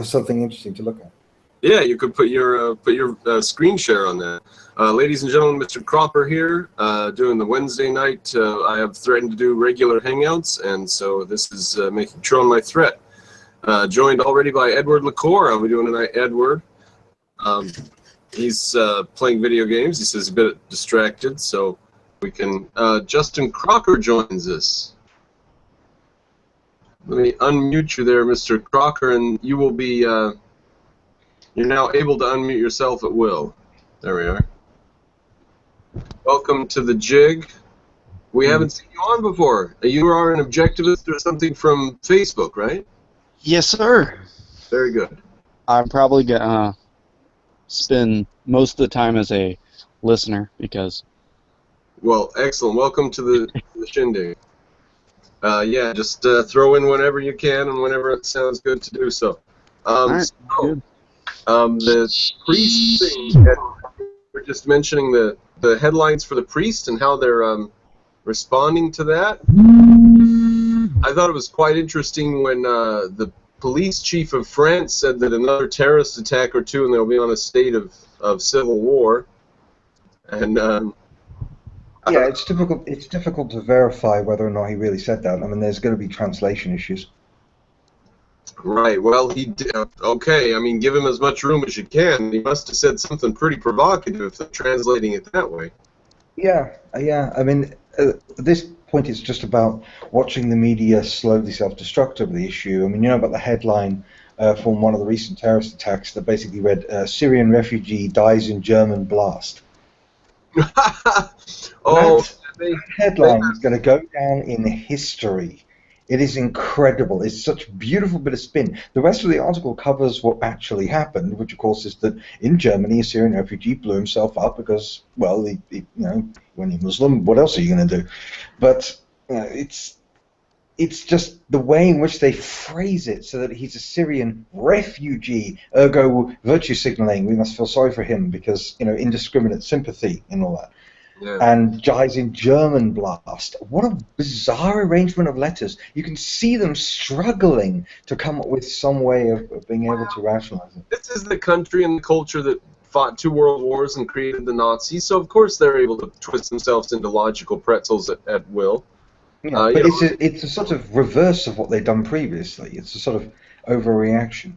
something interesting to look at. Yeah, you could put your screen share on that. Ladies and gentlemen, Mr. Cropper here, doing the Wednesday night. I have threatened to do regular hangouts, and so this is making true on my threat. Joined already by Edward LaCour. How are we doing tonight, Edward? He's playing video games. He says he's a bit distracted, so we can. Justin Crocker joins us. Let me unmute you there, Mr. Crocker, and you will be. You're now able to unmute yourself at will. There we are. Welcome to the jig. We haven't seen you on before. You are an objectivist or something from Facebook, right? Yes, sir. Very good. I'm probably gonna spend most of the time as a listener because. Well, excellent. Welcome to the shindig. Yeah, just throw in whenever you can and whenever it sounds good to do so. All right, good. The priest thing, we're just mentioning the headlines for the priest and how they're responding to that. I thought it was quite interesting when the police chief of France said that another terrorist attack or two and they'll be on a state of civil war. And yeah, it's difficult. It's difficult to verify whether or not he really said that. I mean, there's going to be translation issues. Right. Well, he did. Okay. I mean, give him as much room as you can. He must have said something pretty provocative if they're translating it that way. Yeah. Yeah. I mean, at this point, it's just about watching the media slowly self-destruct over the issue. I mean, you know about the headline from one of the recent terrorist attacks that basically read, "Syrian refugee dies in German blast." Oh, that headline is going to go down in history. It is incredible. It's such a beautiful bit of spin. The rest of the article covers what actually happened, which of course is that in Germany, a Syrian refugee blew himself up because, well, you know, when you're Muslim, what else are you going to do? But it's just the way in which they phrase it, so that he's a Syrian refugee, ergo virtue signaling. We must feel sorry for him because, you know, indiscriminate sympathy and all that. Yeah. And dies in German blast. What a bizarre arrangement of letters. You can see them struggling to come up with some way of being able to rationalize it. This is the country and the culture that fought 2 world wars and created the Nazis, so of course they're able to twist themselves into logical pretzels at will. Yeah, but it's a sort of reverse of what they've done previously. It's a sort of overreaction.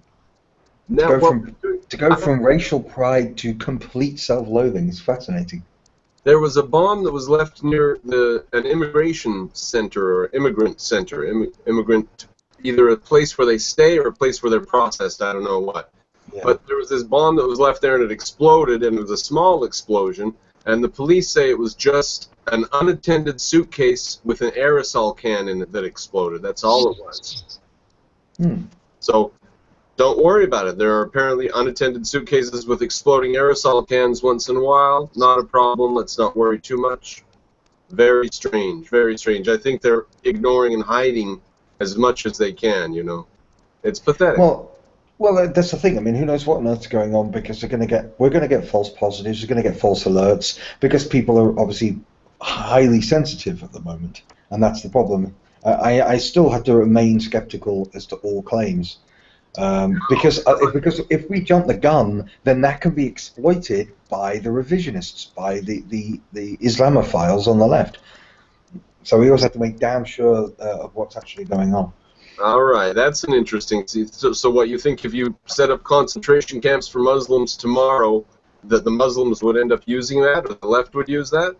Now, to go from racial pride to complete self-loathing is fascinating. There was a bomb that was left near an immigration center or immigrant center, immigrant, either a place where they stay or a place where they're processed, I don't know what. Yeah. But there was this bomb that was left there and it exploded, and it was a small explosion, and the police say it was just an unattended suitcase with an aerosol can in it that exploded. That's all it was. So don't worry about it. There are apparently unattended suitcases with exploding aerosol cans once in a while. Not a problem. Let's not worry too much. Very strange. Very strange. I think they're ignoring and hiding as much as they can, you know. It's pathetic. Well, that's the thing. I mean, who knows what on earth's going on, because we're going to get false positives, we're going to get false alerts, because people are obviously highly sensitive at the moment, and that's the problem. I still have to remain skeptical as to all claims. Because if we jump the gun, then that can be exploited by the revisionists, by the Islamophiles on the left. So we always have to make damn sure of what's actually going on. All right, that's an interesting. So what you think, if you set up concentration camps for Muslims tomorrow, that the Muslims would end up using that, or the left would use that?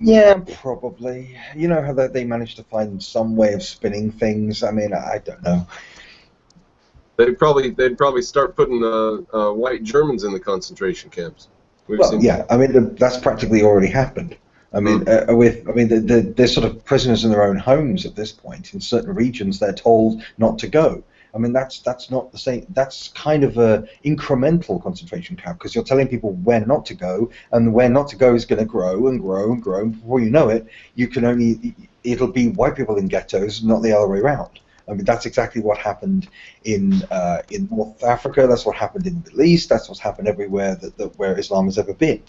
Yeah, probably. You know how they managed to find some way of spinning things. I mean, I don't know. They'd probably start putting white Germans in the concentration camps. Yeah, I mean that's practically already happened. I mean, they're sort of prisoners in their own homes at this point. In certain regions, they're told not to go. I mean, that's not the same. That's kind of a incremental concentration camp, because you're telling people where not to go, and where not to go is going to grow and grow and grow. And before you know it, it'll be white people in ghettos, not the other way around. I mean, that's exactly what happened in North Africa. That's what happened in the Middle East. That's what's happened everywhere where Islam has ever been.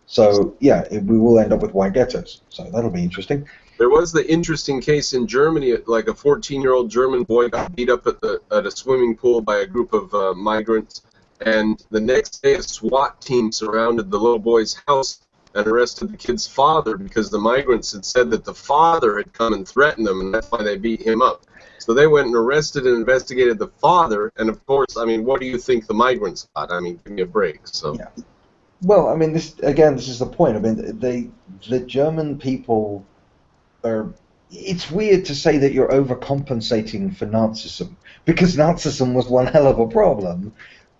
So yeah, we will end up with white ghettos. So that'll be interesting. There was the interesting case in Germany, like a 14-year-old German boy got beat up at a swimming pool by a group of migrants, and the next day a SWAT team surrounded the little boy's house and arrested the kid's father because the migrants had said that the father had come and threatened them, and that's why they beat him up. So they went and arrested and investigated the father, and of course, I mean, what do you think the migrants got? I mean, give me a break. So. Yeah. Well, I mean, this is the point. I mean, the German people are. It's weird to say that you're overcompensating for Nazism because Nazism was one hell of a problem.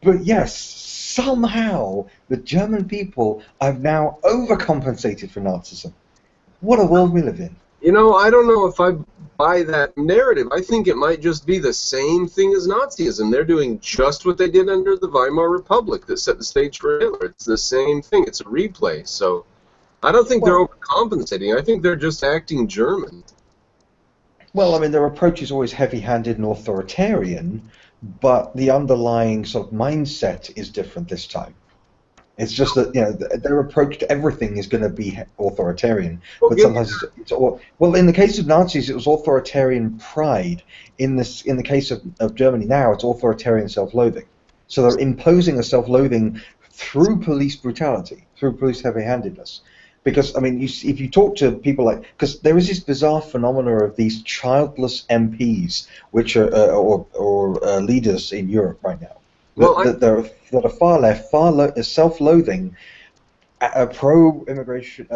But yes, somehow the German people have now overcompensated for Nazism. What a world we live in. You know, I don't know if I buy that narrative. I think it might just be the same thing as Nazism. They're doing just what they did under the Weimar Republic that set the stage for Hitler. It's the same thing. It's a replay. So I don't think they're overcompensating. I think they're just acting German. Well, I mean, their approach is always heavy-handed and authoritarian, but the underlying sort of mindset is different this time. It's just that, you know, their approach to everything is going to be authoritarian, but sometimes well, in the case of Nazis, it was authoritarian pride. In the case of Germany now, it's authoritarian self-loathing. So they're imposing a self-loathing through police brutality, through police heavy-handedness. Because, I mean, if you talk to people like, because there is this bizarre phenomena of these childless MPs, which are leaders in Europe right now. Well, that are far left, self-loathing, pro-immigration,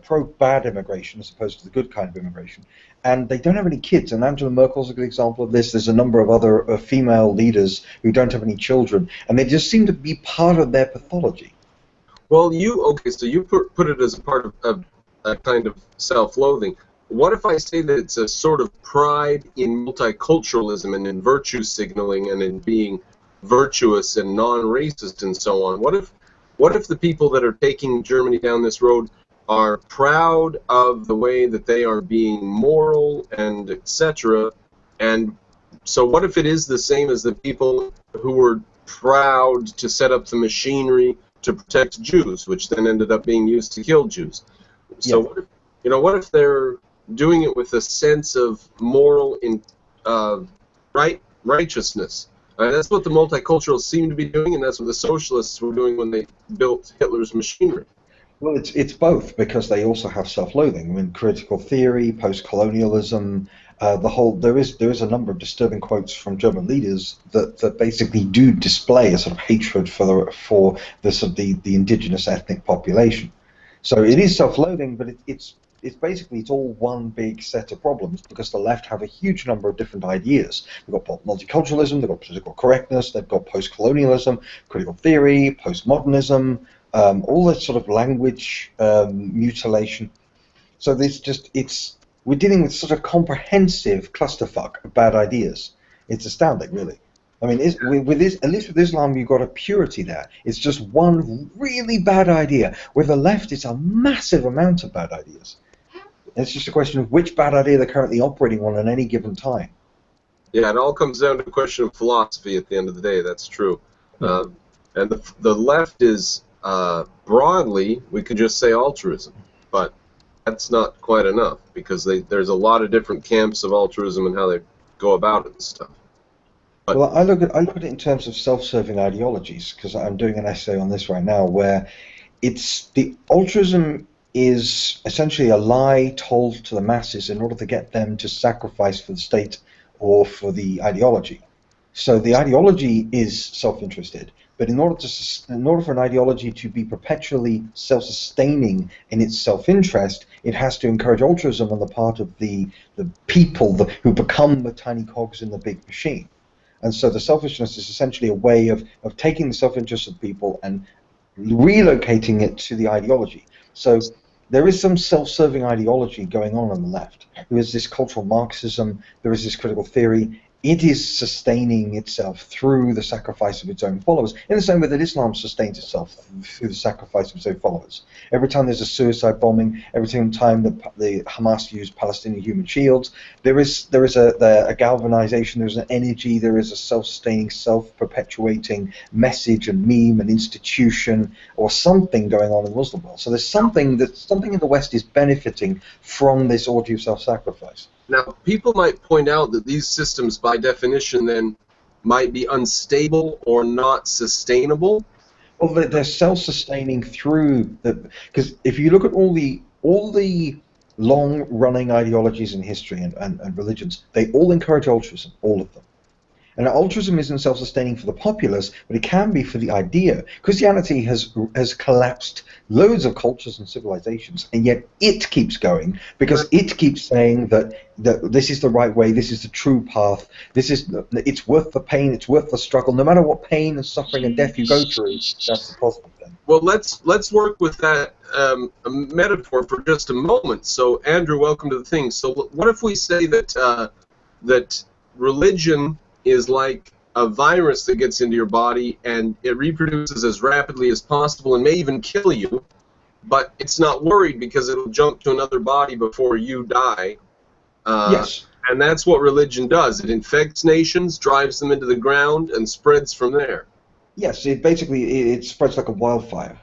pro-bad immigration as opposed to the good kind of immigration, and they don't have any kids. And Angela Merkel's a good example of this. There's a number of other female leaders who don't have any children, and they just seem to be part of their pathology. Well, so you put it as a part of a kind of self-loathing. What if I say that it's a sort of pride in multiculturalism and in virtue signaling and in being virtuous and non-racist and so on? What if the people that are taking Germany down this road are proud of the way that they are being moral and etc. And so what if it is the same as the people who were proud to set up the machinery to protect Jews, which then ended up being used to kill Jews? So what if they're doing it with a sense of moral righteousness? That's what the multiculturals seem to be doing, and that's what the socialists were doing when they built Hitler's machinery. Well, it's both, because they also have self-loathing. I mean, critical theory, post-colonialism, there is a number of disturbing quotes from German leaders that basically do display a sort of hatred for the indigenous ethnic population. So it is self-loathing, but it's all one big set of problems, because the left have a huge number of different ideas. They've got multiculturalism, they've got political correctness, they've got post-colonialism, critical theory, postmodernism, all that sort of language mutilation. So we're dealing with such a comprehensive clusterfuck of bad ideas. It's astounding, really. I mean, at least with Islam, you've got a purity there. It's just one really bad idea. With the left, it's a massive amount of bad ideas. It's just a question of which bad idea they're currently operating on at any given time. Yeah, it all comes down to a question of philosophy at the end of the day. That's true. And the left is, broadly, we could just say altruism. But that's not quite enough, because there's a lot of different camps of altruism and how they go about it and stuff. But, well, I look at it in terms of self-serving ideologies, because I'm doing an essay on this right now, where the altruism is essentially a lie told to the masses in order to get them to sacrifice for the state or for the ideology. So the ideology is self-interested, but in order for an ideology to be perpetually self-sustaining in its self-interest, it has to encourage altruism on the part of the people who become the tiny cogs in the big machine. And so the selfishness is essentially a way of taking the self-interest of people and relocating it to the ideology. So there is some self-serving ideology going on the left. There is this cultural Marxism, there is this critical theory. it is sustaining itself through the sacrifice of its own followers, in the same way that Islam sustains itself through the sacrifice of its own followers. Every time there's a suicide bombing, every time the Hamas use Palestinian human shields, there is a galvanization, there's an energy, there is a self-sustaining, self-perpetuating message and meme and institution or something going on in the Muslim world. So there's something in the West is benefiting from this orgy of self-sacrifice. Now, people might point out that these systems, by definition, then, might be unstable or not sustainable. Well, they're self-sustaining through the, because if you look at all the long-running ideologies in history and religions, they all encourage altruism, all of them. And altruism isn't self-sustaining for the populace, but it can be for the idea. Christianity has collapsed loads of cultures and civilizations, and yet it keeps going because it keeps saying that this is the right way, this is the true path, it's worth the pain, it's worth the struggle. No matter what pain and suffering and death you go through, that's the positive thing. Well, let's work with that metaphor for just a moment. So, Andrew, welcome to the thing. So, what if we say that that religion is like a virus that gets into your body and it reproduces as rapidly as possible and may even kill you, but it's not worried because it'll jump to another body before you die. Yes. And that's what religion does. It infects nations, drives them into the ground, and spreads from there. Yes, it spreads like a wildfire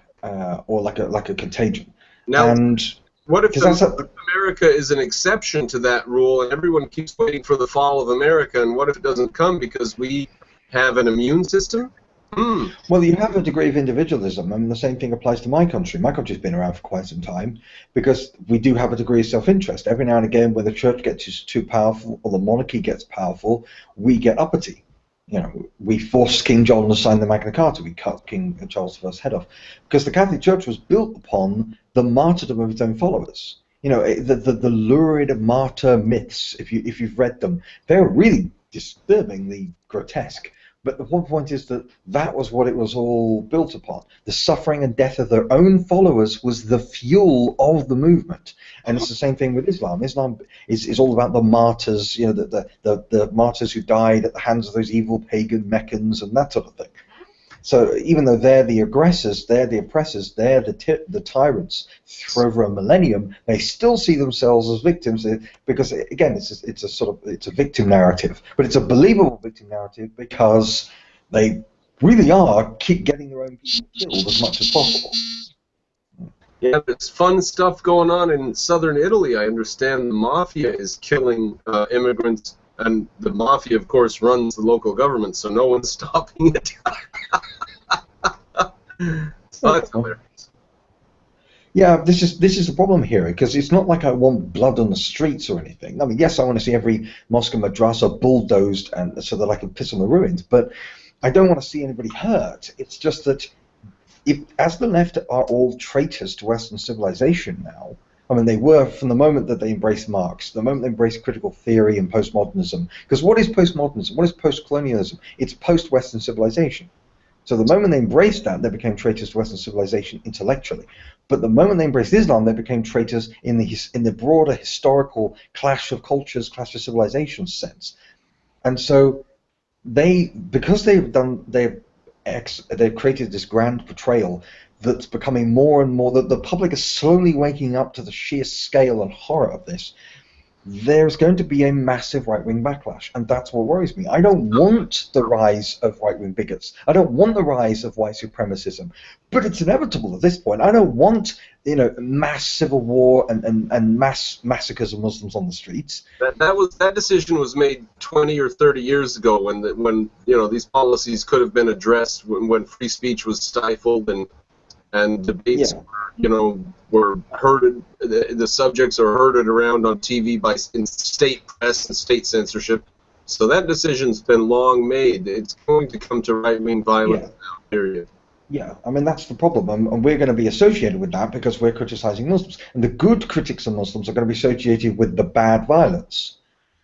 or like a contagion. Now, and what if America is an exception to that rule, and everyone keeps waiting for the fall of America, and what if it doesn't come because we have an immune system? Well, you have a degree of individualism, and the same thing applies to my country. My country's been around for quite some time because we do have a degree of self-interest. Every now and again, when the church gets too powerful or the monarchy gets powerful, we get uppity. You know, we forced King John to sign the Magna Carta. We cut King Charles I's head off because the Catholic Church was built upon the martyrdom of its own followers. You know, the lurid martyr myths, if you've read them, they're really disturbingly grotesque. But the one point is that was what it was all built upon. The suffering and death of their own followers was the fuel of the movement. And it's the same thing with Islam. Islam is all about the martyrs, you know, the martyrs who died at the hands of those evil pagan Meccans and that sort of thing. So even though they're the aggressors, they're the oppressors, they're the tyrants for over a millennium, they still see themselves as victims because, again, it's a victim narrative, but it's a believable victim narrative because they really keep getting their own people killed as much as possible. Yeah, there's fun stuff going on in southern Italy. I understand the mafia is killing immigrants, and the mafia, of course, runs the local government, so no one's stopping it. So that's hilarious. Yeah, this is the problem here, because it's not like I want blood on the streets or anything. I mean, yes, I want to see every mosque and madrasa bulldozed and so that I can piss on the ruins, but I don't want to see anybody hurt. It's just that as the left are all traitors to Western civilization now, I mean, they were from the moment that they embraced Marx, the moment they embraced critical theory and postmodernism. Because what is postmodernism? What is postcolonialism? It's post-Western civilization. So the moment they embraced that, they became traitors to Western civilization intellectually. But the moment they embraced Islam, they became traitors in the broader historical clash of cultures, clash of civilizations sense. And so because they've created this grand portrayal that's becoming more and more, that the public is slowly waking up to the sheer scale and horror of this, there's going to be a massive right-wing backlash, and that's what worries me. I don't want the rise of right-wing bigots. I don't want the rise of white supremacism, but it's inevitable at this point. I don't want, you know, mass civil war and mass massacres of Muslims on the streets. That decision was made 20 or 30 years ago when you know, these policies could have been addressed when free speech was stifled and debates, you know, were herded. The subjects are herded around on TV in state press and state censorship. So that decision's been long made. It's going to come to right-wing violence now, period. Yeah, I mean, that's the problem, and we're going to be associated with that because we're criticizing Muslims. And the good critics of Muslims are going to be associated with the bad violence.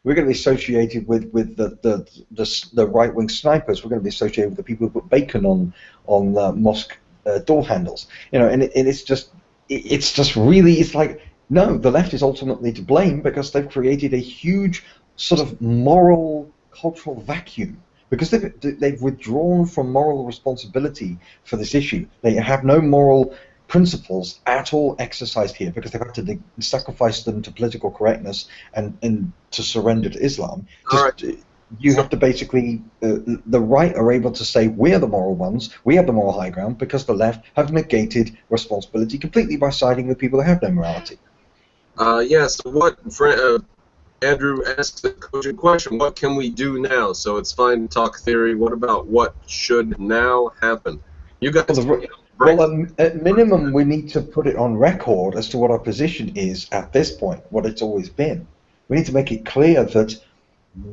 We're going to be associated with the right-wing snipers. We're going to be associated with the people who put bacon on mosque door handles, you know, and it's just really, it's like, no, the left is ultimately to blame because they've created a huge sort of moral cultural vacuum because they've withdrawn from moral responsibility for this issue. They have no moral principles at all exercised here because they've had to sacrifice them to political correctness and to surrender to Islam. All right. Just you So, have to basically the right are able to say we're the moral ones, we have the moral high ground because the left have negated responsibility completely by siding with people that have no morality. yeah. So Andrew asks a cogent question. What can we do now? So it's fine to talk theory. What about what should now happen? You guys. Well, at minimum, we need to put it on record as to what our position is at this point, what it's always been. We need to make it clear that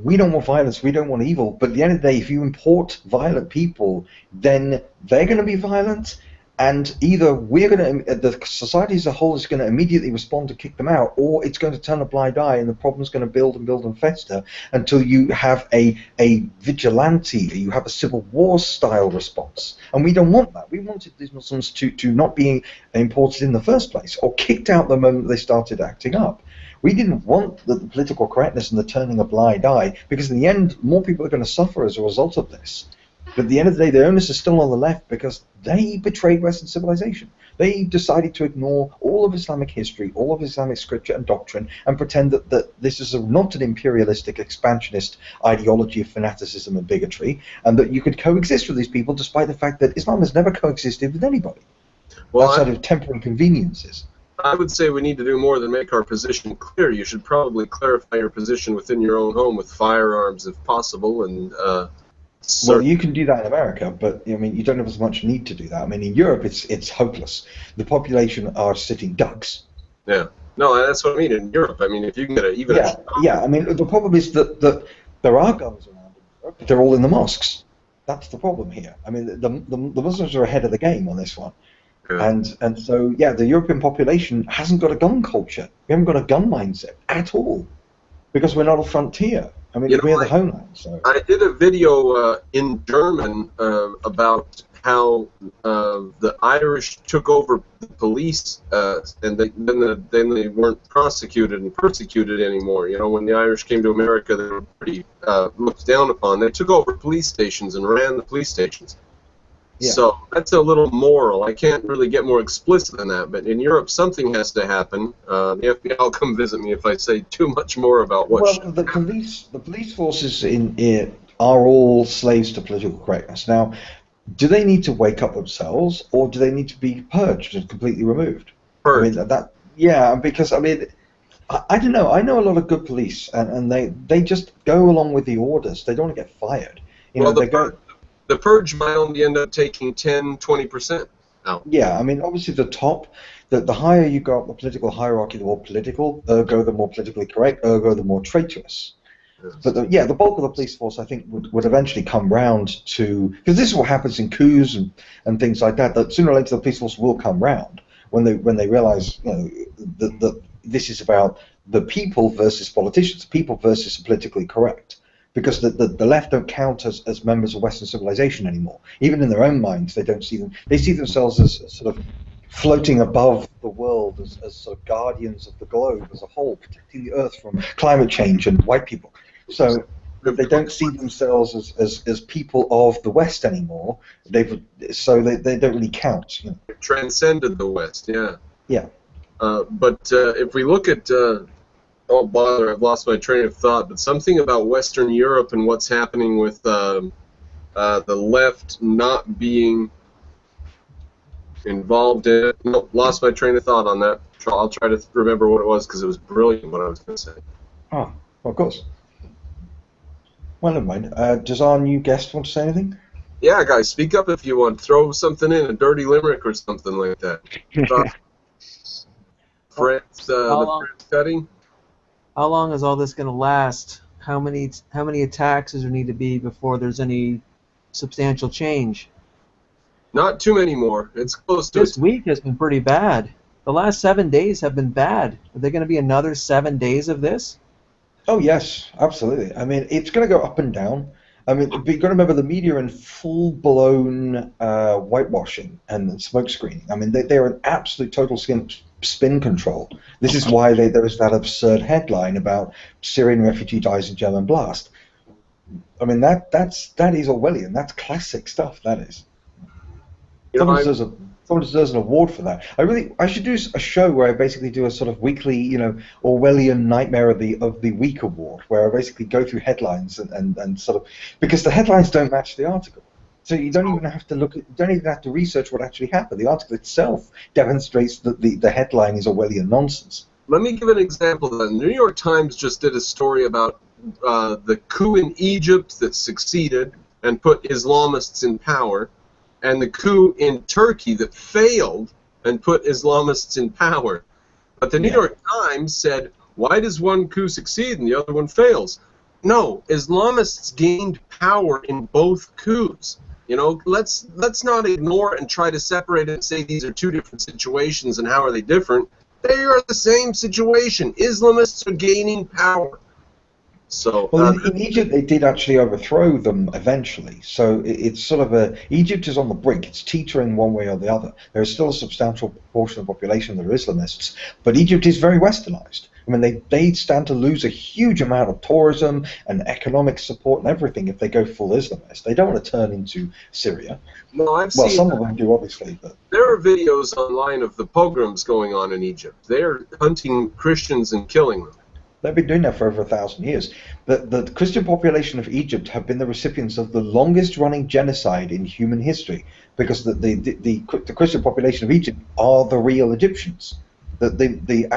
we don't want violence, we don't want evil, but at the end of the day, if you import violent people, then they're going to be violent, and either the society as a whole is going to immediately respond to kick them out, or it's going to turn a blind eye, and the problem's going to build and build and fester until you have a vigilante, you have a civil war style response. And we don't want that. We wanted these Muslims to not be imported in the first place, or kicked out the moment they started acting up. We didn't want the political correctness and the turning a blind eye, because in the end, more people are going to suffer as a result of this. But at the end of the day, the onus is still on the left because they betrayed Western civilization. They decided to ignore all of Islamic history, all of Islamic scripture and doctrine, and pretend that this is not an imperialistic, expansionist ideology of fanaticism and bigotry, and that you could coexist with these people despite the fact that Islam has never coexisted with anybody, outside of temporary conveniences. I would say we need to do more than make our position clear. You should probably clarify your position within your own home with firearms if possible. And well, you can do that in America, but I mean, you don't have as much need to do that. I mean, in Europe, it's hopeless. The population are sitting ducks. Yeah. No, that's what I mean. In Europe, I mean, if you can get yeah. I mean, the problem is that there are guns around in Europe, but they're all in the mosques. That's the problem here. I mean, the Muslims are ahead of the game on this one. Yeah. And so, yeah, the European population hasn't got a gun culture. We haven't got a gun mindset at all because we're not a frontier. I mean, we're the homeland. So. I did a video in German about how the Irish took over the police and then they weren't prosecuted and persecuted anymore. You know, when the Irish came to America, they were pretty looked down upon. They took over police stations and ran the police stations. Yeah. So that's a little moral. I can't really get more explicit than that, but in Europe something has to happen. The FBI will come visit me if I say too much more about what. Well, the police forces are all slaves to political correctness. Now, do they need to wake up themselves, or do they need to be purged and completely removed? Purged. I mean, yeah, because I mean, I don't know. I know a lot of good police, and they just go along with the orders. They don't want to get fired. You know, they go. The purge might only end up taking 10-20% out. Yeah, I mean, obviously the higher you go up the political hierarchy, the more political, ergo the more politically correct, ergo the more traitorous. Yes. But the bulk of the police force, I think, would eventually come round to, because this is what happens in coups and things like that, that sooner or later the police force will come round when they realise, you know, that this is about the people versus politicians, people versus politically correct. Because the left don't count as members of Western civilization anymore. Even in their own minds, they don't see them. They see themselves as sort of floating above the world, as sort of guardians of the globe as a whole, protecting the Earth from climate change and white people. So they don't see themselves as people of the West anymore. They don't really count. You know. Transcended the West, yeah. Yeah. But if we look at oh bother, I've lost my train of thought, but something about Western Europe and what's happening with the left not being involved in it. No, lost my train of thought on that. I'll try to remember what it was because it was brilliant what I was going to say. Oh, well, of course. Well, never mind. Does our new guest want to say anything? Yeah, guys, speak up if you want. Throw something in, a dirty limerick or something like that. France, the French cutting. How long is all this going to last? How many attacks does there need to be before there's any substantial change? Not too many more. It's close to This week has been pretty bad. The last 7 days have been bad. Are there going to be another 7 days of this? Oh yes, absolutely. I mean, it's going to go up and down. I mean, but you've got to remember the media are in full-blown whitewashing and smoke screening. I mean, they're an absolute total spin control. This is why there is that absurd headline about Syrian refugee dies in German blast. I mean, that is Orwellian. That's classic stuff. That is. You know, Someone deserves a someone deserves an award for that. I should do a show where I basically do a sort of weekly, Orwellian Nightmare of the Week award, where I basically go through headlines and sort of, because the headlines don't match the article. So you don't even have to you don't even have to research what actually happened. The article itself demonstrates that the headline is Orwellian nonsense. let me give an example. The New York Times just did a story about the coup in Egypt that succeeded and put Islamists in power, and the coup in Turkey that failed and put Islamists in power. But the New York Times said, why does one coup succeed and the other one fails? No, Islamists gained power in both coups. You know, let's not ignore it and try to separate it and say these are two different situations and how are they different. They are the same situation. Islamists are gaining power. So, well, in Egypt, they did actually overthrow them eventually. So it's sort of Egypt is on the brink. It's teetering one way or the other. There is still a substantial proportion of the population that are Islamists, but Egypt is very westernized. I mean, they stand to lose a huge amount of tourism and economic support and everything if they go full Islamist. They don't want to turn into Syria. no, Well, some of them do, obviously, but there are videos online of the pogroms going on in Egypt. They're hunting Christians and killing them. they've been doing that for over 1,000 years. The Christian population of Egypt have been the recipients of the longest-running genocide in human history, because the Christian population of Egypt are the real Egyptians. The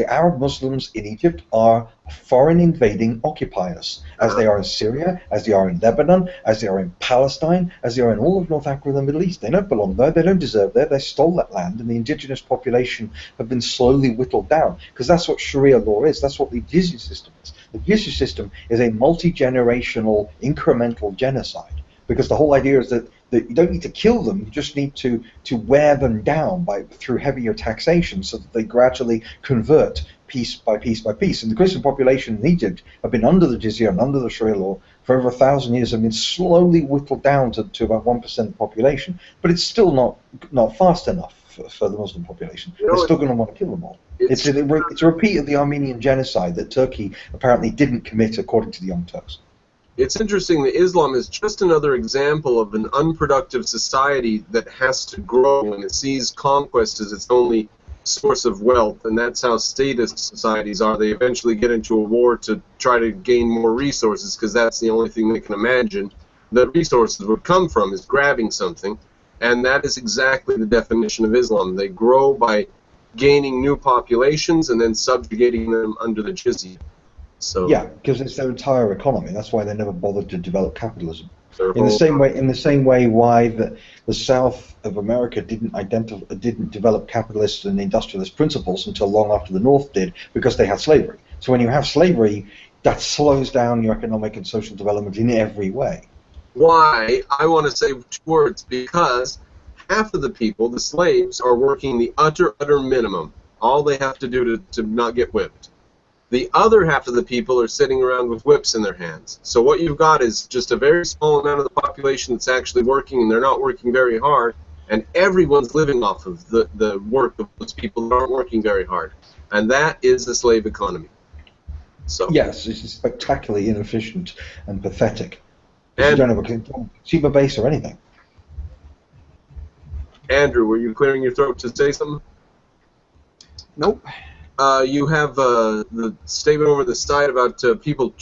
Arab Muslims in Egypt are foreign invading occupiers, as they are in Syria, as they are in Lebanon, as they are in Palestine, as they are in all of North Africa and the Middle East. They don't belong there. They don't deserve there. They stole that land, and the indigenous population have been slowly whittled down, because that's what Sharia law is. That's what the jizya system is. The jizya system is a multi-generational, incremental genocide, because the whole idea is that you don't need to kill them, you just need to wear them down through heavier taxation so that they gradually convert piece by piece by piece. And the Christian population in Egypt have been under the jizya and under the Sharia law for over 1,000 years, and been slowly whittled down to about 1% of the population. But it's still not fast enough for the Muslim population. They're still going to want to kill them all. It's a repeat of the Armenian genocide that Turkey apparently didn't commit, according to the Young Turks. It's interesting that Islam is just another example of an unproductive society that has to grow, and it sees conquest as its only source of wealth, and that's how statist societies are. They eventually get into a war to try to gain more resources, because that's the only thing they can imagine that resources would come from, is grabbing something, and that is exactly the definition of Islam. They grow by gaining new populations and then subjugating them under the jizya. So, yeah, because it's their entire economy. That's why they never bothered to develop capitalism. In the same way, why the South of America didn't develop capitalist and industrialist principles until long after the North did, because they had slavery. So when you have slavery, that slows down your economic and social development in every way. Why? I want to say 2 words. Because half of the people, the slaves, are working the utter minimum. All they have to do to not get whipped. The other half of the people are sitting around with whips in their hands. So what you've got is just a very small amount of the population that's actually working, and they're not working very hard, and everyone's living off of the work of those people that aren't working very hard. And that is the slave economy. So yes, it's spectacularly inefficient and pathetic. And you don't have a consumer base or anything. Andrew, were you clearing your throat to say something? Nope. You have the statement over the side about people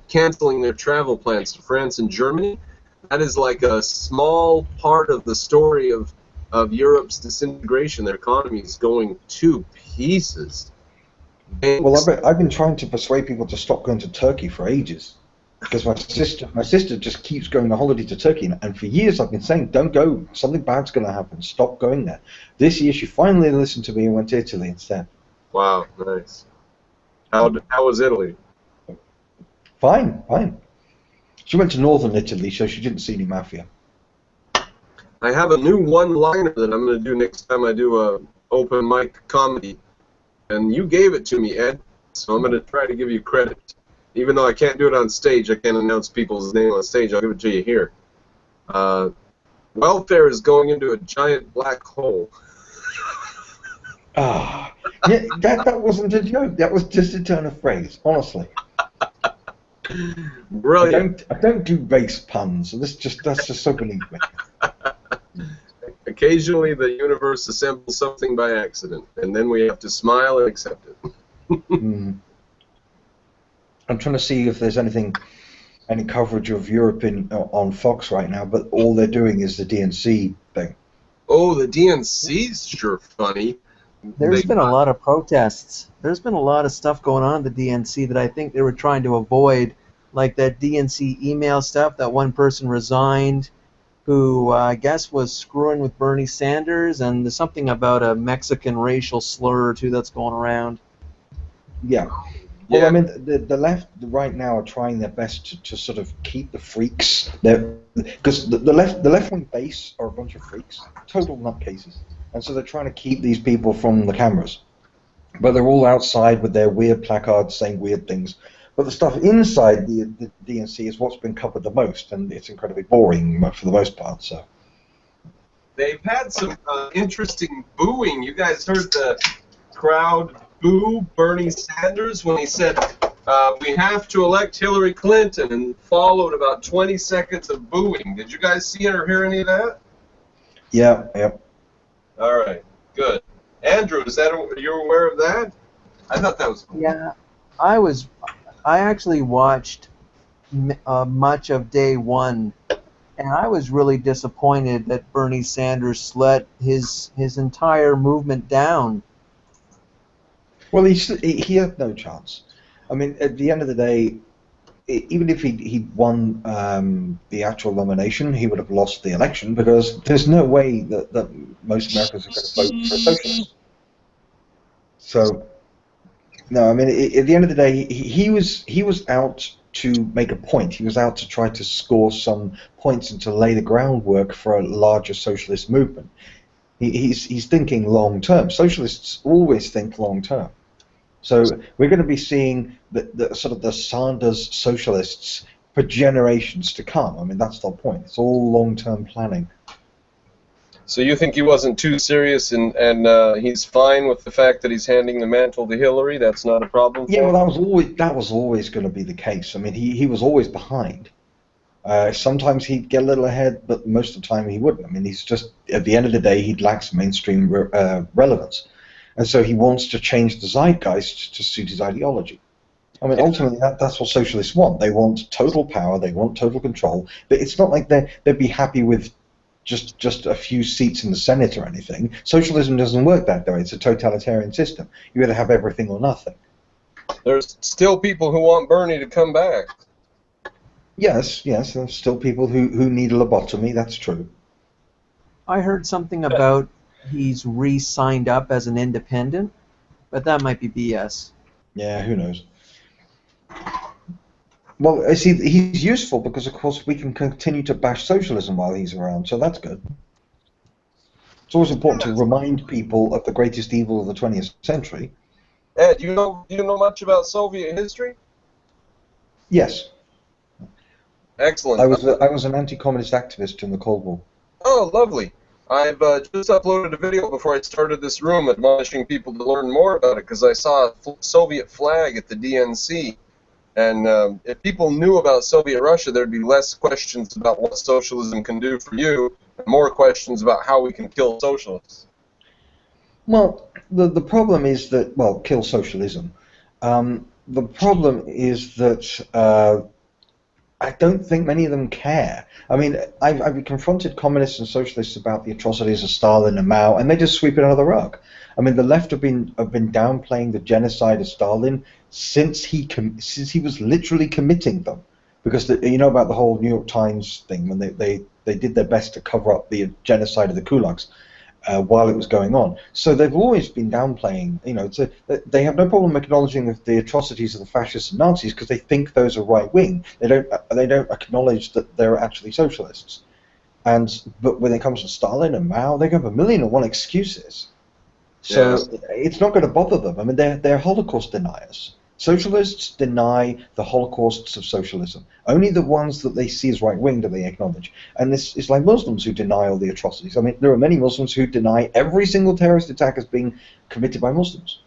canceling their travel plans to France and Germany. That is like a small part of the story of Europe's disintegration. Their economy is going to pieces. Well, I've been trying to persuade people to stop going to Turkey for ages, because my sister just keeps going on holiday to Turkey, and for years I've been saying, don't go, something bad's going to happen, stop going there. This year she finally listened to me and went to Italy instead. Wow, nice. How was Italy? Fine. She went to northern Italy, so she didn't see any mafia. I have a new one-liner that I'm going to do next time I do a open mic comedy, and you gave it to me, Ed, so I'm going to try to give you credit. Even though I can't do it on stage, I can't announce people's name on stage, I'll give it to you here. Welfare is going into a giant black hole. Yeah, that wasn't a joke. That was just a turn of phrase, honestly. Brilliant. I don't do base puns. That's just so beneath me. Occasionally, the universe assembles something by accident, and then we have to smile and accept it. Mm. I'm trying to see if there's any coverage of Europe on Fox right now, but all they're doing is the DNC thing. Oh, the DNC's sure funny. There's been a lot of protests. There's been a lot of stuff going on at the DNC that I think they were trying to avoid, like that DNC email stuff. That one person resigned, who I guess was screwing with Bernie Sanders, and there's something about a Mexican racial slur or two that's going around. Yeah. Well, I mean, the left right now are trying their best to sort of keep the freaks there, because the left wing base are a bunch of freaks, total nutcases, and so they're trying to keep these people from the cameras. But they're all outside with their weird placards saying weird things. But the stuff inside the DNC is what's been covered the most, and it's incredibly boring for the most part. So they've had some interesting booing. You guys heard the crowd boo Bernie Sanders when he said, we have to elect Hillary Clinton, and followed about 20 seconds of booing. Did you guys see or hear any of that? Yeah. All right, good. Andrew, you're aware of that? I thought that was cool. Yeah, I actually watched much of day one, and I was really disappointed that Bernie Sanders let his entire movement down. Well, he had no chance. I mean, at the end of the day, even if he'd won the actual nomination, he would have lost the election, because there's no way that most Americans are going to vote for a socialist. So, no, I mean, at the end of the day, he was out to make a point. He was out to try to score some points and to lay the groundwork for a larger socialist movement. He's thinking long term. Socialists always think long term. So we're going to be seeing the sort of the Sanders socialists for generations to come. I mean, that's the point. It's all long-term planning. So you think he wasn't too serious, and he's fine with the fact that he's handing the mantle to Hillary? That's not a problem for him? Yeah, well, that was always going to be the case. I mean, he was always behind. Sometimes he'd get a little ahead, but most of the time he wouldn't. I mean, he's just, at the end of the day, he lacks mainstream relevance. And so he wants to change the zeitgeist to suit his ideology. I mean, ultimately, that's what socialists want. They want total power, they want total control. But it's not like they'd be happy with just a few seats in the Senate or anything. Socialism doesn't work that way. It's a totalitarian system. You either have everything or nothing. There's still people who want Bernie to come back. Yes, there's still people who need a lobotomy, that's true. I heard something about he's re-signed up as an independent, but that might be BS. Yeah, who knows? Well, see, he's useful because, of course, we can continue to bash socialism while he's around, so that's good. It's always important to remind people of the greatest evil of the 20th century. Ed, do you know much about Soviet history? Yes. Excellent. I was an anti-communist activist in the Cold War. Oh, lovely. I've just uploaded a video before I started this room admonishing people to learn more about it, because I saw a Soviet flag at the DNC. And if people knew about Soviet Russia, there'd be less questions about what socialism can do for you, and more questions about how we can kill socialists. Well, the problem is that, well, kill socialism. The problem is that I don't think many of them care. I mean, I've confronted communists and socialists about the atrocities of Stalin and Mao, and they just sweep it under the rug. I mean, the left have been downplaying the genocide of Stalin since he was literally committing them, because you know about the whole New York Times thing when they did their best to cover up the genocide of the kulaks while it was going on. So they've always been downplaying. You know, they have no problem acknowledging the atrocities of the fascists and Nazis because they think those are right wing. They don't acknowledge that they're actually socialists. But when it comes to Stalin and Mao, they have 1,000,001 excuses. So it's not going to bother them. I mean, they're Holocaust deniers. Socialists deny the Holocausts of socialism. Only the ones that they see as right-wing do they acknowledge. And this is like Muslims who deny all the atrocities. I mean, there are many Muslims who deny every single terrorist attack as being committed by Muslims.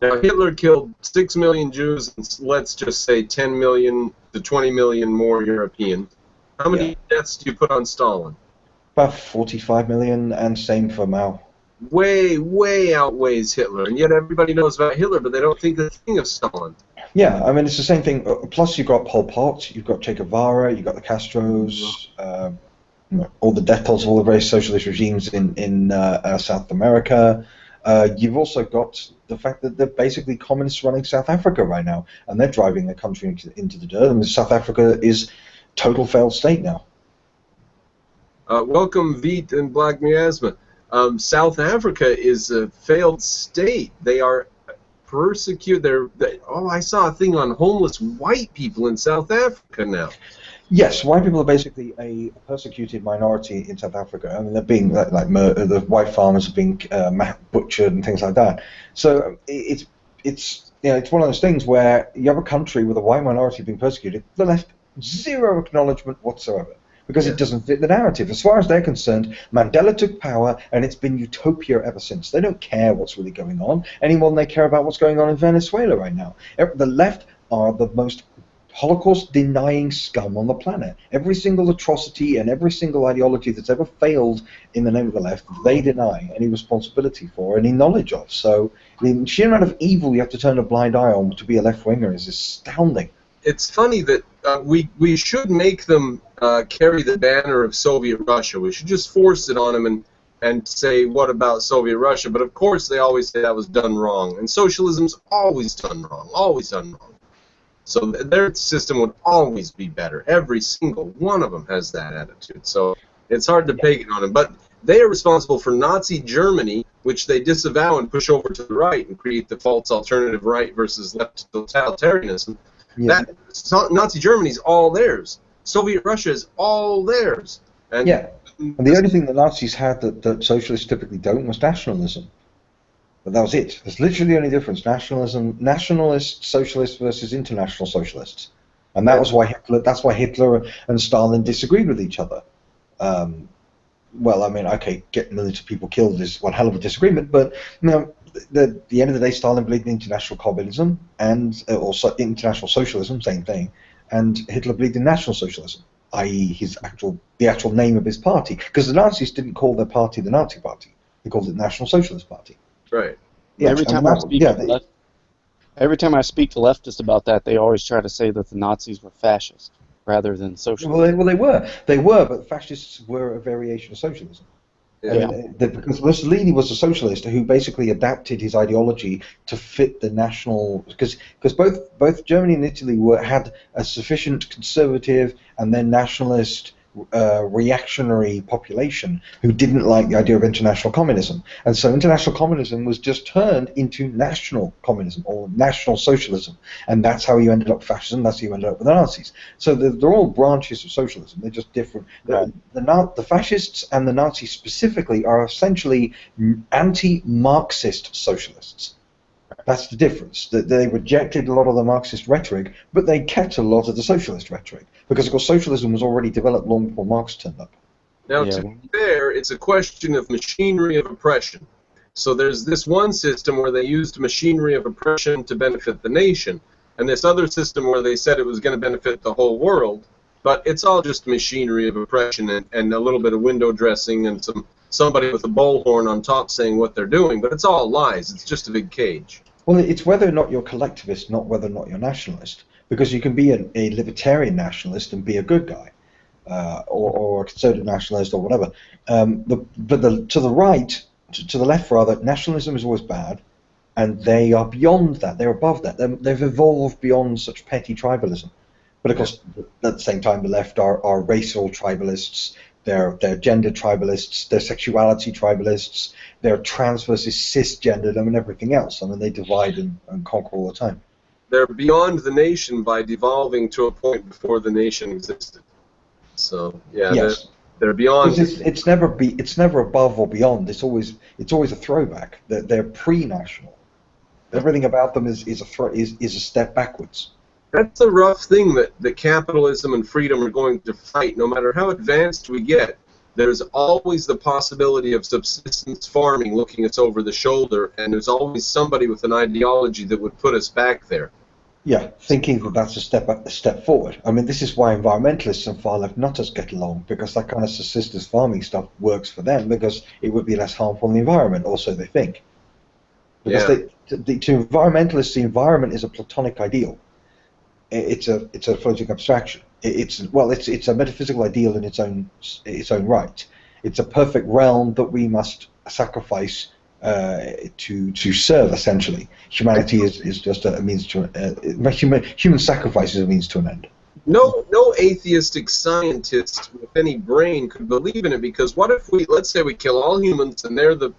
Now, Hitler killed 6 million Jews and let's just say 10 million to 20 million more Europeans. How many deaths do you put on Stalin? About 45 million, and same for Mao. Way, way outweighs Hitler, and yet everybody knows about Hitler, but they don't think a thing of Stalin. Yeah, I mean, it's the same thing. Plus, you've got Pol Pot, you've got Che Guevara, you've got the Castros, all the death tolls of all the various socialist regimes in South America. You've also got the fact that they're basically communists running South Africa right now, and they're driving the country into the dirt. I mean, South Africa is total failed state now. Welcome, Veet and Black Miasma. South Africa is a failed state. They are persecuted. I saw a thing on homeless white people in South Africa now. Yes, white people are basically a persecuted minority in South Africa. I mean, they're being the white farmers are being butchered and things like that. So it's one of those things where you have a country with a white minority being persecuted. The left, zero acknowledgement whatsoever, because it doesn't fit the narrative. As far as they're concerned, Mandela took power, and it's been utopia ever since. They don't care what's really going on any more than they care about what's going on in Venezuela right now. The left are the most Holocaust-denying scum on the planet. Every single atrocity and every single ideology that's ever failed in the name of the left, they deny any responsibility for, any knowledge of. So the sheer amount of evil you have to turn a blind eye on to be a left-winger is astounding. It's funny that we should make them carry the banner of Soviet Russia. We should just force it on them and say, what about Soviet Russia? But of course they always say that was done wrong. And socialism's always done wrong, always done wrong. So their system would always be better. Every single one of them has that attitude. So it's hard to peg it on them. But they are responsible for Nazi Germany, which they disavow and push over to the right and create the false alternative right versus left totalitarianism. Yeah. Nazi Germany's all theirs. Soviet Russia is all theirs. And and the only thing the Nazis had that socialists typically don't was nationalism. But that was it. That's literally the only difference. Nationalist socialists versus international socialists. And that was why Hitler and Stalin disagreed with each other. Well, I mean, okay, getting millions of people killed is one hell of a disagreement, but at the end of the day, Stalin believed in international communism and also international socialism, same thing, and Hitler believed in national socialism, i.e., the actual name of his party, because the Nazis didn't call their party the Nazi Party; they called it the National Socialist Party. Right. Yeah, every time I speak to leftists about that, they always try to say that the Nazis were fascist rather than socialist. Well, they were, but fascists were a variation of socialism. Yeah. Because Mussolini was a socialist who basically adapted his ideology to fit the national. Because both Germany and Italy had a sufficient conservative and then nationalist reactionary population who didn't like the idea of international communism, and so international communism was just turned into national communism or national socialism, and that's how you ended up with fascism. That's how you ended up with the Nazis. So they're all branches of socialism. They're just different. The fascists and the Nazis specifically are essentially anti-Marxist socialists. That's the difference. That they rejected a lot of the Marxist rhetoric, but they kept a lot of the socialist rhetoric, because of course socialism was already developed long before Marx turned up. Now, to be fair, it's a question of machinery of oppression. So there's this one system where they used machinery of oppression to benefit the nation, and this other system where they said it was going to benefit the whole world, but it's all just machinery of oppression and a little bit of window dressing and somebody with a bullhorn on top saying what they're doing, but it's all lies. It's just a big cage. Well, it's whether or not you're collectivist, not whether or not you're nationalist, because you can be a libertarian nationalist and be a good guy, or a conservative nationalist or whatever. To the right, to the left rather, nationalism is always bad, and they are beyond that. They're above that. They've evolved beyond such petty tribalism. But of course, at the same time, the left are racial tribalists. They're gender tribalists, they're sexuality tribalists, they're trans versus cisgendered, and everything else. I mean, they divide and conquer all the time. They're beyond the nation by devolving to a point before the nation existed. So yeah, yes. they're beyond. It's never above or beyond. It's always a throwback. They're pre-national. Everything about them is a step backwards. That's a rough thing that capitalism and freedom are going to fight. No matter how advanced we get, there's always the possibility of subsistence farming looking us over the shoulder, and there's always somebody with an ideology that would put us back there. Yeah, thinking that that's a step forward. I mean, this is why environmentalists and far left nutters get along, because that kind of subsistence farming stuff works for them because it would be less harmful on the environment, or so they think. Because to environmentalists, the environment is a platonic ideal. It's a floating abstraction. It's a metaphysical ideal in its own right. It's a perfect realm that we must sacrifice to serve. Essentially, humanity is just a means to human sacrifice is a means to an end. No atheistic scientist with any brain could believe in it, because what if let's say we kill all humans and the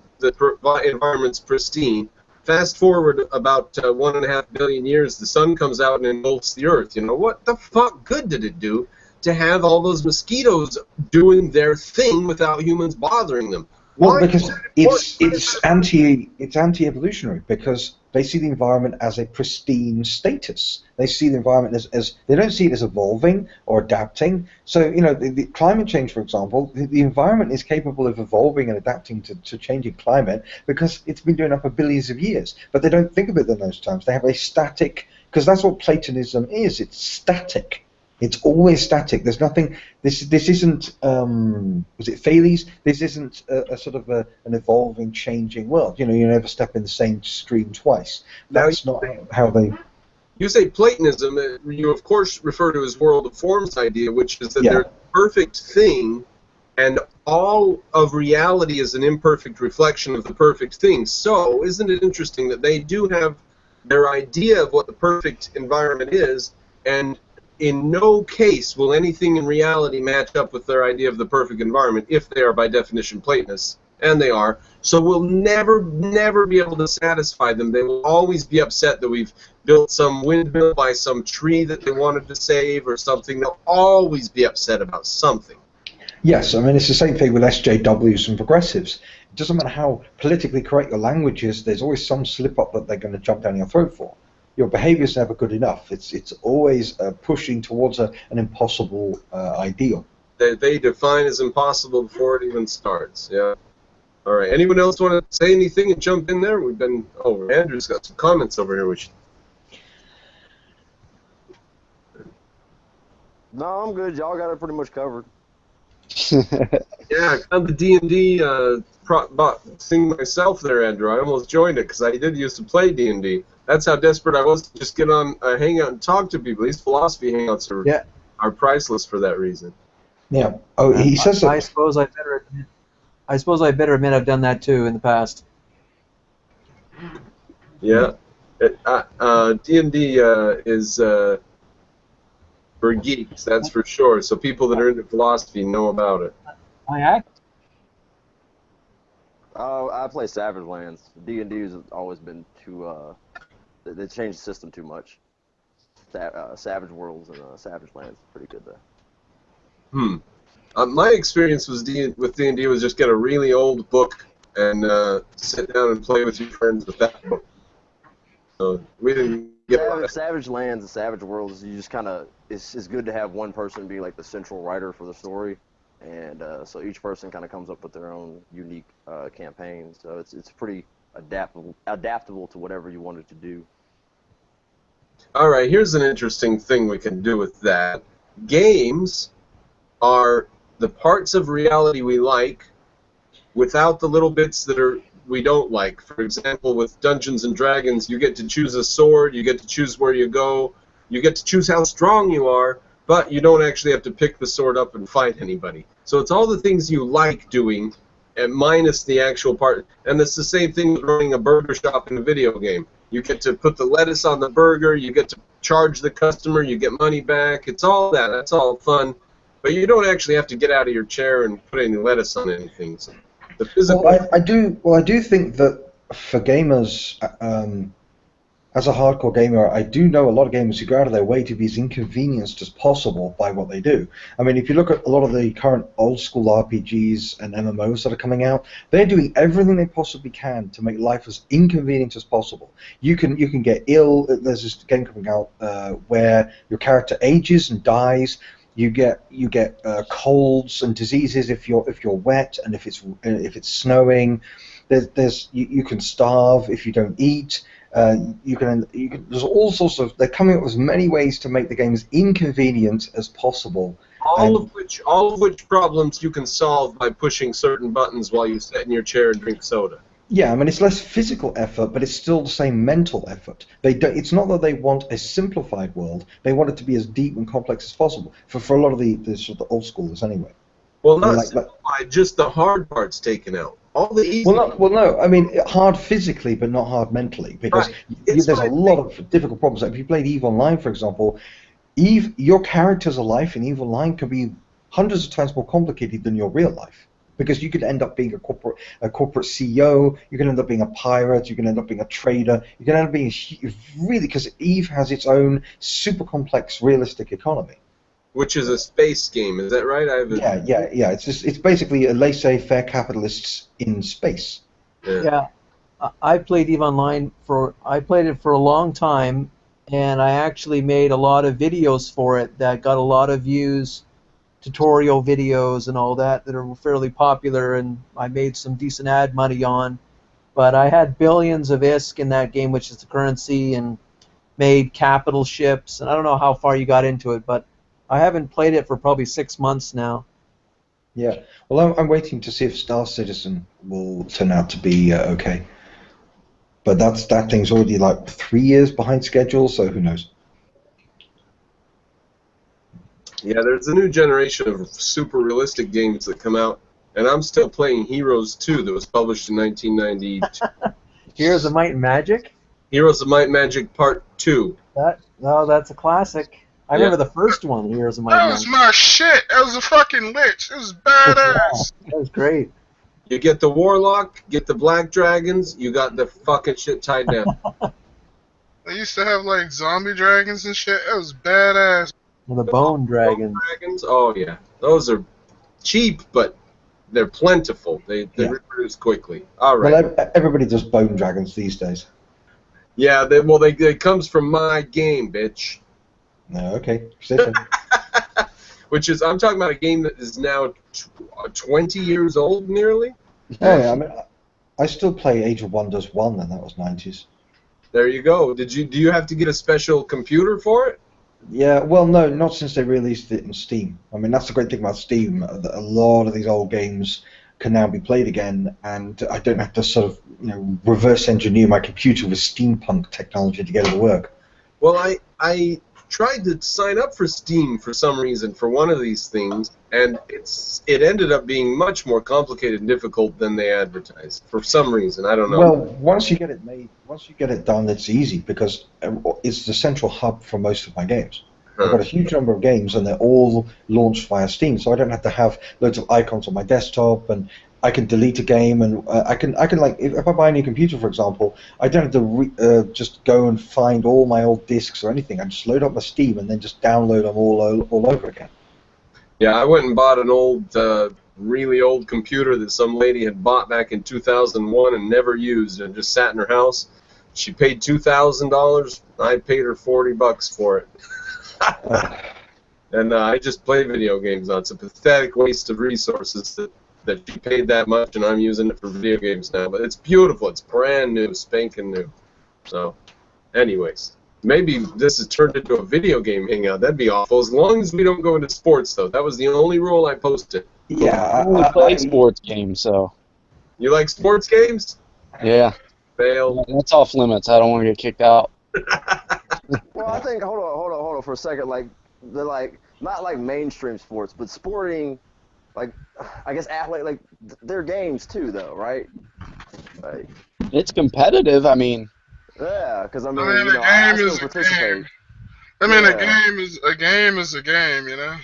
environment's pristine. Fast forward about 1.5 billion years, the sun comes out and engulfs the earth. You know, what the fuck good did it do to have all those mosquitoes doing their thing without humans bothering them? Well, because it's anti-evolutionary, because they see the environment as a pristine status. They see the environment as they don't see it as evolving or adapting. So, you know, the climate change, for example, the environment is capable of evolving and adapting to changing climate because it's been doing it for billions of years. But they don't think of it in those terms. They have a static, because that's what Platonism is. It's static. It's always static. There's nothing. This isn't. Was it Thales? This isn't a sort of an evolving, changing world. You know, you never step in the same stream twice. That's not how they. You say Platonism. You of course refer to his world of forms idea, which is that there's a perfect thing, and all of reality is an imperfect reflection of the perfect thing. So, isn't it interesting that they do have their idea of what the perfect environment is, and in no case will anything in reality match up with their idea of the perfect environment if they are by definition Platonists, and they are. So we'll never be able to satisfy them. They will always be upset that we've built some windmill by some tree that they wanted to save or something. They'll always be upset about something. Yes, I mean, it's the same thing with SJWs and progressives. It doesn't matter how politically correct your language is, there's always some slip-up that they're going to jump down your throat for. Your behavior is never good enough. It's always pushing towards an impossible ideal. They define as impossible before it even starts. Yeah. All right. Anyone else want to say anything and jump in there? We've been. Oh, Andrew's got some comments over here. No, I'm good. Y'all got it pretty much covered. Yeah, I found the D&D thing myself there, Andrew. I almost joined it because I did used to play D&D. That's how desperate I was to just get on a Hangout and talk to people. These philosophy Hangouts are priceless for that reason. Yeah. Oh, he says. I suppose I better admit I've done that too in the past. Yeah. D&D is for geeks, that's for sure. So people that are into philosophy know about it. I play Savage Lands. D&D has always been too. They changed the system too much. Savage Worlds and Savage Lands is pretty good though. My experience with D&D was just get a really old book and sit down and play with your friends with that book. So we didn't get Savage Lands and Savage Worlds. You just kind of it's good to have one person be like the central writer for the story, and so each person kind of comes up with their own unique campaign. So it's pretty adaptable to whatever you wanted to do. All right, here's an interesting thing we can do with that. Games are the parts of reality we like without the little bits that we don't like. For example, with Dungeons and Dragons, you get to choose a sword, you get to choose where you go, you get to choose how strong you are, but you don't actually have to pick the sword up and fight anybody. So it's all the things you like doing, and minus the actual part. And it's the same thing with running a burger shop in a video game. You get to put the lettuce on the burger, you get to charge the customer, you get money back. It's all that. That's all fun. But you don't actually have to get out of your chair and put any lettuce on anything. So the physical. I do think that for gamers, as a hardcore gamer, I do know a lot of gamers who go out of their way to be as inconvenienced as possible by what they do. I mean, if you look at a lot of the current old-school RPGs and MMOs that are coming out, they're doing everything they possibly can to make life as inconvenient as possible. You can get ill. There's this game coming out where your character ages and dies, You get colds and diseases if you're wet, and if it's snowing. You can starve if you don't eat. There's all sorts of. They're coming up with as many ways to make the game as inconvenient as possible. All of which problems you can solve by pushing certain buttons while you sit in your chair and drink soda. Yeah, I mean, it's less physical effort, but it's still the same mental effort. It's not that they want a simplified world. They want it to be as deep and complex as possible for a lot of the sort of old schoolers anyway. Well, not simplified, just the hard parts taken out. All the easy. Well, no. I mean, hard physically, but not hard mentally, because there's a lot of difficult problems. Like if you played EVE Online, for example, your character's life in EVE Online can be hundreds of times more complicated than your real life. Because you could end up being a corporate CEO, you can end up being a pirate, you can end up being a trader, you can end up being really, because EVE has its own super complex realistic economy. Which is a space game, is that right? Yeah. It's basically a laissez-faire capitalists in space. Yeah. I played EVE Online I played it for a long time, and I actually made a lot of videos for it that got a lot of views. Tutorial videos and all that are fairly popular, and I made some decent ad money on. But I had billions of ISK in that game, which is the currency, and made capital ships. And I don't know how far you got into it, but I haven't played it for probably 6 months now. Yeah. Well, I'm waiting to see if Star Citizen will turn out to be okay. But that thing's already like 3 years behind schedule, so who knows? Yeah, there's a new generation of super realistic games that come out, and I'm still playing Heroes 2 that was published in 1992. Heroes of Might and Magic? Heroes of Might and Magic Part 2. That's a classic. I remember the first one, Heroes of Might and Magic. That was my shit. That was a fucking lich. It was badass. That was great. You get the Warlock, get the Black Dragons, you got the fucking shit tied down. They used to have like zombie dragons and shit. It was badass. And the Bone Dragons. Oh yeah, those are cheap, but they're plentiful. They reproduce quickly. All right. Well, everybody does bone dragons these days. Yeah, they comes from my game, bitch. No, okay. Stay Which is, I'm talking about a game that is now 20 years old, nearly. Yeah, I mean, I still play Age of Wonders 1, and that was 90s. There you go. Do you have to get a special computer for it? Yeah, well, no, not since they released it in Steam. I mean, that's the great thing about Steam. That a lot of these old games can now be played again, and I don't have to sort of, reverse engineer my computer with steampunk technology to get it to work. Well, I tried to sign up for Steam for some reason for one of these things, and it ended up being much more complicated and difficult than they advertised for some reason. I don't know. Well, once you get it made, once you get it done, it's easy because it's the central hub for most of my games. I've got a huge number of games, and they're all launched via Steam, so I don't have to have loads of icons on my desktop, and I can delete a game, and I can like if I buy a new computer, for example, I don't have to just go and find all my old discs or anything. I just load up my Steam and then just download them all over again. Yeah, I went and bought an old, really old computer that some lady had bought back in 2001 and never used, and just sat in her house. She paid $2,000. I paid her $40 for it. And I just play video games on it. It's a pathetic waste of resources that she paid that much, and I'm using it for video games now. But it's beautiful. It's brand new, spanking new. So, anyways, maybe this has turned into a video game hangout. That'd be awful. As long as we don't go into sports, though. That was the only rule I posted. Yeah, I only play sports games, so. You like sports games? Yeah. Fail. That's off limits. I don't want to get kicked out. Well, I think hold on for a second. Like they're like not like mainstream sports, but sporting, like I guess athlete, like they're games too, though, right? Like, it's competitive. I mean. Yeah, because I mean, a I game still is a participate. game. I mean, a game is a game, you know.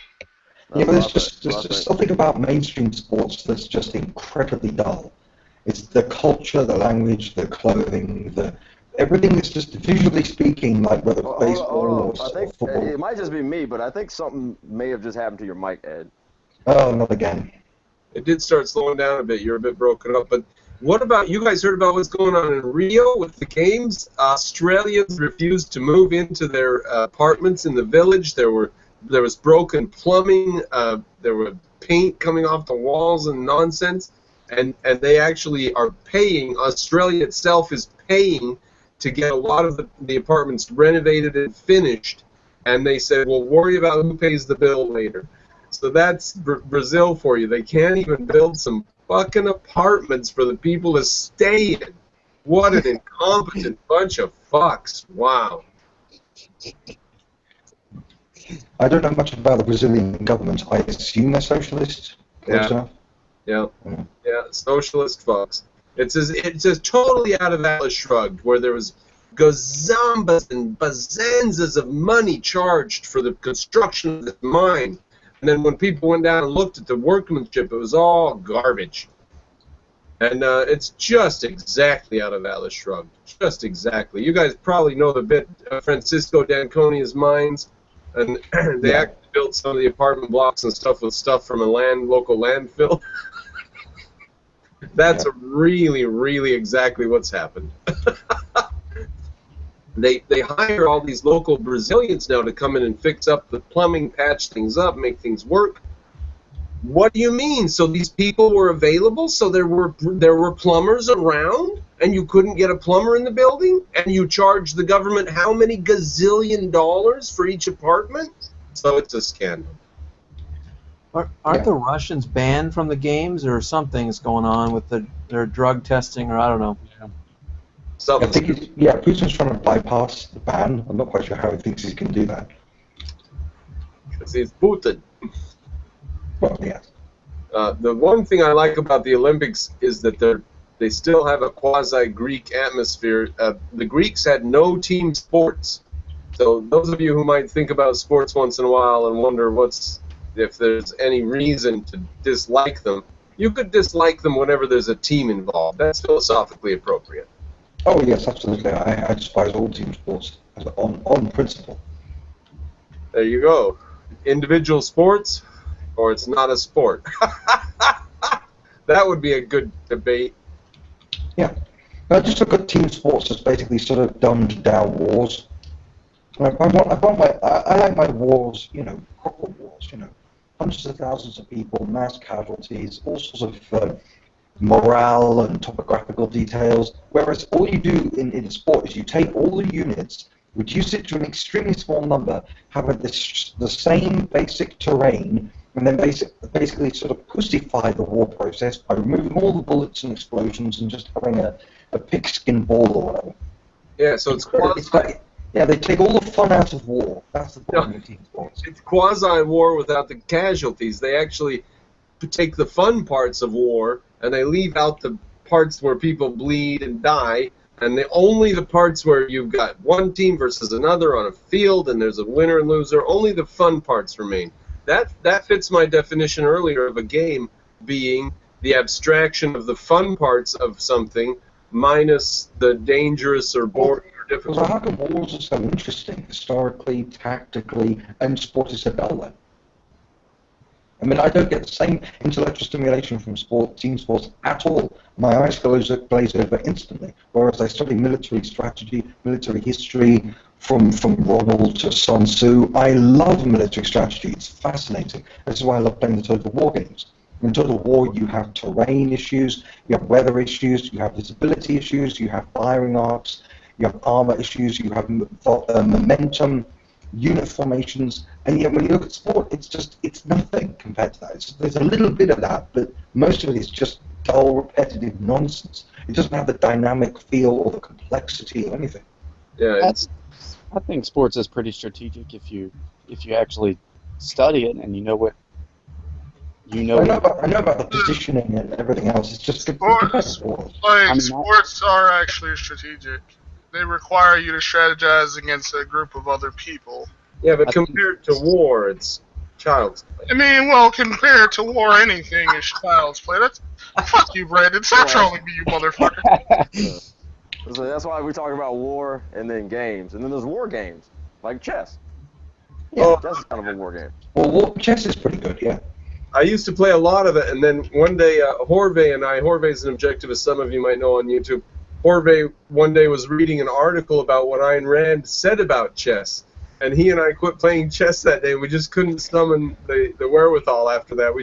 Yeah, but there's just something about mainstream sports that's just incredibly dull. It's the culture, the language, the clothing, everything is just visually speaking, like whether it's baseball or I think football. it might just be me, but I think something may have just happened to your mic, Ed. Oh, not again. It did start slowing down a bit. You're a bit broken up. But what about, you guys heard about what's going on in Rio with the games? Australians refused to move into their apartments in the village. There were there was broken plumbing. There were paint coming off the walls and nonsense. And they actually are paying. Australia itself is paying to get a lot of the apartments renovated and finished. And they said, "We'll worry about who pays the bill later." So that's Brazil for you. They can't even build some fucking apartments for the people to stay in. What an incompetent bunch of fucks. Wow. I don't know much about the Brazilian government. I assume they're socialist. Yeah. Yeah, socialist fucks. It's as totally out of Atlas Shrugged, where there was gazambas and bazanzas of money charged for the construction of this mine. And then when people went down and looked at the workmanship, it was all garbage. And it's just exactly out of Atlas Shrugged. Just exactly. You guys probably know the bit Francisco d'Anconia's mines, and they actually built some of the apartment blocks and stuff with stuff from a local landfill. That's really, really exactly what's happened. They hire all these local Brazilians now to come in and fix up the plumbing, patch things up, make things work. What do you mean? So these people were available? So there were plumbers around, and you couldn't get a plumber in the building, and you charged the government how many gazillion dollars for each apartment? So it's a scandal. Aren't the Russians banned from the games, or something's going on with their drug testing, or I don't know? I think Putin's trying to bypass the ban. I'm not quite sure how he thinks he can do that. Because he's Putin. Well, yeah. The one thing I like about the Olympics is that they still have a quasi-Greek atmosphere. The Greeks had no team sports. So those of you who might think about sports once in a while and wonder if there's any reason to dislike them, you could dislike them whenever there's a team involved. That's philosophically appropriate. Oh, yes, absolutely. I despise all team sports on principle. There you go. Individual sports, or it's not a sport. That would be a good debate. Yeah. Just look at team sports as basically sort of dumbed down wars. I like my wars, proper wars, hundreds of thousands of people, mass casualties, all sorts of morale and topographical details, whereas all you do in sport is you take all the units, reduce it to an extremely small number, have the same basic terrain, and then basically sort of pussify the war process by removing all the bullets and explosions and just having a pigskin ball or whatever. Yeah, so it's they take all the fun out of war. That's the problem with team sports. It's quasi-war without the casualties. They actually take the fun parts of war and they leave out the parts where people bleed and die, and only the parts where you've got one team versus another on a field and there's a winner and loser, only the fun parts remain. That fits my definition earlier of a game being the abstraction of the fun parts of something minus the dangerous or boring or difficult. Well, how come wars are so interesting historically, tactically, and sport is a bellwether? I mean, I don't get the same intellectual stimulation from team sports at all. My eyes glaze over instantly, whereas I study military strategy, military history, from Ronald to Sun Tzu. I love military strategy. It's fascinating. This is why I love playing the Total War games. In Total War, you have terrain issues, you have weather issues, you have visibility issues, you have firing arcs, you have armor issues, you have momentum, unit formations, and yet when you look at sport, it's nothing compared to that. There's a little bit of that, but most of it is just dull, repetitive nonsense. It doesn't have the dynamic feel or the complexity or anything. Yeah, I think sports is pretty strategic if you actually study it and you know what. I know about the positioning and everything else. It's just sports are actually strategic. They require you to strategize against a group of other people. Yeah, but compared to war, it's child's play. I mean, well, compared to war, anything is child's play. Fuck you, Brandon. Stop trolling me, you motherfucker. So that's why we talk about war and then games. And then there's war games, like chess. Yeah. Chess is kind of a war game. Well, chess is pretty good, yeah. I used to play a lot of it, and then one day, Jorge's an objectivist, some of you might know on YouTube. Jorge one day was reading an article about what Ayn Rand said about chess, And he and I quit playing chess that day. We just couldn't summon the wherewithal after that.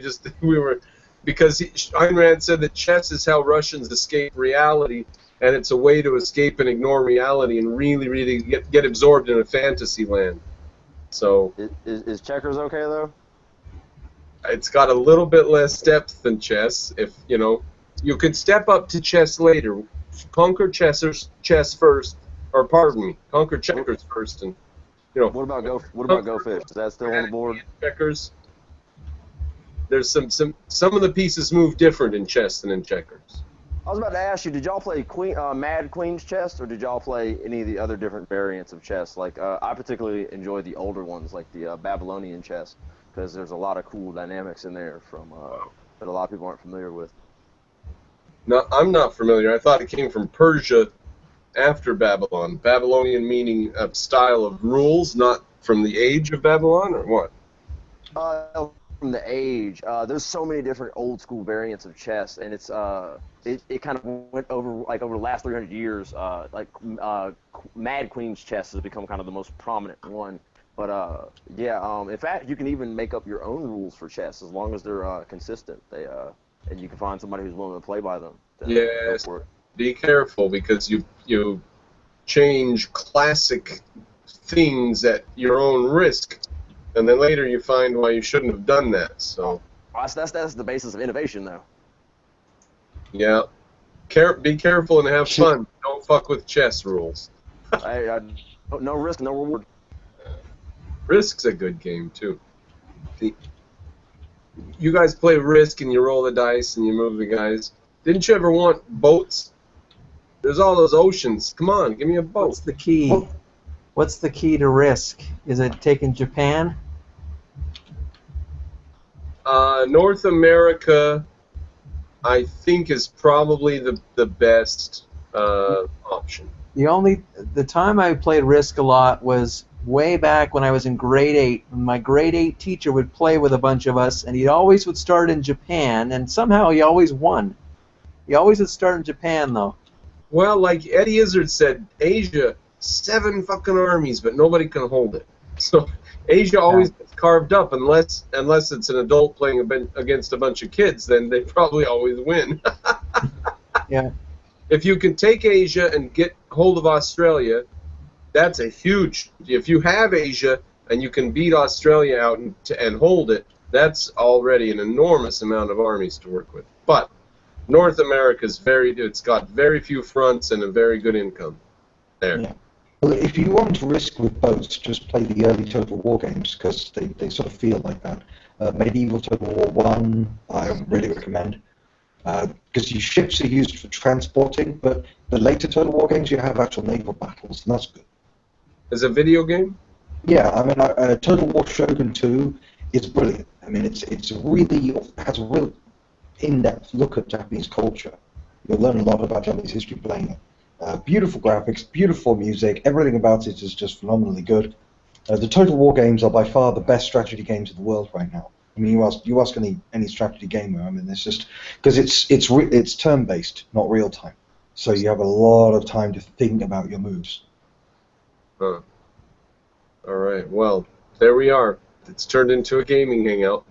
Because Ayn Rand said that chess is how Russians escape reality, and it's a way to escape and ignore reality and really, really get absorbed in a fantasy land. So is checkers okay though? it's got a little bit less depth than chess. If you could step up to chess later. Conquer chess first, or pardon me, conquer checkers first, and What about Go Fish? Is that still on the board? Checkers. There's some of the pieces move different in chess than in checkers. I was about to ask you, did y'all play Mad Queen's chess, or did y'all play any of the other different variants of chess? Like, I particularly enjoy the older ones, like the Babylonian chess, because there's a lot of cool dynamics in there that a lot of people aren't familiar with. No, I'm not familiar. I thought it came from Persia after Babylon. Babylonian meaning a style of rules, not from the age of Babylon, or what? From the age. There's so many different old school variants of chess, and it's it kind of went over the last 300 years. Mad Queen's chess has become kind of the most prominent one. But in fact, you can even make up your own rules for chess as long as they're consistent. And you can find somebody who's willing to play by them. Yes. Be careful, because you change classic things at your own risk, and then later you find why you shouldn't have done that. So that's the basis of innovation, though. Yeah, be careful and have fun. Don't fuck with chess rules. No risk, no reward. Risk's a good game too. You guys play Risk and you roll the dice and you move the guys. Didn't you ever want boats? There's all those oceans. Come on, give me a boat. What's the key? What's the key to Risk? Is it taking Japan? North America, I think, is probably the best option. The time I played Risk a lot was way back when I was in grade 8. My grade 8 teacher would play with a bunch of us, and he always would start in Japan, and somehow he always won. He always would start in Japan, though. Well, like Eddie Izzard said, Asia, 7 fucking armies, but nobody can hold it. So Asia always gets carved up, unless it's an adult playing against a bunch of kids, then they probably always win. Yeah. If you can take Asia and get hold of Australia, that's a huge. If you have Asia and you can beat Australia out and hold it, that's already an enormous amount of armies to work with. But North America's it's got very few fronts and a very good income there. Yeah. Well, if you want to Risk with boats, just play the early Total War games, because they sort of feel like that. Medieval Total War 1, I really recommend. Because your ships are used for transporting, but the later Total War games, you have actual naval battles, and that's good. As a video game? Yeah, I mean, Total War Shogun 2 is brilliant. I mean, it has a real in-depth look at Japanese culture. You'll learn a lot about Japanese history playing it. Beautiful graphics, beautiful music, everything about it is just phenomenally good. The Total War games are by far the best strategy games in the world right now. I mean, you ask any strategy gamer. I mean, it's just because it's turn-based, not real-time. So you have a lot of time to think about your moves. Huh. All right. Well, there we are. It's turned into a gaming hangout.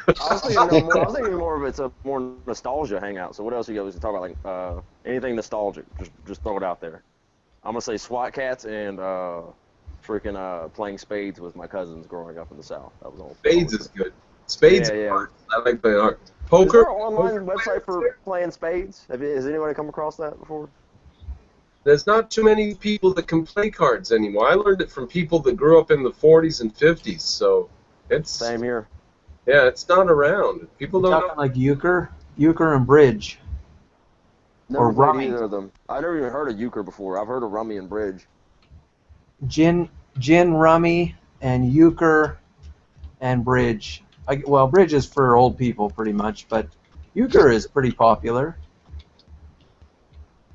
I was thinking more of it's a more nostalgia hangout. So what else are you guys talk about? Like anything nostalgic? Just throw it out there. I'm gonna say SWAT cats and playing spades with my cousins growing up in the South. That was all. Spades is good. Spades. Yeah. I like playing art. Poker. Is there an online website for playing spades? Has anybody come across that before? There's not too many people that can play cards anymore. I learned it from people that grew up in the 40s and 50s, so it's... Same here. Yeah, it's not around. People don't know. Like euchre and bridge. Never played either of them. I never even heard of euchre before. I've heard of rummy and bridge. Gin, rummy, and euchre, and bridge. Bridge is for old people, pretty much, but euchre is pretty popular.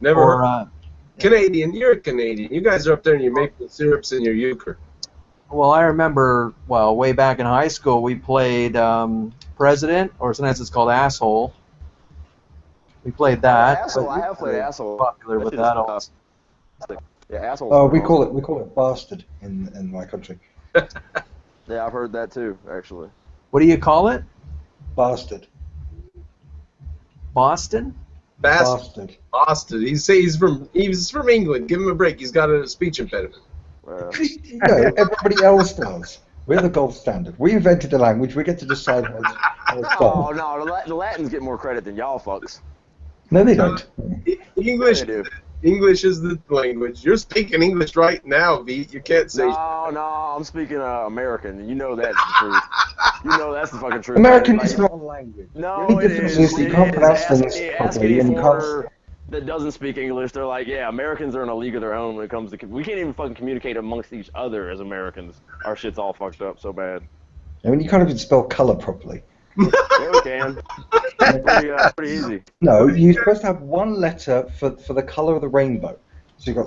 Never. Canadian, you're a Canadian. You guys are up there in your maple syrups and your euchre. Well, I remember, way back in high school, we played President, or sometimes it's called Asshole. We played that. Asshole, I have played Asshole. Popular with that also. Yeah, assholes. Oh, we call it bastard in my country. Yeah, I've heard that too, actually. What do you call it? Bastard. Boston? Bastard. Bastard. He's from England. Give him a break. He's got a speech impediment. You know, everybody else does. We're the gold standard. We invented the language. We get to decide how it's Oh done. no, the Latins get more credit than y'all fucks. No, they don't. English. Yeah, they do. English is the language. You're speaking English right now, Vete. You can't say. No, I'm speaking American. You know that's the truth. You know that's the fucking truth. American Like, is not a language. No, The only it difference is. is you It can't is. pronounce Ask, things ask properly any and you can't. foreigner that doesn't speak English. They're like, yeah, Americans are in a league of their own when it comes to. We can't even fucking communicate amongst each other as Americans. Our shit's all fucked up so bad. I mean, you can't even spell color properly. Yeah, we can. Pretty easy. No, you're supposed to have one letter for the color of the rainbow. So you've got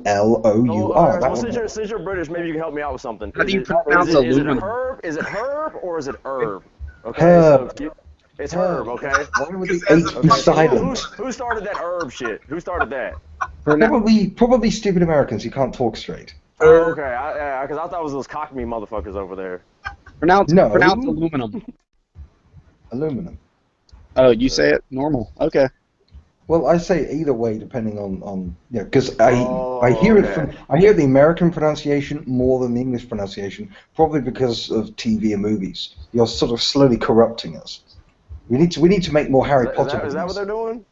COLOUR. Well, since you're British, maybe you can help me out with something. How do you pronounce aluminum? Is it herb or is it herb? Okay, Herb. so it's herb. Okay. Why would the H be silent? Who started that herb shit? Who started that? Probably stupid Americans who can't talk straight. Oh, okay, because I thought it was those cockney motherfuckers over there. Pronounce No. aluminum. Aluminum. Oh, you say it normal. Okay. Well, I say either way, depending on because I hear it okay. I hear the American pronunciation more than the English pronunciation, probably because of TV and movies. You're sort of slowly corrupting us. We need to make more Harry Potter. Is that what they're doing?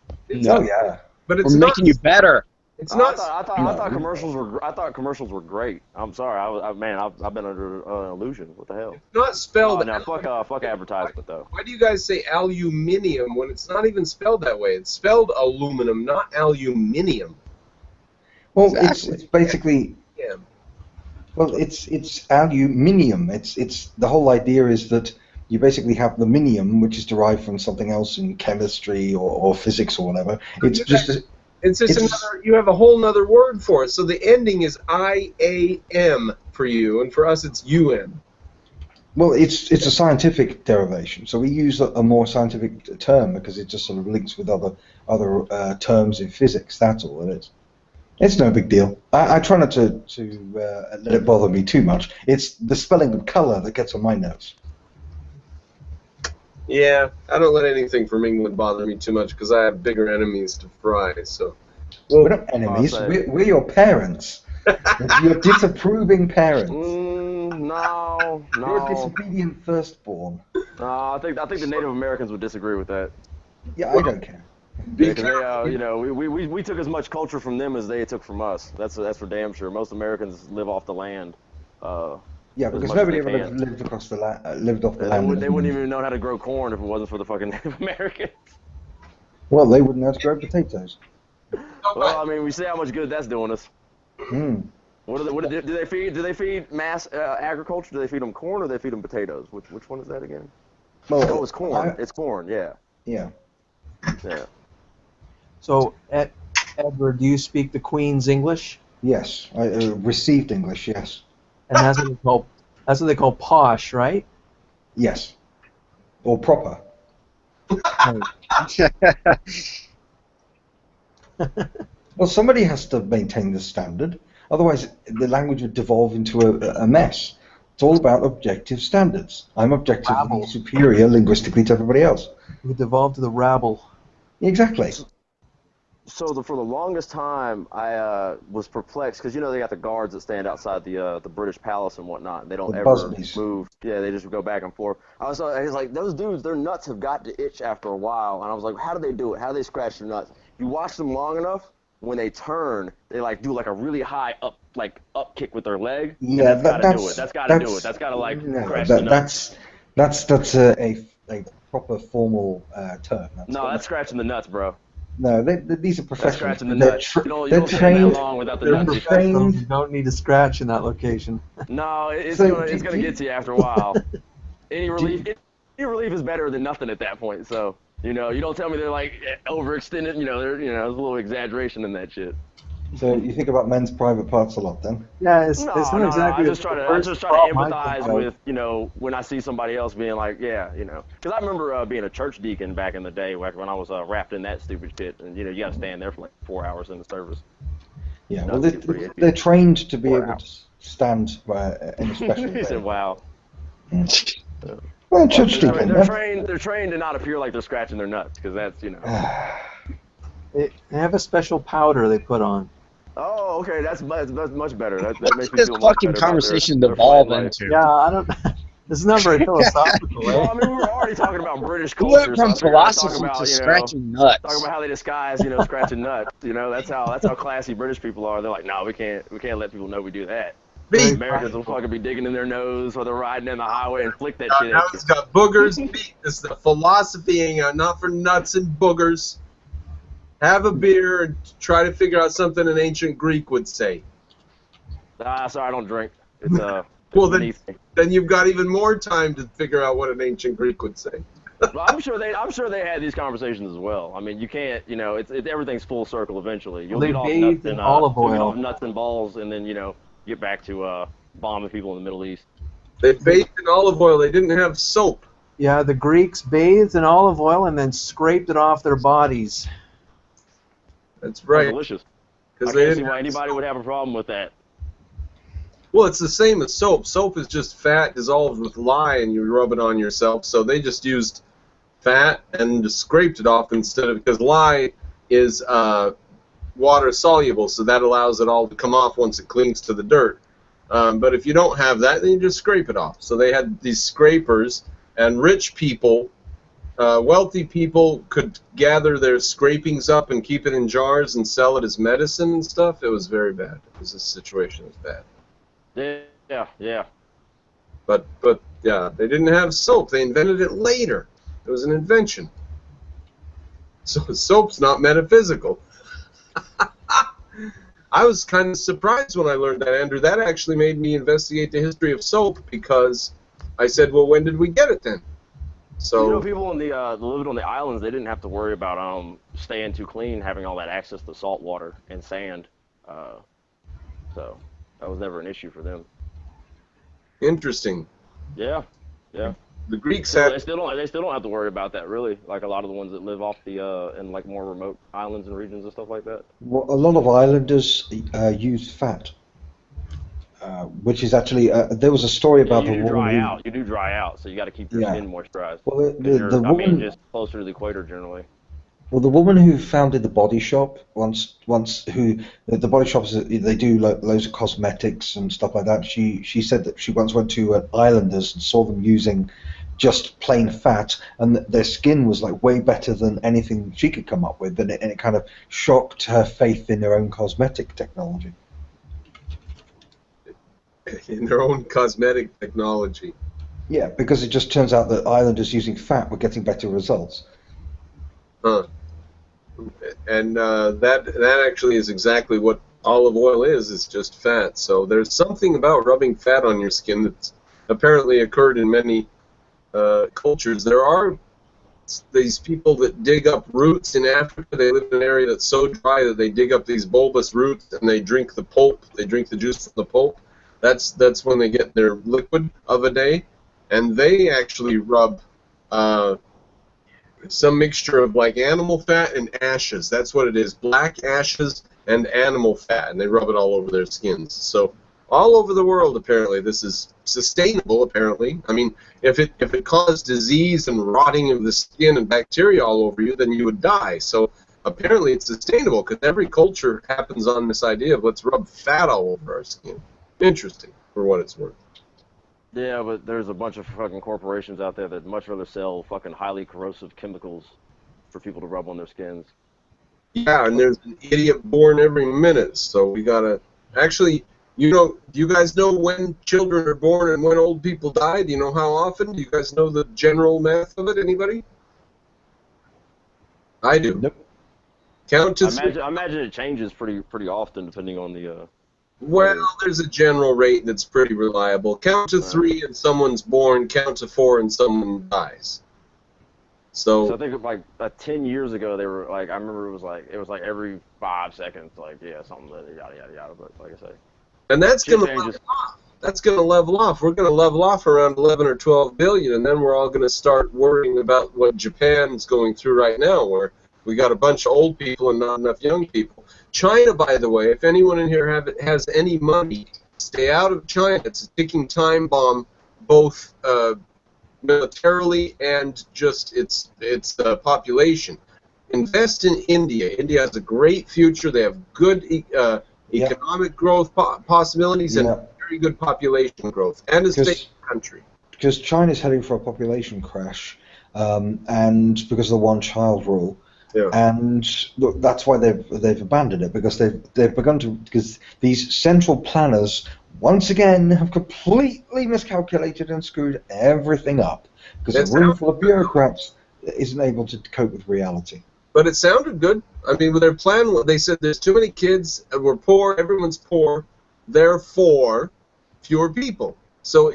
Oh yeah. But it's We're not, making you better. It's I not. thought commercials were great. I'm sorry. I've been under an illusion. What the hell? It's not spelled. No, fuck advertisement though. Why do you guys say aluminium when it's not even spelled that way? It's spelled aluminum, not aluminium. Well, Exactly. it's basically. Yeah. Well, it's aluminium. It's the whole idea is that you basically have the minium, which is derived from something else in chemistry or physics or whatever. It's just. It's just It's- another. You have a whole nother word for it. So the ending is IAM for you, and for us it's UM. Well, it's a scientific derivation, so we use a more scientific term because it just sort of links with other terms in physics. That's all it is. It's no big deal. I try not to let it bother me too much. It's the spelling of colour that gets on my nerves. Yeah, I don't let anything from England bother me too much because I have bigger enemies to fry. So, well, We're not enemies. I'll say- We're your parents. You're disapproving parents. No. You're a disobedient firstborn. I think the Native Americans would disagree with that. Yeah, I don't care. Because they, we took as much culture from them as they took from us. That's for damn sure. Most Americans live off the land. Yeah, as because much as nobody they ever can. lived across the lived off the land. They wouldn't even know how to grow corn if it wasn't for the fucking Native Americans. Well, they wouldn't know how to grow potatoes. Well, I mean, we see how much good that's doing us. Hmm. Do they feed? Do they feed mass agriculture? Do they feed them corn or do they feed them potatoes? Which one is that again? Well, Oh, it's corn. It's corn. Yeah. Yeah. Yeah. So, Edward, do you speak the Queen's English? Yes, I received English. Yes. And that's what they call posh, right? Yes. Or proper. Well, somebody has to maintain the standard. Otherwise, the language would devolve into a mess. It's all about objective standards. I'm objectively Rabble. superior linguistically to everybody else. We devolved to the rabble. Exactly. So for the longest time, I was perplexed because they got the guards that stand outside the British Palace and whatnot, and they don't The ever Busbies. move. Yeah, they just go back and forth. I was like, those dudes, their nuts have got to itch after a while, and I was like, how do they do it? How do they scratch their nuts? You watch them long enough, when they turn, they do a really high up kick with their leg. Yeah, and that's gotta do it. That's gotta do it. That's gotta no, scratch the nuts. that's a proper formal term. That's scratching the nuts, bro. No, these are That's professionals. scratching the They're nuts. tra- You don't they're stand that trained. long without the they're nuts. trained. You don't need to scratch in that location. No, it's So, gonna get to you after a while. Any relief is better than nothing at that point. So you don't tell me they're overextended. There's a little exaggeration in that shit. So you think about men's private parts a lot, then? Yeah, it's No, not exactly. I'm just trying to empathize with when I see somebody else being like, because I remember being a church deacon back in the day, when I was wrapped in that stupid shit, and you got to stand there for 4 hours in the service. Yeah, well, they're trained to be able to stand in a special He way. said, "Wow." Well, interesting. They're trained to not appear like they're scratching their nuts, because that's, you know. They have a special powder they put on. Oh, okay, that's much better. That What makes did me this feel much fucking better about conversation their devolve fight life. into? Yeah, I don't. This is not very philosophical, eh? Well, I mean, we were already talking about British We culture, went so from I figured I'd talk philosophy about, to you know, scratching talk nuts. about how they disguise, you know, scratching nuts. You know, that's how classy British people are. They're like, no, we can't let people know we do that. Very Americans will fucking be digging in their nose while they're riding in the highway and flick that shit Now at you. it's got boogers. It's the philosophy ain't not for nuts and boogers. Have a beer and try to figure out something an ancient Greek would say. Sorry, I don't drink. It's Well, beneath me. then you've got even more time to figure out what an ancient Greek would say. Well, I'm sure they had these conversations as well. I mean, you can't, you know, it's everything's full circle eventually. You'll They eat off bathed nuts in and olive you'll eat oil. off nuts and balls, and then, you know, get back to bombing people in the Middle East. They bathed in olive oil. They didn't have soap. Yeah, the Greeks bathed in olive oil and then scraped it off their bodies. That's right. Delicious. I Because can't see why anybody would have a problem with that. Well, it's the same as soap. Soap is just fat dissolved with lye, and you rub it on yourself. So they just used fat and just scraped it off instead of, because lye is water soluble, so that allows it all to come off once it clings to the dirt. But if you don't have that, then you just scrape it off. So they had these scrapers, and rich people, wealthy people could gather their scrapings up and keep it in jars and sell it as medicine and stuff. It was very bad. This situation was bad. Yeah. But yeah, they didn't have soap. They invented it later. It was an invention. So soap's not metaphysical. I was kind of surprised when I learned that, Andrew. That actually made me investigate the history of soap, because I said, well, when did we get it then? So, you know, people in the living on the islands, they didn't have to worry about staying too clean, having all that access to salt water and sand. So that was never an issue for them. interesting. Yeah. The Greeks So had... they still don't have to worry about that, really. Like a lot of the ones that live off the in like more remote islands and regions and stuff like that. Well, a lot of islanders use fat, which is actually there was a story about you a do woman dry who, out. You do dry out, so you got to keep your Yeah. skin moisturized. Well, 'Cause you're, the I mean, woman, just closer to the equator generally. well, the woman who founded the Body Shop the Body Shops, they do loads of cosmetics and stuff like that. She said that she once went to islanders and saw them using just plain fat, and their skin was like way better than anything she could come up with, and it kind of shocked her faith in their own cosmetic technology. in their own cosmetic technology. Yeah, because it just turns out that islanders using fat were getting better results. Huh. And that actually is exactly what olive oil is. It's just fat. So there's something about rubbing fat on your skin that's apparently occurred in many cultures. There are these people that dig up roots in Africa. They live in an area that's so dry that they dig up these bulbous roots and they drink the pulp. They drink the juice from the pulp. That's when they get their liquid of a day. And they actually rub some mixture of like animal fat and ashes. That's what it is. Black ashes and animal fat. And they rub it all over their skins. So all over the world, apparently, this is sustainable, apparently. I mean, if it caused disease and rotting of the skin and bacteria all over you, then you would die. So apparently it's sustainable, because every culture happens on this idea of let's rub fat all over our skin. Interesting, for what it's worth. Yeah, but there's a bunch of fucking corporations out there that much rather sell fucking highly corrosive chemicals for people to rub on their skins. Yeah, and there's an idiot born every minute, so we gotta... Actually, you know, do you guys know when children are born and when old people die? Do you know how often? Do you guys know the general math of it? Anybody? I do. Nope. Count to three. I imagine it changes pretty often depending on the. Well, there's a general rate that's pretty reliable. Count to three and someone's born. Count to four and someone dies. So I think like 10 years ago they were like, I remember it was like every 5 seconds, like something yada yada yada. But like I say. And that's going to level off. That's going to level off. We're going to level off around 11 or 12 billion, and then we're all going to start worrying about what Japan's going through right now, where We got a bunch of old people and not enough young people. China, by the way, if anyone in here has any money, stay out of China. It's a ticking time bomb, both militarily and just its population. Invest in India. India has a great future. They have good economic growth possibilities and very good population growth, and a stable country. Because China's heading for a population crash, and because of the one-child rule. Yeah. And look, that's why they've abandoned it, because they've begun to, because these central planners once again have completely miscalculated and screwed everything up, because a room full of bureaucrats isn't able to cope with reality. But it sounded good. I mean, with their plan, they said there's too many kids, we're poor, everyone's poor, therefore fewer people. So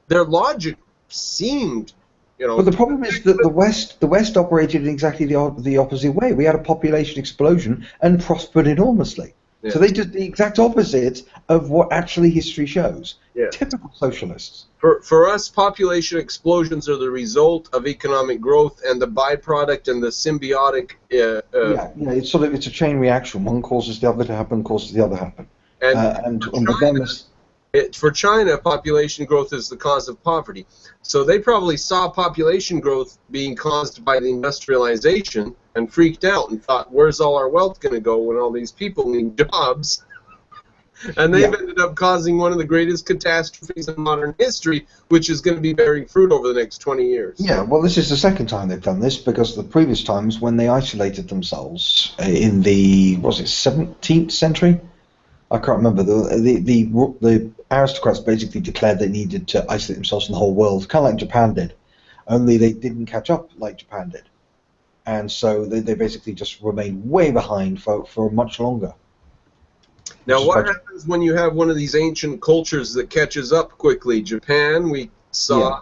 their logic seemed. But the problem is that the West operated in exactly the opposite way. We had a population explosion and prospered enormously. Yeah. So they did the exact opposite of what actually history shows. Yeah. Typical socialists. For us, population explosions are the result of economic growth and the byproduct and the symbiotic. It's a chain reaction. One causes the other to happen, causes the other to happen. And with them, for China, population growth is the cause of poverty. So they probably saw population growth being caused by the industrialization and freaked out and thought, where's all our wealth going to go when all these people need jobs? And they've ended up causing one of the greatest catastrophes in modern history, which is going to be bearing fruit over the next 20 years. Yeah, well, this is the second time they've done this, because the previous times when they isolated themselves in the, 17th century? I can't remember. The aristocrats basically declared they needed to isolate themselves from the whole world, kind of like Japan did. Only they didn't catch up like Japan did. And so they basically just remained way behind for much longer. Now, what happens when you have one of these ancient cultures that catches up quickly? Japan, we saw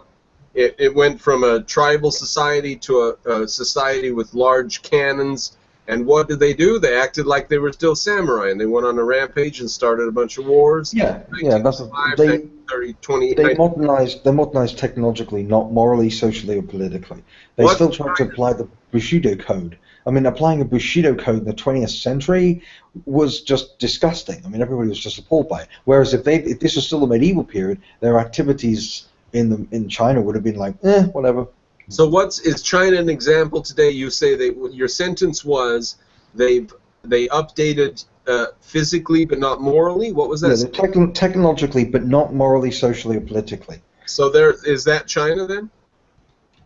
it went from a tribal society to a society with large cannons. And what did they do? They acted like they were still samurai, and they went on a rampage and started a bunch of wars. They modernized technologically, not morally, socially, or politically. They still tried to apply the Bushido Code. I mean, applying a Bushido Code in the 20th century was just disgusting. I mean, everybody was just appalled by it. Whereas if this was still the medieval period, their activities in China would have been like, whatever. So is China an example today? You say your sentence was they updated physically but not morally. What was that? Yeah, technologically but not morally, socially, or politically. So is that China then?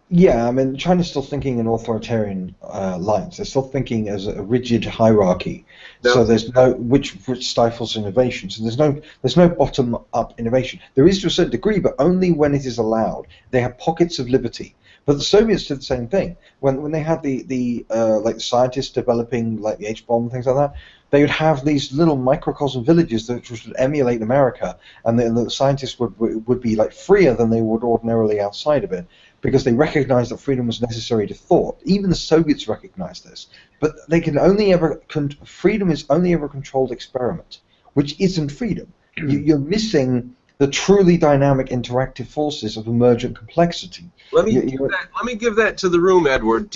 Yeah, I mean, China's still thinking in authoritarian lines. They're still thinking as a rigid hierarchy. No. So there's no which stifles innovation. So there's no bottom-up innovation. There is to a certain degree, but only when it is allowed. They have pockets of liberty. But the Soviets did the same thing. When they had the scientists developing like the H-bomb and things like that, they would have these little microcosm villages that would emulate America, and the scientists would be like freer than they would ordinarily outside of it, because they recognized that freedom was necessary to thought. Even the Soviets recognized this. But they can only ever freedom is only ever a controlled experiment, which isn't freedom. You're missing the truly dynamic interactive forces of emergent complexity. Let me give that to the room, Edward.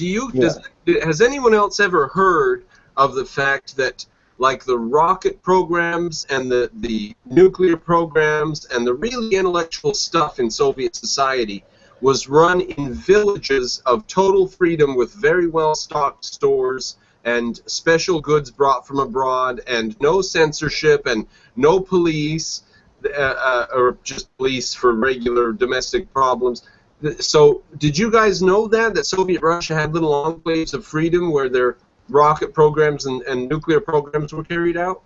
Has anyone else ever heard of the fact that, like, the rocket programs and the nuclear programs and the really intellectual stuff in Soviet society was run in villages of total freedom with very well-stocked stores and special goods brought from abroad and no censorship and no police, or just police for regular domestic problems. So did you guys know that Soviet Russia had little enclaves of freedom where their rocket programs and nuclear programs were carried out?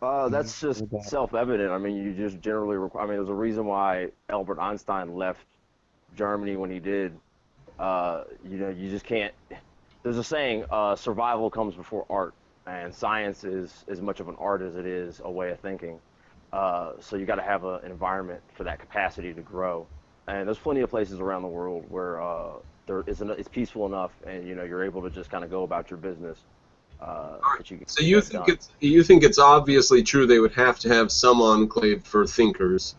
That's just self-evident. I mean, you just generally there's a reason why Albert Einstein left Germany when he did. You just can't. There's a saying, survival comes before art, and science is as much of an art as it is a way of thinking. So you got to have an environment for that capacity to grow. And there's plenty of places around the world where it's peaceful enough, and you're able to just kind of go about your business. So you think it's obviously true they would have to have some enclave for thinkers?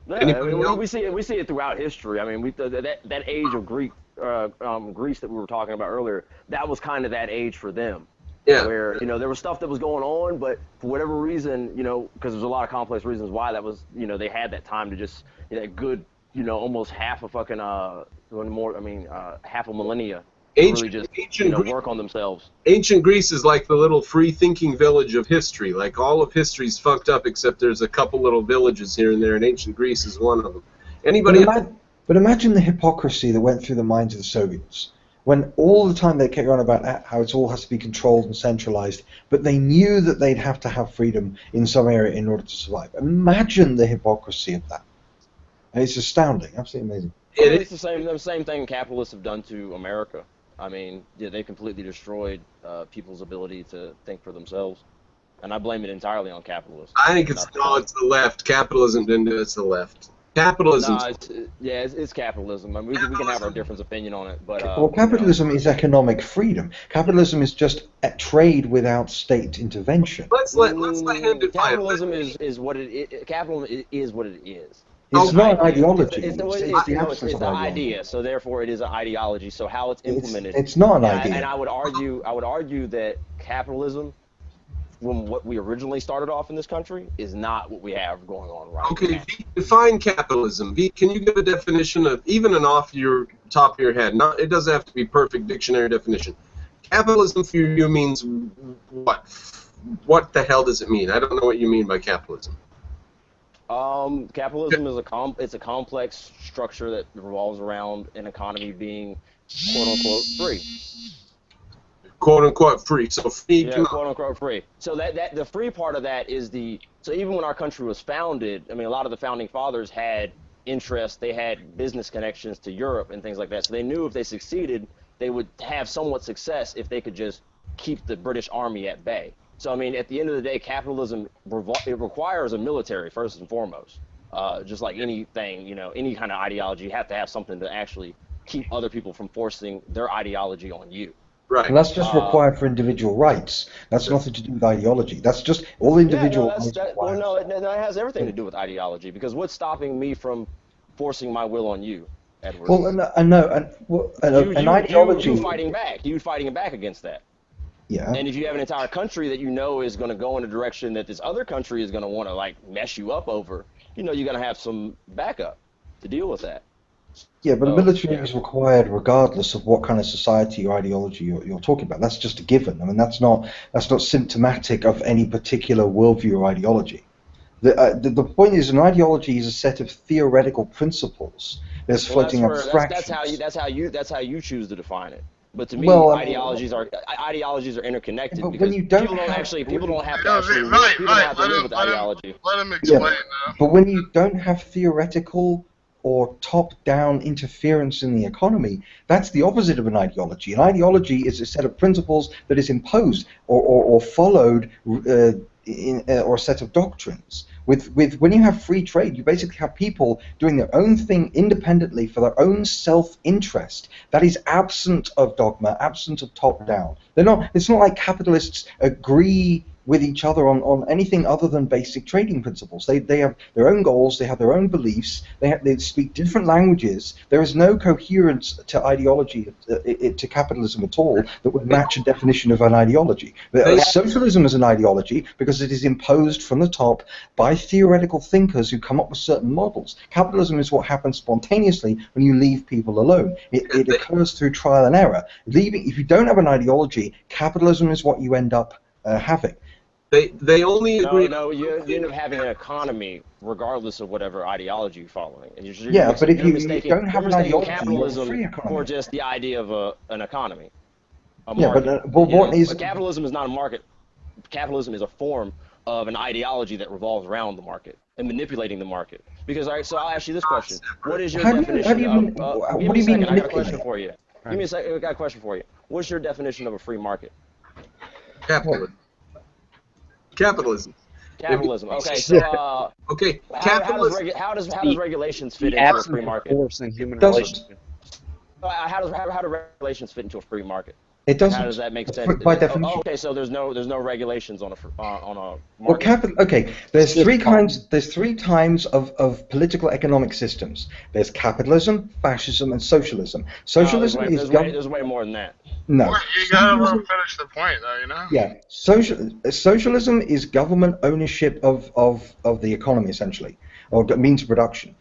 Yeah, we see it throughout history. I mean, that age of Greek Greece that we were talking about earlier, that was kind of that age for them. Yeah. Where, there was stuff that was going on, but for whatever reason, because there's a lot of complex reasons why that was, they had that time to just, that good, almost half a fucking, half a millennia to really just, work on themselves. Ancient Greece is like the little free-thinking village of history. Like, all of history's fucked up except there's a couple little villages here and there, and ancient Greece is one of them. But imagine the hypocrisy that went through the minds of the Soviets, when all the time they kept on about how it all has to be controlled and centralized, but they knew that they'd have to have freedom in some area in order to survive. Imagine the hypocrisy of that. And it's astounding, absolutely amazing. It's the same thing capitalists have done to America. I mean, they completely destroyed people's ability to think for themselves, and I blame it entirely on capitalism. I think it's the left. Capitalism didn't do it. It's the left. Capitalism. No, it's capitalism. I mean, we can have our different opinion on it, but well, capitalism is economic freedom. Capitalism is just a trade without state intervention. Let's let him define capitalism is what it is. Capitalism is what it is. It's not an ideology. It's the idea. So therefore, it is an ideology. So how it's implemented. It's not an idea. And I would argue that capitalism, when what we originally started off in this country, is not what we have going on right now. Okay, define capitalism. Can you give a definition of, even an off your top of your head? It doesn't have to be perfect dictionary definition. Capitalism for you means what? What the hell does it mean? I don't know what you mean by capitalism. Capitalism is a complex structure that revolves around an economy being quote unquote free. Quote unquote free. So free. Yeah, quote unquote free. So that the free part of that is so even when our country was founded, I mean, a lot of the founding fathers had interest, they had business connections to Europe and things like that. So they knew if they succeeded, they would have somewhat success if they could just keep the British Army at bay. So I mean, at the end of the day, capitalism it requires a military first and foremost. Just like anything, any kind of ideology, you have to have something to actually keep other people from forcing their ideology on you. Right. And that's just required for individual rights. That's nothing to do with ideology. That's just all individual rights. That has everything to do with ideology, because what's stopping me from forcing my will on you, Edward? Well, an ideology. You fighting back against that. Yeah. And if you have an entire country that is going to go in a direction that this other country is going to want to mess you up over, you're going to have some backup to deal with that. Yeah, but the military is required regardless of what kind of society or ideology you're talking about. That's just a given. I mean, that's not symptomatic of any particular worldview or ideology. The point is, an ideology is a set of theoretical principles that's floating abstractions. That's how you choose to define it. But to me, ideologies are interconnected, because people don't have to live with ideology. Let him explain now. But when you don't have theoretical or top-down interference in the economy, that's the opposite of an ideology. An ideology is a set of principles that is imposed or followed or a set of doctrines. When you have free trade, you basically have people doing their own thing independently for their own self-interest. That is absent of dogma, absent of top-down. It's not like capitalists agree with each other on anything other than basic trading principles. They have their own goals, they have their own beliefs, they speak different languages. There is no coherence to ideology, to capitalism at all, that would match a definition of an ideology. Socialism is an ideology because it is imposed from the top by theoretical thinkers who come up with certain models. Capitalism is what happens spontaneously when you leave people alone. It occurs through trial and error. If you don't have an ideology, capitalism is what you end up having. They only agree. No, you end up having an economy regardless of whatever ideology you're following. And but if you don't have an ideology, capitalism you're a free economy. for just the idea of an economy. But capitalism is not a market. Capitalism is a form of an ideology that revolves around the market and manipulating the market. Because, all right, so I'll ask you this question: what is your definition? What do you mean? I got a question for you. Give me a second. I got a question for you. What's your definition of a free market? Capitalism. Okay, so how does regulations fit into a free market? Force in human relations. How do regulations fit into a free market? It Like, how does doesn't. that make sense? By definition. Okay, so there's no regulations on a Well, market. okay. There's three types of political economic systems. There's capitalism, fascism, and socialism. No, Socialism is there's way more than that. Well, no. you gotta let him Socialism, finish the point, though, you know? yeah. Socialism is government ownership of the economy essentially, or means of production.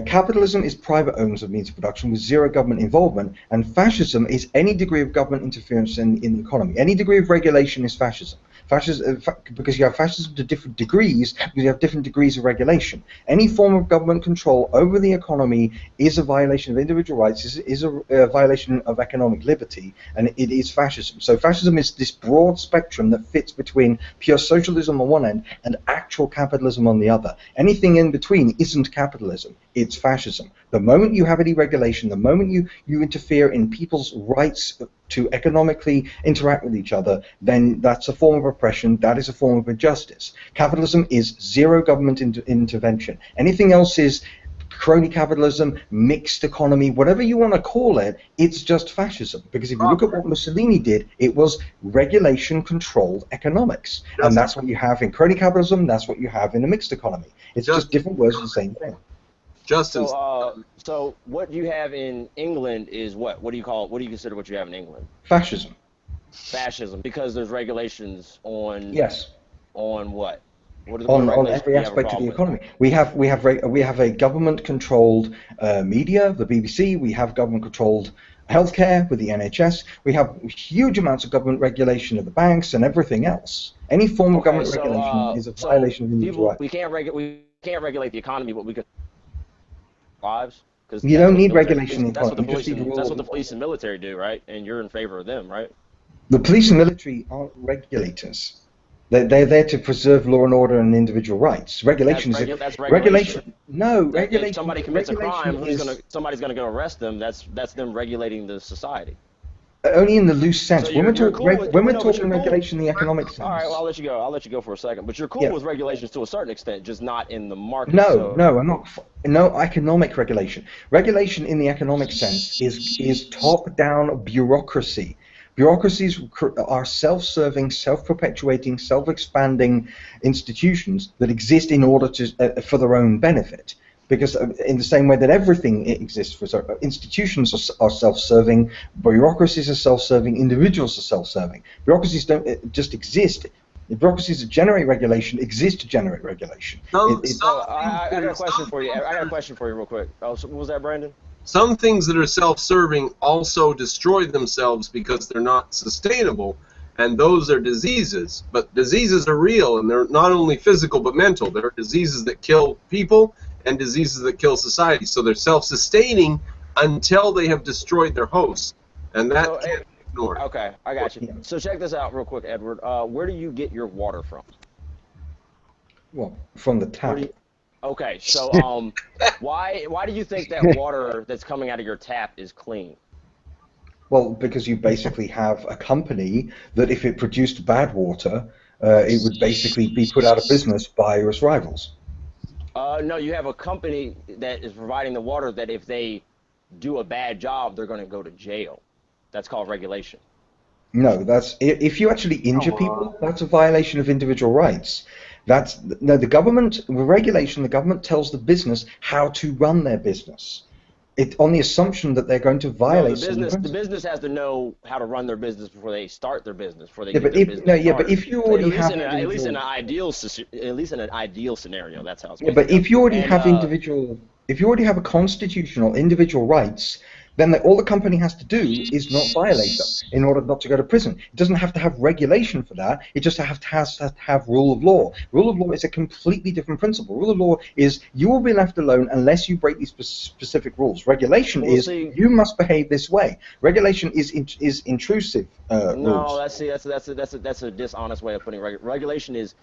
Capitalism is private owners of means of production with zero government involvement, and fascism is any degree of government interference in the economy. Any degree of regulation is fascism. Because you have fascism to different degrees, because you have different degrees of regulation. Any form of government control over the economy is a violation of individual rights, is a violation of economic liberty, and it is fascism. So fascism is this broad spectrum that fits between pure socialism on one end and actual capitalism on the other. Anything in between isn't capitalism. It's fascism. The moment you have any regulation, the moment you interfere in people's rights to economically interact with each other, then that's a form of oppression, that is a form of injustice. Capitalism is zero government intervention. Anything else is crony capitalism, mixed economy, whatever you want to call it, it's just fascism. Because if you look at what Mussolini did, it was regulation-controlled economics. And that's what you have in crony capitalism, that's what you have in a mixed economy. It's just different words of the same thing. Justin. So what you have in England is what? What do you consider what you have in England? Fascism. Fascism, because there's regulations on. Yes. On what? On every aspect of the economy. We have a government-controlled media, the BBC. We have government-controlled healthcare with the NHS. We have huge amounts of government regulation of the banks and everything else. Any form of government regulation is a violation of individual rights. We can't regulate the economy, but we could lives. You don't need regulation in the economy. economy. That's what the police and military do, right? And you're in favor of them, right? The police and military aren't regulators. They're there to preserve law and order and individual rights. Regulation is regulation. No, regulation. If somebody commits a crime, somebody's gonna go arrest them. That's them regulating the society. Only in the loose sense. So when we're talking regulation in the economic sense. All right, well, I'll let you go. I'll let you go for a second. But you're cool with regulations to a certain extent, just not in the market. No, I'm not. No economic regulation. Regulation in the economic sense is top-down bureaucracy. Bureaucracies are self-serving, self-perpetuating, self-expanding institutions that exist in order to for their own benefit. Because in the same way that everything exists for institutions are self-serving, bureaucracies are self-serving, individuals are self-serving. Bureaucracies don't just exist. The bureaucracies that generate regulation exist to generate regulation. I got a question for you. I got a question for you real quick. Oh, so what was that, Brandon? Some things that are self-serving also destroy themselves because they're not sustainable, and those are diseases. But diseases are real, and they're not only physical but mental. There are diseases that kill people and diseases that kill society. So they're self-sustaining until they have destroyed their host, and that can't be ignored. Okay, I got you. So check this out real quick, Edward. Where do you get your water from? Well, from the tap. Okay, so why do you think that water that's coming out of your tap is clean? Well, because you basically have a company that if it produced bad water, it would basically be put out of business by its rivals. No, you have a company that is providing the water that if they do a bad job, they're going to go to jail. That's called regulation. No, that's if you actually injure people, that's a violation of individual rights. The government, with regulation, the government tells the business how to run their business. On the assumption that they're going to violate. The business has to know how to run their business before they start their business. Before they but if you already have at least in an ideal scenario, that's how it's. Yeah, but if you already have if you already have a constitutional individual rights, then all the company has to do is not violate them in order not to go to prison. It doesn't have to have regulation for that. It just has to have rule of law. Rule of law is a completely different principle. Rule of law is you will be left alone unless you break these specific rules. Regulation you must behave this way. Regulation is intrusive. No, that's a dishonest way of putting regulation is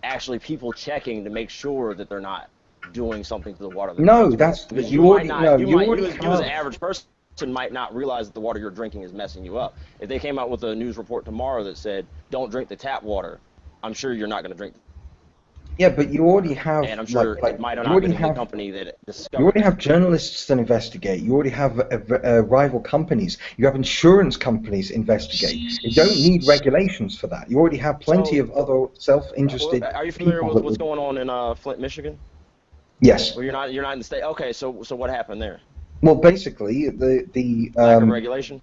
actually people checking to make sure that they're not doing something to the water. No, that's because you as an average person might not realize that the water you're drinking is messing you up. If they came out with a news report tomorrow that said, don't drink the tap water, I'm sure you're not going to drink. Yeah, but you already have And I'm sure it might have not been a good company that discovered you already that. have journalists that investigate. You already have rival companies. You have insurance companies investigate. You don't need regulations for that. You already have plenty So, of other self-interested are you familiar people with that what's would. going on in Flint, Michigan? Yes. Well, you're not in the state. Okay, so what happened there? Well, basically, the Lack of regulation?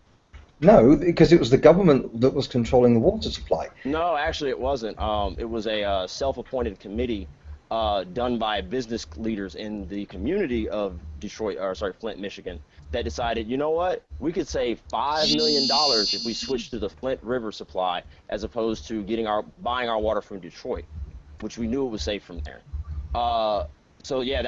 no, because it was the government that was controlling the water supply. No, actually, it wasn't. It was a self-appointed committee done by business leaders in the community of Detroit, or sorry, Flint, Michigan, that decided, you know what, we could save $5 million if we switched to the Flint River supply as opposed to buying our water from Detroit, which we knew it was safe from there. Uh, so yeah,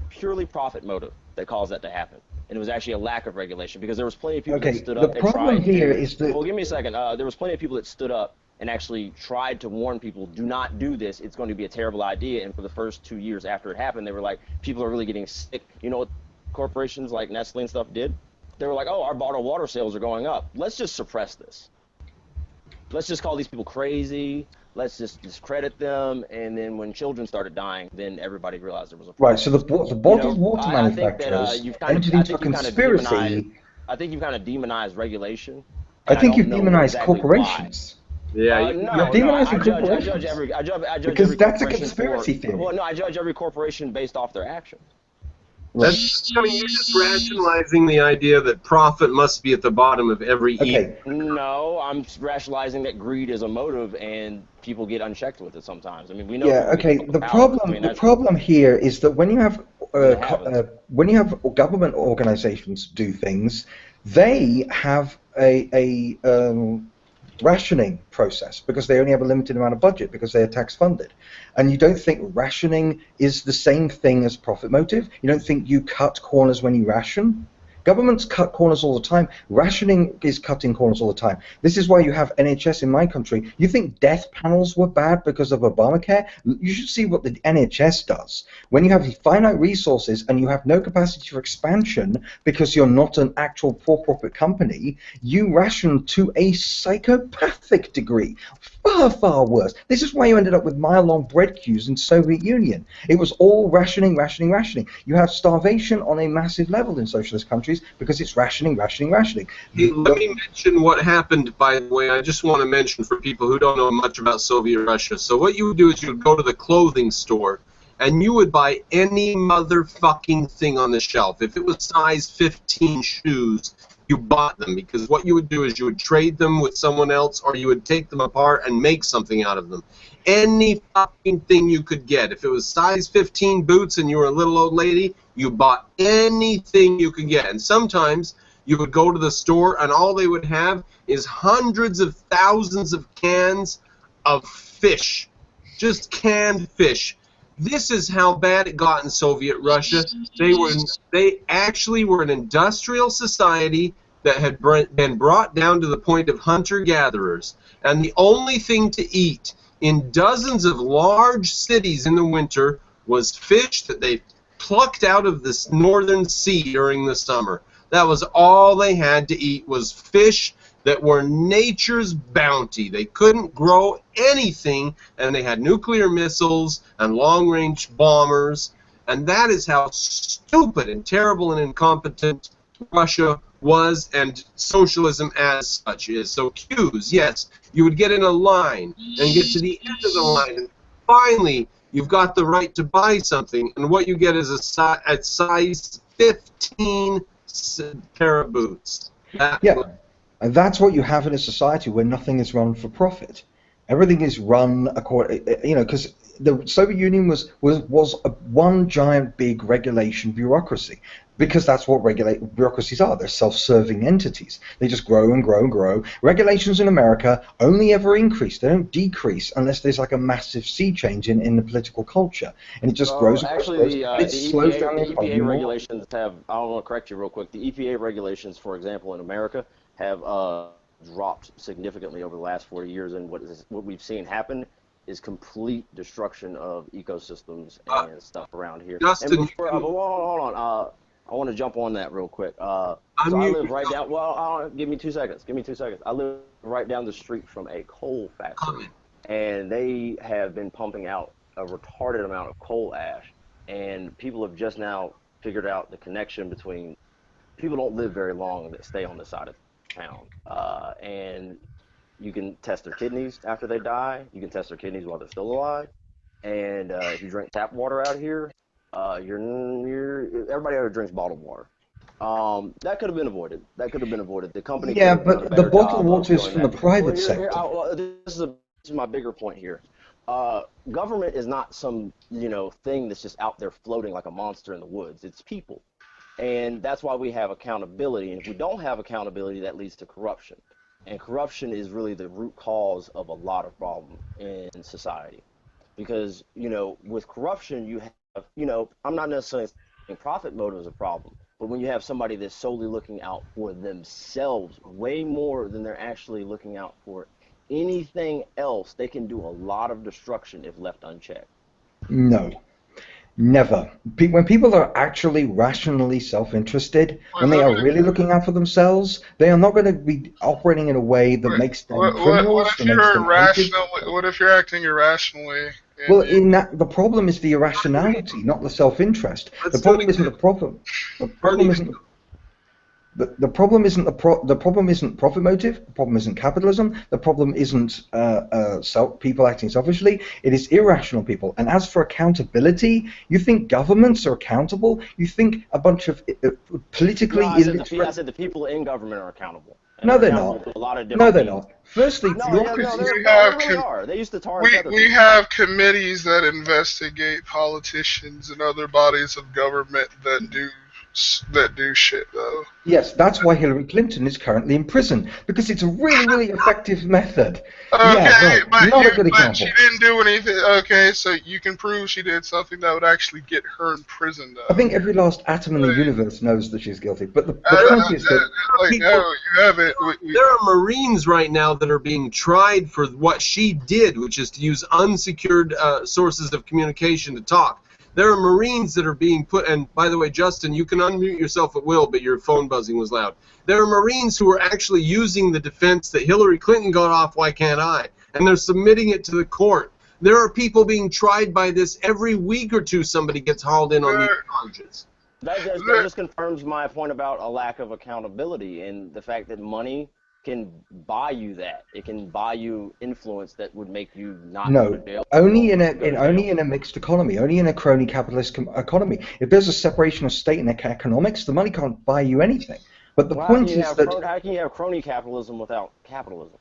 purely profit motive that caused that to happen, and it was actually a lack of regulation because there was plenty of people that Okay, stood the up and problem tried here to. is that Well, give me a second. There was plenty of people that stood up and actually tried to warn people, do not do this. It's going to be a terrible idea. And for the first 2 years after it happened, they were like, people are really getting sick. You know what corporations like Nestle and stuff did? They were like, oh, our bottled water sales are going up. Let's just suppress this. Let's just call these people crazy. Let's just discredit them. And then when children started dying, then everybody realized there was a problem. right. So the bottled water I think that manufacturers you've entered into a conspiracy. I think you've kind of demonized regulation, I and I think you've don't know demonized exactly why. corporations. Yeah, No, You're no, demonizing I judge corporations every because that's a corporation conspiracy theory. well, no, I judge every corporation based off their actions. that's, I mean, you're just rationalizing the idea that profit must be at the bottom of every evil. Okay, No, I'm rationalizing that greed is a motive, and people get unchecked with it sometimes. I mean, we know yeah, people get okay. put in The power. I problem, mean, the that's problem here is that it happens. when you have government organizations do things, they have a rationing process because they only have a limited amount of budget because they are tax funded. And you don't think rationing is the same thing as profit motive? You don't think you cut corners when you ration? Governments cut corners all the time. Rationing is cutting corners all the time. This is why you have NHS in my country. You think death panels were bad because of Obamacare? You should see what the NHS does. When you have finite resources and you have no capacity for expansion because you're not an actual for-profit company, you ration to a psychopathic degree. Far, far worse. This is why you ended up with mile-long bread queues in Soviet Union. It was all rationing, rationing, rationing. You have starvation on a massive level in socialist countries because it's rationing, rationing, rationing. Hey, let me mention what happened, by the way. I just want to mention for people who don't know much about Soviet Russia. So what you would do is you would go to the clothing store, and you would buy any motherfucking thing on the shelf. If it was size 15 shoes, you bought them, because what you would do is you would trade them with someone else, or you would take them apart and make something out of them. Any fucking thing you could get. If it was size 15 boots and you were a little old lady, you bought anything you could get. And sometimes you would go to the store and all they would have is hundreds of thousands of cans of fish. Just canned fish. This is how bad it got in Soviet Russia. They actually were an industrial society that had been brought down to the point of hunter-gatherers. And the only thing to eat in dozens of large cities in the winter was fish that they plucked out of the northern sea during the summer. That was all they had to eat, was fish that were nature's bounty. They couldn't grow anything, and they had nuclear missiles and long-range bombers, and that is how stupid and terrible and incompetent Russia was, and socialism as such is. So queues, yes, you would get in a line and get to the end of the line, and finally you've got the right to buy something, and what you get is a size 15 pair of boots. Yeah, and that's what you have in a society where nothing is run for profit. Everything is run according, because the Soviet Union was one giant big regulation bureaucracy, because that's what bureaucracies are. They're self-serving entities. They just grow and grow and grow. Regulations in America only ever increase. They don't decrease unless there's like a massive sea change in the political culture, and it just grows and Actually, grows. the Slows down the economy EPA more. regulations have, I want to correct you real quick. The EPA regulations, for example, in America have dropped significantly over the last 40 years, and what we've seen happen is complete destruction of ecosystems and stuff around here. Justin, And before, hold on. I want to jump on that real quick. So I live right down. Well, give me 2 seconds. Give me 2 seconds. I live right down the street from a coal factory, and they have been pumping out a retarded amount of coal ash, and people have just now figured out the connection between people don't live very long that stay on this side of town, and you can test their kidneys after they die. You can test their kidneys while they're still alive. And if you drink tap water out here, everybody out here drinks bottled water. That could have been avoided. That could have been avoided. The company could Yeah, have done a but the better bottled job of water is doing from the that. private sector. This is my bigger point here. Government is not some thing that's just out there floating like a monster in the woods. It's people, and that's why we have accountability. And if we don't have accountability, that leads to corruption. And corruption is really the root cause of a lot of problems in society. Because, with corruption, you have, I'm not necessarily saying profit motive is a problem, but when you have somebody that's solely looking out for themselves way more than they're actually looking out for anything else, they can do a lot of destruction if left unchecked. No. Never. When people are actually rationally self-interested, when they are really looking out for themselves, they are not going to be operating in a way that makes them criminals. What if you're irrational? What if you're acting irrationally? Well, the problem is the irrationality, not the self-interest. The problem isn't the problem. The problem isn't. The problem isn't the problem isn't profit motive. The problem isn't capitalism. The problem isn't people acting selfishly. It is irrational people. And as for accountability, you think governments are accountable? You think a bunch of politically illiterate? I said the people in government are accountable. No, they're not. No, they're not. Firstly, they used to tar we have committees that investigate politicians and other bodies of government that do shit, though. Yes, that's why Hillary Clinton is currently in prison, because it's a really, really effective method. Okay, yeah, but not a good example. She didn't do anything. Okay, so you can prove she did something that would actually get her in prison, though. I think every last atom in the universe knows that she's guilty. But the point is that no, you haven't. There are Marines right now that are being tried for what she did, which is to use unsecured sources of communication to talk. There are Marines that are being put, and by the way, Justin, you can unmute yourself at will, but your phone buzzing was loud. There are Marines who are actually using the defense that Hillary Clinton got off, why can't I? And they're submitting it to the court. There are people being tried by this every week or two. Somebody gets hauled in on these charges. That just confirms my point about a lack of accountability and the fact that money can buy you that. It can buy you influence that would make you not go to jail. Only in a mixed economy, only in a crony capitalist economy. If there's a separation of state and economics, the money can't buy you anything. But the point is that how can you have crony capitalism without capitalism?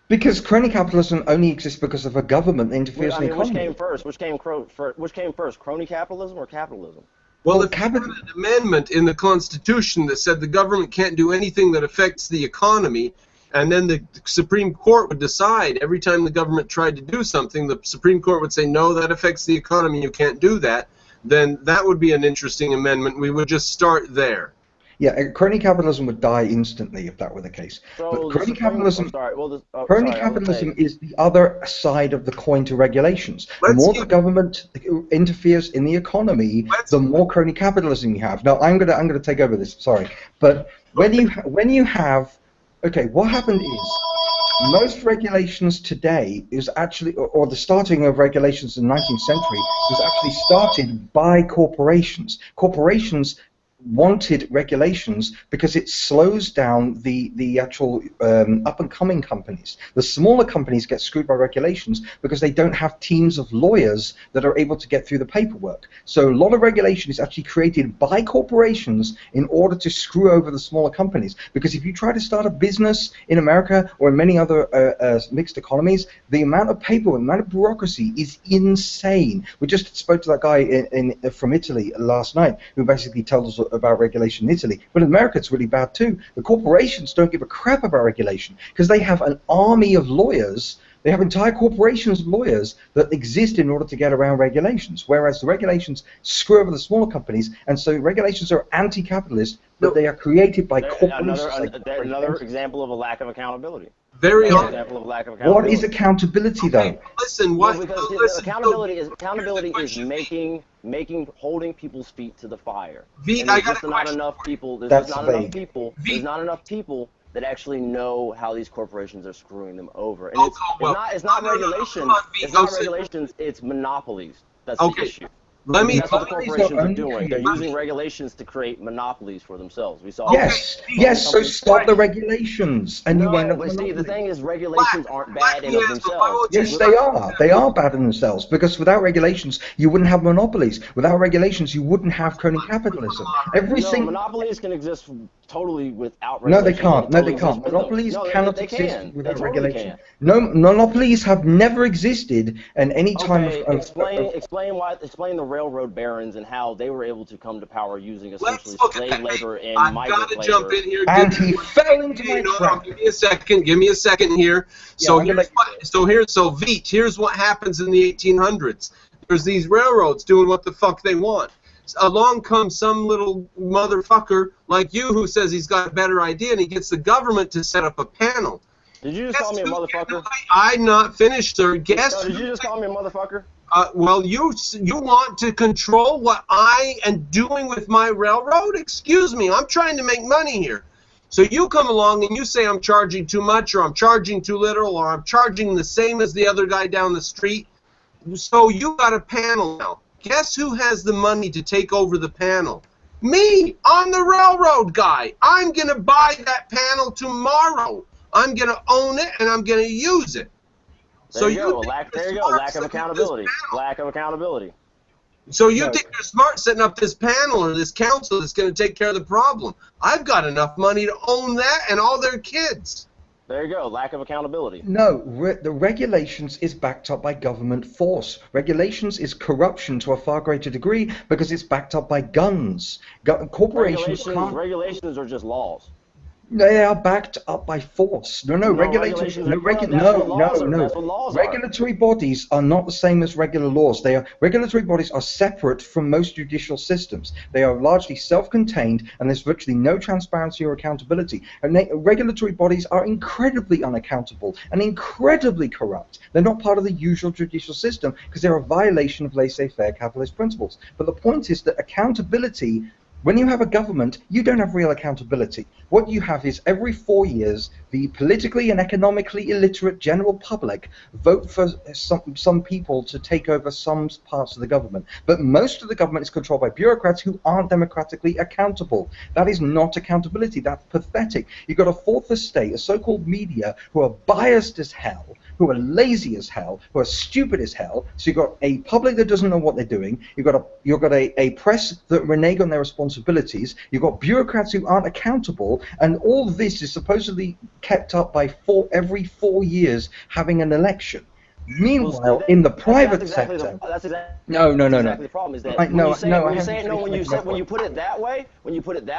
Because crony capitalism only exists because of a government that interferes in the economy. Which came first, crony capitalism or capitalism? Well, if you had an amendment in the Constitution that said the government can't do anything that affects the economy, and then the Supreme Court would decide every time the government tried to do something, the Supreme Court would say, no, that affects the economy, you can't do that, then that would be an interesting amendment. We would just start there. Yeah, crony capitalism would die instantly if that were the case. So but crony capitalism is the other side of the coin to regulations. The more the government interferes in the economy, the more crony capitalism you have. Now, I'm gonna take over this. Sorry, but when you have, okay, what happened is most regulations today is actually, or the starting of regulations in the 19th century was actually started by corporations. Corporations wanted regulations because it slows down the actual up-and-coming companies. The smaller companies get screwed by regulations because they don't have teams of lawyers that are able to get through the paperwork. So a lot of regulation is actually created by corporations in order to screw over the smaller companies. Because if you try to start a business in America or in many other mixed economies, the amount of paperwork, the amount of bureaucracy is insane. We just spoke to that guy from Italy last night who basically told us about regulation in Italy. But in America, it's really bad too. The corporations don't give a crap about regulation because they have an army of lawyers. They have entire corporations of lawyers that exist in order to get around regulations, whereas the regulations screw over the smaller companies, and so regulations are anti-capitalist, but they are created by corporations. Another example of a lack of accountability. What is accountability, though? Listen, accountability is holding people's feet to the fire. I got a question. There's not enough people that actually know how these corporations are screwing them over. And it's not regulations. It's not regulations. It's monopolies. That's the issue. That's what the corporations are doing. They're using regulations to create monopolies for themselves. We saw. Yes. So stop the regulations, and you won't. But see, the thing is, regulations aren't bad in of themselves. Yes, they are. They are bad in themselves because without regulations, you wouldn't have monopolies. Without regulations, you wouldn't have crony capitalism. Monopolies can exist totally without regulations. No, they can't. No, they can't. Monopolies cannot exist without regulation. No, monopolies have never existed in any time of. Explain the railroad barons and how they were able to come to power using essentially slave labor and migrant labor. Jump in here. And he fell into my trap. Give me a second here. So here's what happens in the 1800s. There's these railroads doing what the fuck they want. Along comes some little motherfucker like you who says he's got a better idea, and he gets the government to set up a panel. Did you just call me a motherfucker? I'm not finished, sir. Did you just call me a motherfucker? Well, you want to control what I am doing with my railroad? Excuse me, I'm trying to make money here. So you come along and you say I'm charging too much, or I'm charging too little, or I'm charging the same as the other guy down the street. So you got a panel now. Guess who has the money to take over the panel? Me! I'm the railroad guy. I'm going to buy that panel tomorrow. I'm going to own it, and I'm going to use it. There you go. Lack of accountability. Lack of accountability. So you think you're smart setting up this panel or this council that's going to take care of the problem. I've got enough money to own that and all their kids. There you go. Lack of accountability. No, the regulations is backed up by government force. Regulations is corruption to a far greater degree because it's backed up by guns. Corporations can't... Regulations are just laws. They are backed up by force. Regulations. Regulatory bodies are not the same as regular laws. Regulatory bodies are separate from most judicial systems. They are largely self-contained, and there's virtually no transparency or accountability. And regulatory bodies are incredibly unaccountable and incredibly corrupt. They're not part of the usual judicial system because they're a violation of laissez-faire capitalist principles. But the point is that accountability. When you have a government, you don't have real accountability. What you have is every 4 years, the politically and economically illiterate general public vote for some people to take over some parts of the government. But most of the government is controlled by bureaucrats who aren't democratically accountable. That is not accountability. That's pathetic. You've got a fourth estate, a so-called media, who are biased as hell, who are lazy as hell, who are stupid as hell. So you've got a public that doesn't know what they're doing. You've got a press that renege on their responsibilities. You've got bureaucrats who aren't accountable, and all this is supposedly kept up by every 4 years having an election. Meanwhile, in the private sector, no. The problem is that when you put it that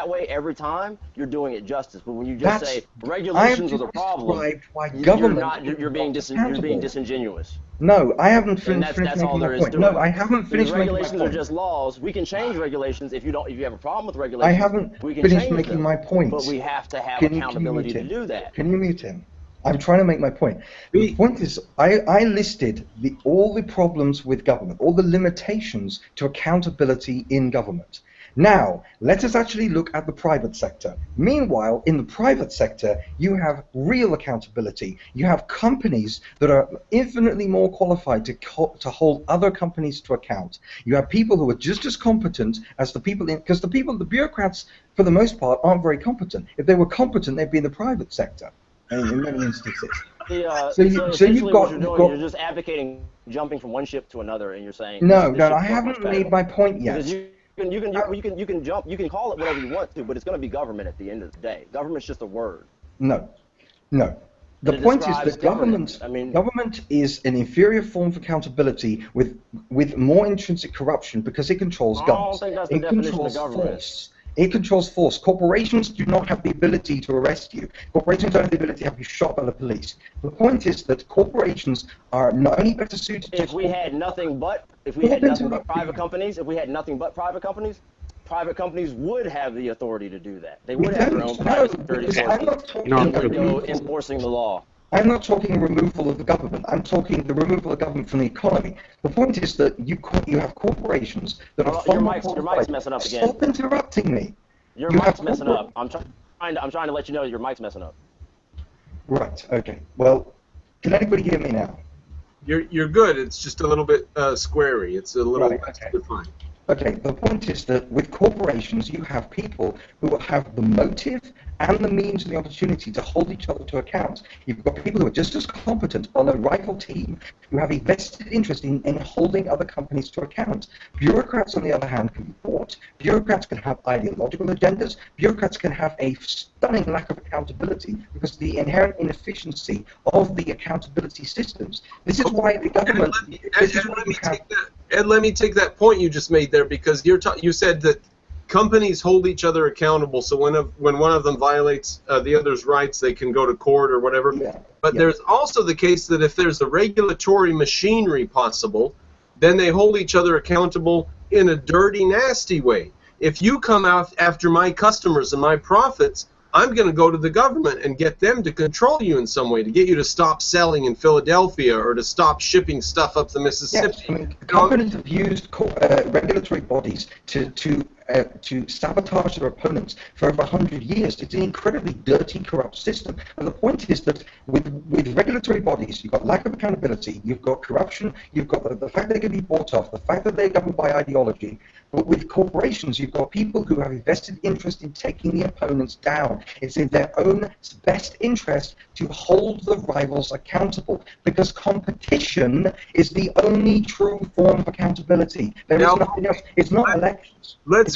way, every time you're doing it justice. But when you just say regulations are the problem, you're being disingenuous. No, I haven't finished making my point. No, I haven't finished making my point. Regulations are just laws. We can change regulations if you have a problem with regulations. I haven't finished making my point. But we have to have accountability to do that. Can you mute him? I'm trying to make my point. The point is, I listed all the problems with government, all the limitations to accountability in government. Now, let us actually look at the private sector. Meanwhile, in the private sector, you have real accountability. You have companies that are infinitely more qualified to hold other companies to account. You have people who are just as competent as the people because the bureaucrats, for the most part, aren't very competent. If they were competent, they'd be in the private sector. In many instances. You're just advocating jumping from one ship to another, and you're saying no, I haven't made my point yet. Because you can jump, you can call it whatever you want to, but it's going to be government at the end of the day. Government's just a word. No. The point is that government is an inferior form of accountability with more intrinsic corruption because it controls guns. I don't think that's the definition of government. Force. It controls force. Corporations do not have the ability to arrest you. Corporations don't have the ability to have you shot by the police. The point is that corporations are not only better suited to... If we had nothing but private companies, private companies would have the authority to do that. They would have their own private security forces enforcing the law. I'm not talking removal of the government. I'm talking the removal of government from the economy. The point is that you have corporations that are your mic's messing up again. Stop interrupting me. Your mic's messing up. I'm trying to let you know that your mic's messing up. Right. Okay. Well, can anybody hear me now? You're good. It's just a little bit squarey. It's a little Right. less Okay. defined. Okay, the point is that with corporations, you have people who have the motive and the means and the opportunity to hold each other to account. You've got people who are just as competent on a rival team who have a vested interest in holding other companies to account. Bureaucrats, on the other hand, can be bought. Bureaucrats can have ideological agendas. Bureaucrats can have a stunning lack of accountability because of the inherent inefficiency of the accountability systems. This is why the government. This is why you have. Ed, let me take that point you just made there, because you said that companies hold each other accountable. So when one of them violates the other's rights, they can go to court or whatever. Yeah, but there's also the case that if there's a regulatory machinery possible, then they hold each other accountable in a dirty, nasty way. If you come out after my customers and my profits, I'm going to go to the government and get them to control you in some way, to get you to stop selling in Philadelphia or to stop shipping stuff up the Mississippi. Yes, I mean, companies have used regulatory bodies to sabotage their opponents for over 100 years. It's an incredibly dirty, corrupt system. And the point is that with regulatory bodies, you've got lack of accountability, you've got corruption, you've got the fact they can be bought off, the fact that they're governed by ideology. But with corporations, you've got people who have a vested interest in taking the opponents down. It's in their own best interest to hold the rivals accountable, because competition is the only true form of accountability. There is nothing else. It's not elections. Let's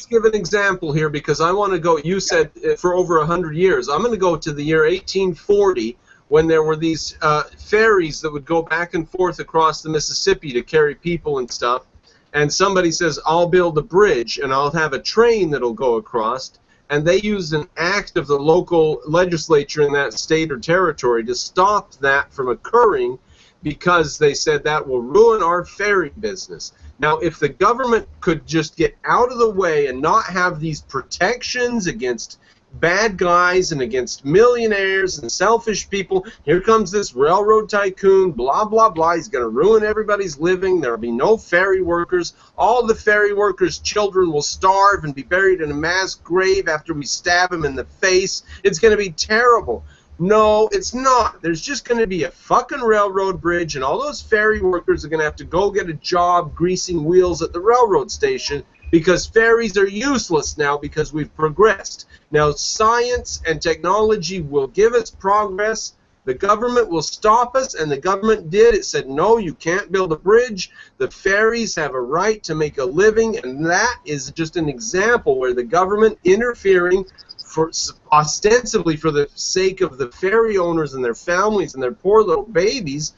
give an example here, because I want to go. You said for over 100 years. I'm going to go to the year 1840, when there were these ferries that would go back and forth across the Mississippi to carry people and stuff. And somebody says, I'll build a bridge and I'll have a train that'll go across. And they used an act of the local legislature in that state or territory to stop that from occurring, because they said that will ruin our ferry business. Now, if the government could just get out of the way and not have these protections against bad guys and against millionaires and selfish people, here comes this railroad tycoon, blah, blah, blah, he's going to ruin everybody's living, there will be no ferry workers, all the ferry workers' children will starve and be buried in a mass grave after we stab them in the face, it's going to be terrible. No, it's not. There's just going to be a fucking railroad bridge, and all those ferry workers are going to have to go get a job greasing wheels at the railroad station, because ferries are useless now because we've progressed. Now, science and technology will give us progress. The government will stop us, and the government did. It said, no, you can't build a bridge. The ferries have a right to make a living, and that is just an example where the government interfering for ostensibly for the sake of the ferry owners and their families and their poor little babies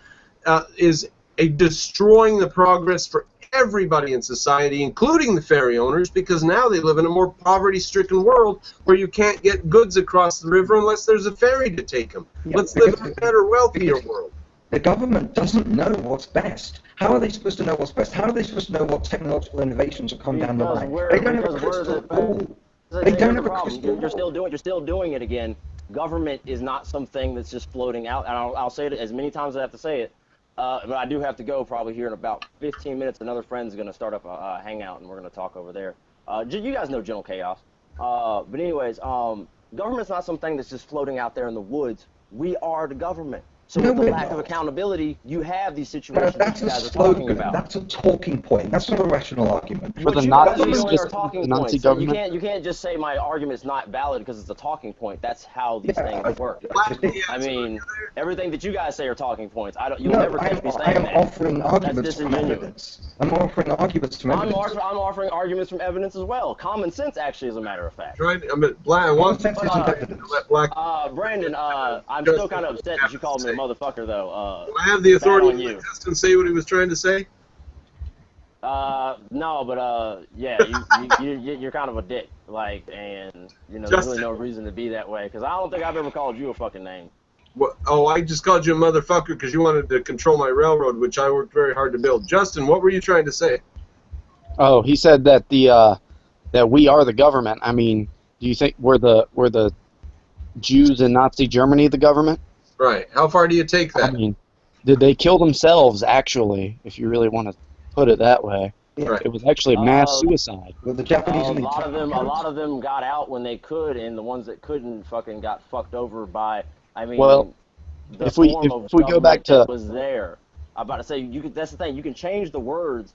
is destroying the progress for everybody in society, including the ferry owners, because now they live in a more poverty-stricken world where you can't get goods across the river unless there's a ferry to take them. Yeah, let's live in a better, wealthier world. The government doesn't know what's best. How are they supposed to know what's best? How are they supposed to know what technological innovations will come down the line? They don't have a crystal ball. They don't have a crystal ball. You're still doing it again. Government is not something that's just floating out, and I'll say it as many times as I have to say it. But I do have to go probably here in about 15 minutes. Another friend's going to start up a hangout, and we're going to talk over there. You guys know Gentle Chaos. But anyways, government's not something that's just floating out there in the woods. We are the government. So with the lack of accountability, you have these situations that you guys are talking about. That's a talking point. That's not a rational argument. For the Nazis, just talking Nazi points. So government. you can't just say my argument is not valid because it's a talking point. That's how these things work. I mean, everything that you guys say are talking points. You'll never catch me saying that. I am offering arguments from evidence. I'm offering arguments from evidence. I'm offering arguments from evidence as well. Common sense, actually, as a matter of fact. Right. I mean, Brandon, I'm still kind of upset that you called me a motherfucker, though. Do I have the authority to let Justin say what he was trying to say? No, but yeah, you're kind of a dick, like, and there's really no reason to be that way, because I don't think I've ever called you a fucking name. What? Oh, I just called you a motherfucker because you wanted to control my railroad, which I worked very hard to build. Justin, what were you trying to say? Oh, he said that that we are the government. I mean, do you think we're the Jews in Nazi Germany the government? Right. How far do you take that? I mean, did they kill themselves, actually, if you really want to put it that way? Yeah. It was actually mass suicide. Well, the Japanese a lot of them got out when they could, and the ones that couldn't fucking got fucked over by I mean, Well, the if we form of go back government to that was there. I'm about to say, that's the thing. You can change the words,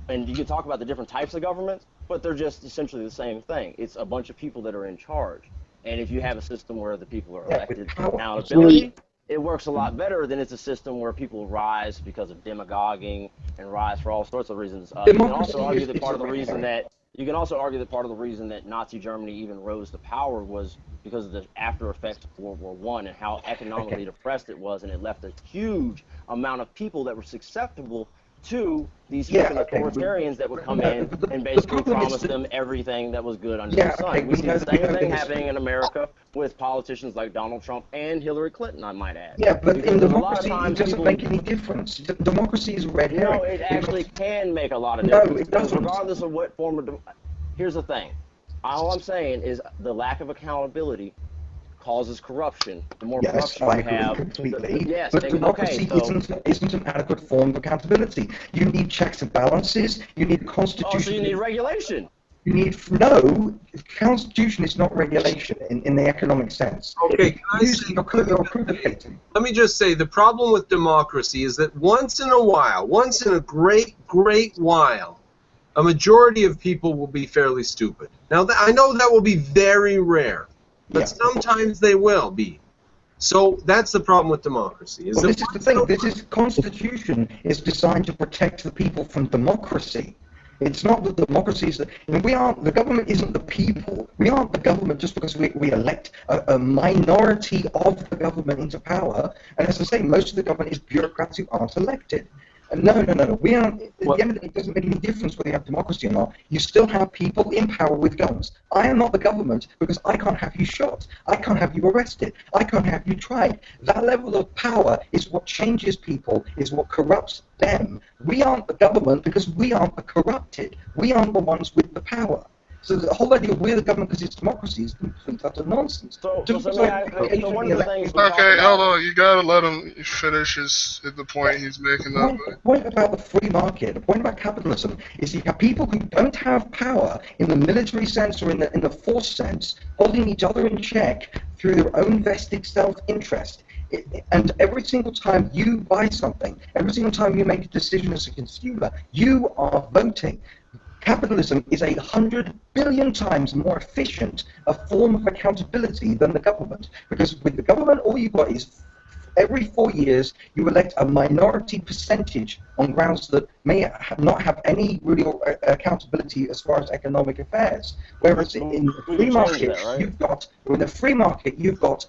and you can talk about the different types of governments, but they're just essentially the same thing. It's a bunch of people that are in charge. And if you have a system where the people are Yeah, elected with through power. accountability, it works a lot better than it's a system where people rise because of demagoguing and rise for all sorts of reasons. You can also Democracy argue is that it's part a of the red reason herring. that you can also argue that part of the reason that Nazi Germany even rose to power was because of the after effects of World War One and how economically Okay. depressed it was, and it left a huge amount of people that were susceptible to these Yeah, freaking okay. authoritarians that would come No, in but and the basically problem is promise that, them everything that was good under the yeah, okay, sun. We see the we same know the thing happening history. in America with politicians like Donald Trump and Hillary Clinton, I might add. Yeah, but in Because there's a lot of democracy, it times doesn't people, make any difference. Democracy is a red no, herring. it actually can make a lot of No, difference it because doesn't. regardless of what form of, here's the thing. All I'm saying is the lack of accountability causes corruption. The more Yes, corruption I you agree have, completely. yes, But okay, democracy so, isn't an adequate form of accountability. You need checks and balances. You need a oh, so you need constitution. regulation. You need no. Constitution is not regulation in the economic sense. Okay, can I say, You're equivocating. let me just say, the problem with democracy is that once in a while, once in a great, great while, a majority of people will be fairly stupid. Now, I know that will be very rare, but Yeah. sometimes they will be. So that's the problem with democracy. Well, this is the thing. This is Constitution is designed to protect the people from democracy. It's not that democracy is we aren't, the government isn't the people. We aren't the government just because we elect a minority of the government into power. And as I say, most of the government is bureaucrats who aren't elected. No. We aren't. At the end of the day, it doesn't make any difference whether you have democracy or not. You still have people in power with guns. I am not the government because I can't have you shot. I can't have you arrested. I can't have you tried. That level of power is what changes people, is what corrupts them. We aren't the government because we aren't the corrupted. We aren't the ones with the power. So the whole idea of we're the government because it's democracy is complete utter nonsense. So Just one of the things we talk Okay, hold about. on. You gotta let him finish the point he's making. The point about the free market, the point about capitalism, is you have people who don't have power in the military sense or in the force sense, holding each other in check through their own vested self-interest. And every single time you buy something, every single time you make a decision as a consumer, you are voting. Capitalism is 100 billion times more efficient a form of accountability than the government. Because with the government, all you've got is every 4 years you elect a minority percentage on grounds that may not have any real accountability as far as economic affairs. Whereas in the free market, you've got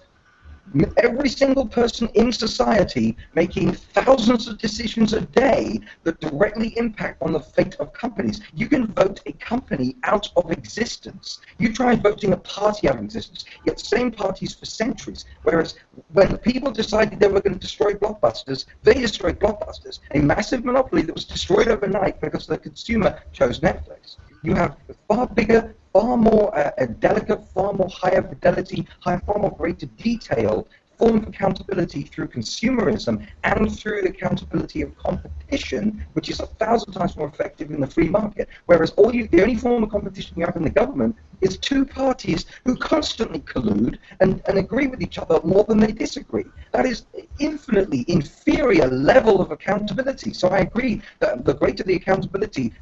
every single person in society making thousands of decisions a day that directly impact on the fate of companies. You can vote a company out of existence. You try voting a party out of existence, yet same parties for centuries. Whereas when people decided they were going to destroy Blockbusters, they destroyed Blockbusters, a massive monopoly that was destroyed overnight because the consumer chose Netflix. You have far bigger, far more delicate, far more higher fidelity, far more greater detail form of accountability through consumerism and through the accountability of competition, which is 1,000 times more effective in the free market. Whereas the only form of competition you have in the government is two parties who constantly collude and agree with each other more than they disagree. That is infinitely inferior level of accountability. So I agree that the greater the accountability,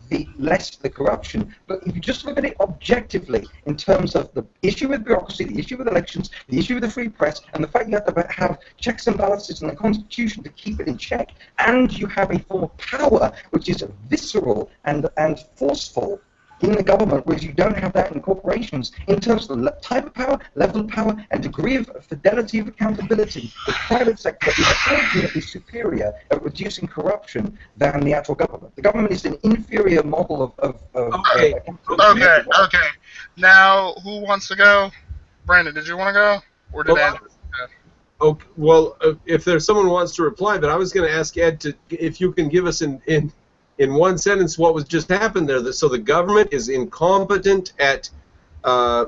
the less the corruption. But if you just look at it objectively in terms of the issue with bureaucracy, the issue with elections, the issue with the free press, and the fact you have to have checks and balances in the Constitution to keep it in check, and you have a form of power which is visceral and forceful in the government, whereas you don't have that in corporations, in terms of the type of power, level of power, and degree of fidelity of accountability, the private sector is ultimately superior at reducing corruption than the actual government. The government is an inferior model of accountability. Okay. Now, who wants to go? Brandon, did you want to go? Or did Andrew? Okay, well, if there's someone who wants to reply, but I was going to ask Ed if you can give us in one sentence what was just happened there. So the government is incompetent at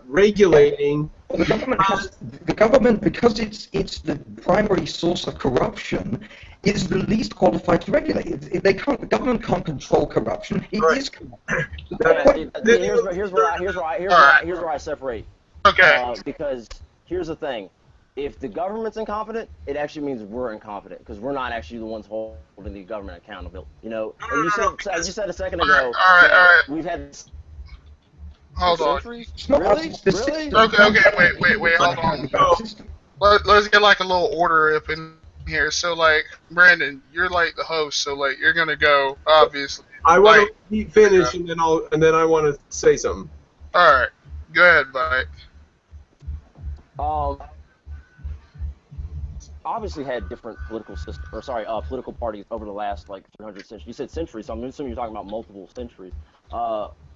regulating. Well, the government, because it's the primary source of corruption, is the least qualified to regulate. The government can't control corruption. It is corruption. Here's where I separate. Okay. Because here's the thing. if the government's incompetent, it actually means we're incompetent because we're not actually the ones holding the government accountable. You know, and you said a second ago that we've had for Hold on. centuries. It's not Really? the Really? system. Okay, wait, It's an hold on. inherently bad system. Let's get like a little order up in here. So like, Brandon, you're like the host, so like you're gonna go, obviously. I want to finish, and then I want to say something. All right, go ahead, Mike. Obviously had different political political parties over the last like 300 centuries. You said centuries, so I'm assuming you're talking about multiple centuries.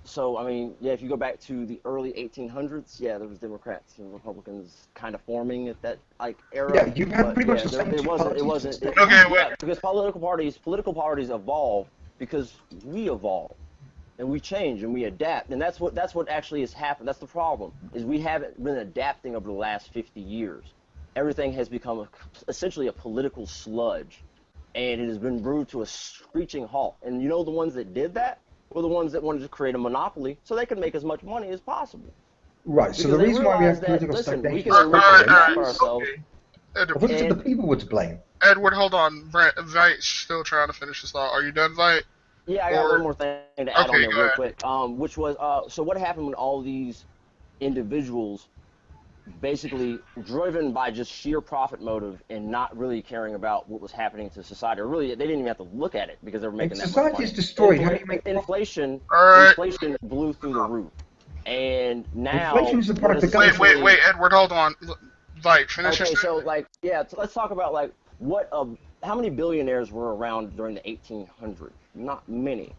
So I mean, yeah, if you go back to the early 1800s, yeah, there was Democrats and Republicans kind of forming at that like era. Yeah, you had pretty much the same it wasn't. Okay, wait. Yeah, because political parties evolve because we evolve. And we change and we adapt, and that's what actually has happened. That's the problem, is we haven't been adapting over the last 50 years. Everything has become essentially a political sludge, and it has been brewed to a screeching halt. And you know the ones that did that were the ones that wanted to create a monopoly so they could make as much money as possible. Right, so the reason why we have political stagnation we can adapt ourselves. I said the people were to blame. Edward, hold on. Vite's still trying to finish his thought. Are you done, Vite? Yeah, I got one more thing to add on there real quick, which was, so what happened when all these individuals basically driven by just sheer profit motive and not really caring about what was happening to society, or really they didn't even have to look at it because they were making that much money. Society is destroyed. How do you make inflation blew through the roof, and now inflation is a product of wait, Edward, hold on. Vite, finish. Okay, so like, yeah, so let's talk about like how many billionaires were around during the 1800s? Not many,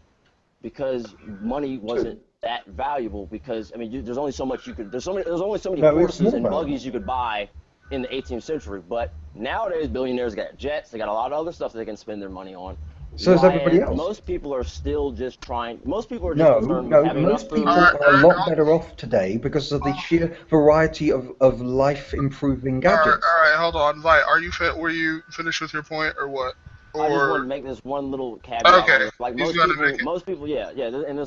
because money wasn't that valuable. Because I mean, there's only so much you could. There's only so many horses and buggies you could buy in the 18th century. But nowadays, billionaires got jets. They got a lot of other stuff they can spend their money on. So is everybody else. Most people are still just trying. Most people are just concerned with having enough food. Most people are a lot better off today because of the sheer variety of life-improving gadgets. All right, hold on, Vite. Were you finished with your point or what? I just want to make this one little caveat. Okay. Like most people, yeah, and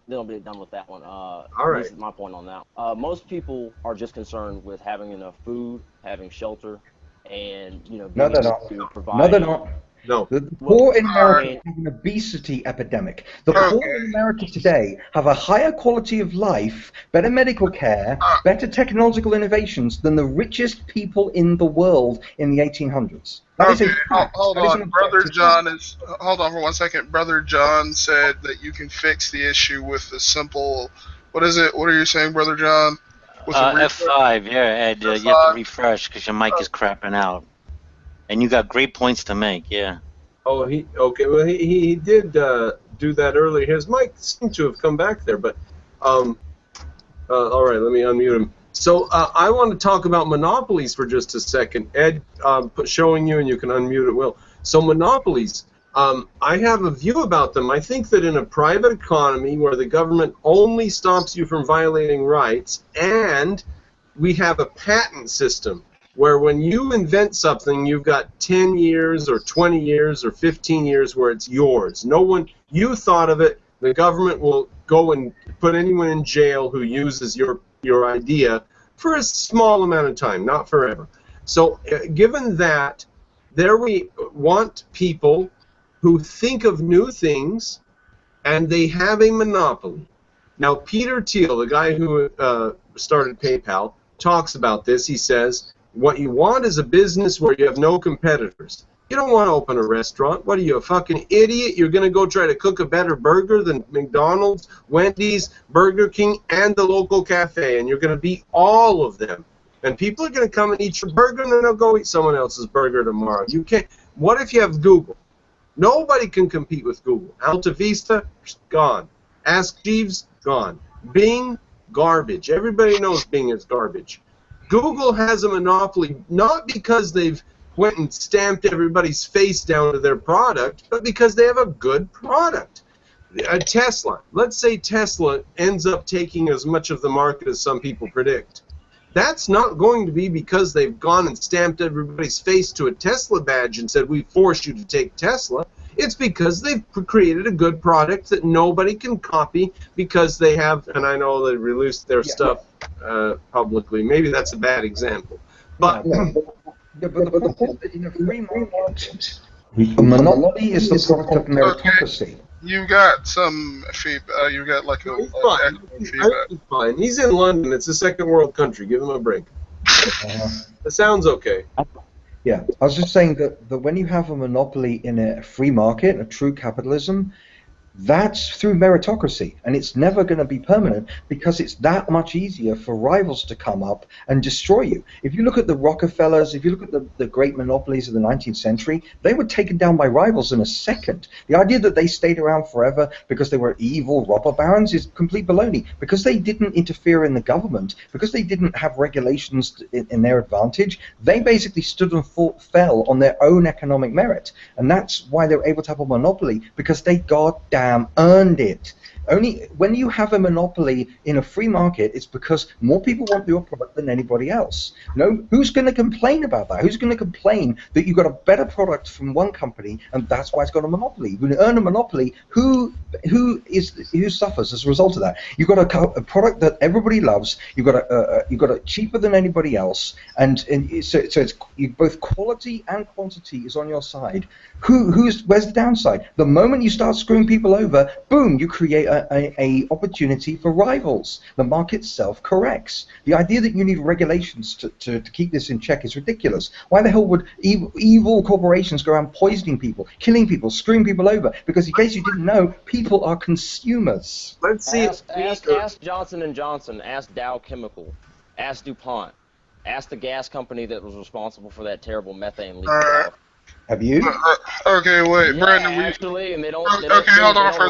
they'll be done with that one. All right. This is my point on that. Most people are just concerned with having enough food, having shelter, and being able to provide. No, they're not. No. The poor in America have an obesity epidemic. The poor in America today have a higher quality of life, better medical care, better technological innovations than the richest people in the world in the 1800s. That is a fact. Hold on. Brother John hold on for 1 second. Brother John said that you can fix the issue with the simple, what is it? What are you saying, Brother John? With F5, yeah, Ed, you have to refresh because your mic is crapping out. And you got great points to make, yeah. Oh, well, he did do that earlier. His mic seemed to have come back there, but all right, let me unmute him. So I want to talk about monopolies for just a second. Ed, showing you, and you can unmute it, Will. So monopolies, I have a view about them. I think that in a private economy where the government only stops you from violating rights, and we have a patent system, where when you invent something, you've got 10 years or 20 years or 15 years where it's yours. You thought of it, the government will go and put anyone in jail who uses your idea for a small amount of time, not forever. So given that, there we want people who think of new things, and they have a monopoly. Now, Peter Thiel, the guy who started PayPal, talks about this. He says, what you want is a business where you have no competitors. You don't want to open a restaurant. What are you, a fucking idiot? You're going to go try to cook a better burger than McDonald's, Wendy's, Burger King, and the local cafe, and you're going to beat all of them. And people are going to come and eat your burger, and then they'll go eat someone else's burger tomorrow. You can't. What if you have Google? Nobody can compete with Google. Alta Vista, gone. Ask Jeeves, gone. Bing, garbage. Everybody knows Bing is garbage. Google has a monopoly not because they've went and stamped everybody's face down to their product, but because they have a good product. Tesla. Let's say Tesla ends up taking as much of the market as some people predict. That's not going to be because they've gone and stamped everybody's face to a Tesla badge and said, we force you to take Tesla. It's because they've created a good product that nobody can copy because they have, and I know they released their stuff publicly. Maybe that's a bad example. But Yeah, but the point is that in a free market, a monopoly is the product of meritocracy. You got some feedback. You got like he's a fine. feedback. He's fine. He's in London. It's a second world country. Give him a break. It sounds okay. Yeah, I was just saying that when you have a monopoly in a free market, a true capitalism, that's through meritocracy, and it's never going to be permanent because it's that much easier for rivals to come up and destroy you. If you look at the Rockefellers, if you look at the great monopolies of the 19th century, they were taken down by rivals in a second. The idea that they stayed around forever because they were evil robber barons is complete baloney. Because they didn't interfere in the government, because they didn't have regulations in their advantage, they basically stood and fell on their own economic merit. And that's why they were able to have a monopoly, because they goddamn earned it. Only when you have a monopoly in a free market, it's because more people want your product than anybody else. No, who's going to complain about that? Who's going to complain that you got a better product from one company and that's why it's got a monopoly? When you earn a monopoly, who suffers as a result of that? You've got a product that everybody loves. You've got it cheaper than anybody else, and so it's both quality and quantity is on your side. Where's the downside? The moment you start screwing people over, boom, you create a opportunity for rivals. The market self-corrects. The idea that you need regulations to keep this in check is ridiculous. Why the hell would evil corporations go around poisoning people, killing people, screwing people over? Because in case you didn't know, people are consumers. Let's see. Ask Johnson & Johnson, ask Dow Chemical, ask DuPont, ask the gas company that was responsible for that terrible methane leak. Have you? Okay, wait, yeah, Brandon. Actually, and they don't. Okay, hold on for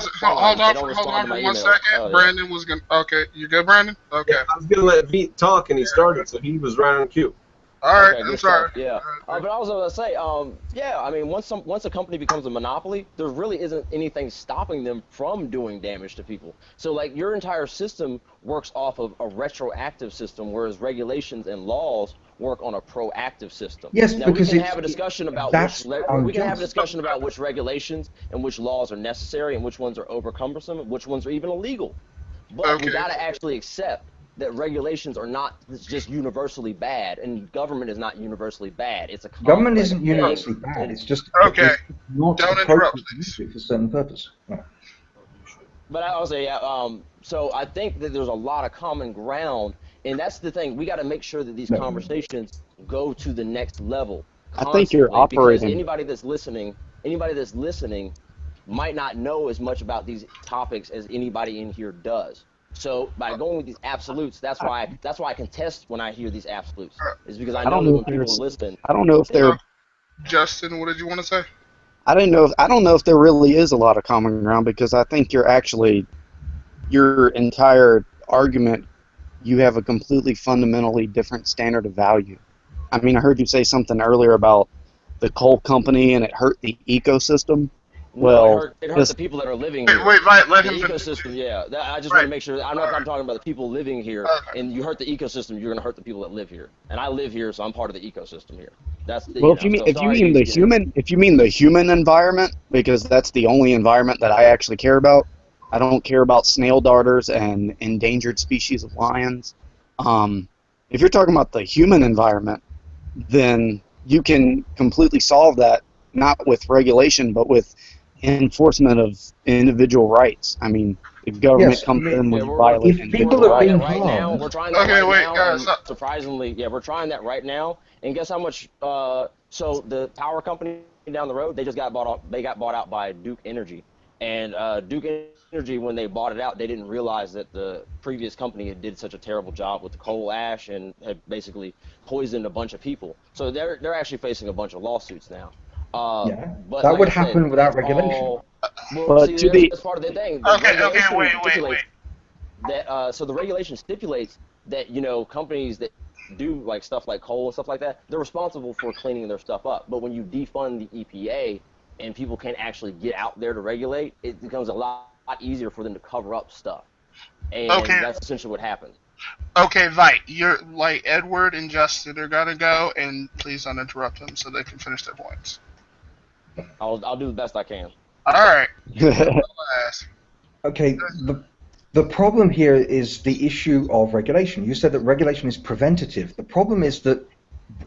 one second. Brandon was gonna. Okay, you good, Brandon? Okay. Yeah, I was gonna let Pete talk, and he started, so he was right on cue. All right, okay, I'm sorry. Yeah, but I was gonna say, yeah, I mean, once a company becomes a monopoly, there really isn't anything stopping them from doing damage to people. So, like, your entire system works off of a retroactive system, whereas regulations and laws work on a proactive system. Yes, now, because we can have a discussion about which regulations and which laws are necessary and which ones are over cumbersome and which ones are even illegal. But we got to actually accept that regulations are not just universally bad, and government is not universally bad. It's a government isn't universally bad. It's just okay. It's not Don't interrupt, please. For a certain purpose. No. But I was so I think that there's a lot of common ground, and that's the thing. We got to make sure that these conversations go to the next level. I think you're operating. Because anybody that's listening might not know as much about these topics as anybody in here does. So by going with these absolutes, that's why I contest when I hear these absolutes. Is because I know that when people listen. I don't know if they're. Justin, what did you want to say? I don't know if there really is a lot of common ground, because I think your entire argument, you have a completely fundamentally different standard of value. I mean, I heard you say something earlier about the coal company and it hurt the ecosystem. Well, it hurt the people that are living here. Wait, let him. The ecosystem, yeah. I just want to make sure. I'm talking about the people living here, and you hurt the ecosystem, you're going to hurt the people that live here. And I live here, so I'm part of the ecosystem here. If you mean the human environment, because that's the only environment that I actually care about. I don't care about snail darters and endangered species of lions. If you're talking about the human environment, then you can completely solve that, not with regulation, but with enforcement of individual rights. I mean, the government comes in when you violate individual rights. Right now, we're trying that now. Surprisingly, we're trying that right now. And guess how much? So the power company down the road, they got bought out by Duke Energy. And Duke Energy, when they bought it out, they didn't realize that the previous company did such a terrible job with the coal ash and had basically poisoned a bunch of people. So they're actually facing a bunch of lawsuits now. But that would happen without regulation. That's part of the thing. Wait. That so the regulation stipulates that companies that do like stuff like coal and stuff like that, they're responsible for cleaning their stuff up. But when you defund the EPA and people can't actually get out there to regulate, it becomes a lot easier for them to cover up stuff. And that's essentially what happened. Okay, Vite, you're like Edward and Justin are gonna go, and please don't interrupt them so they can finish their points. I'll do the best I can. All right. Okay. The problem here is the issue of regulation. You said that regulation is preventative. The problem is that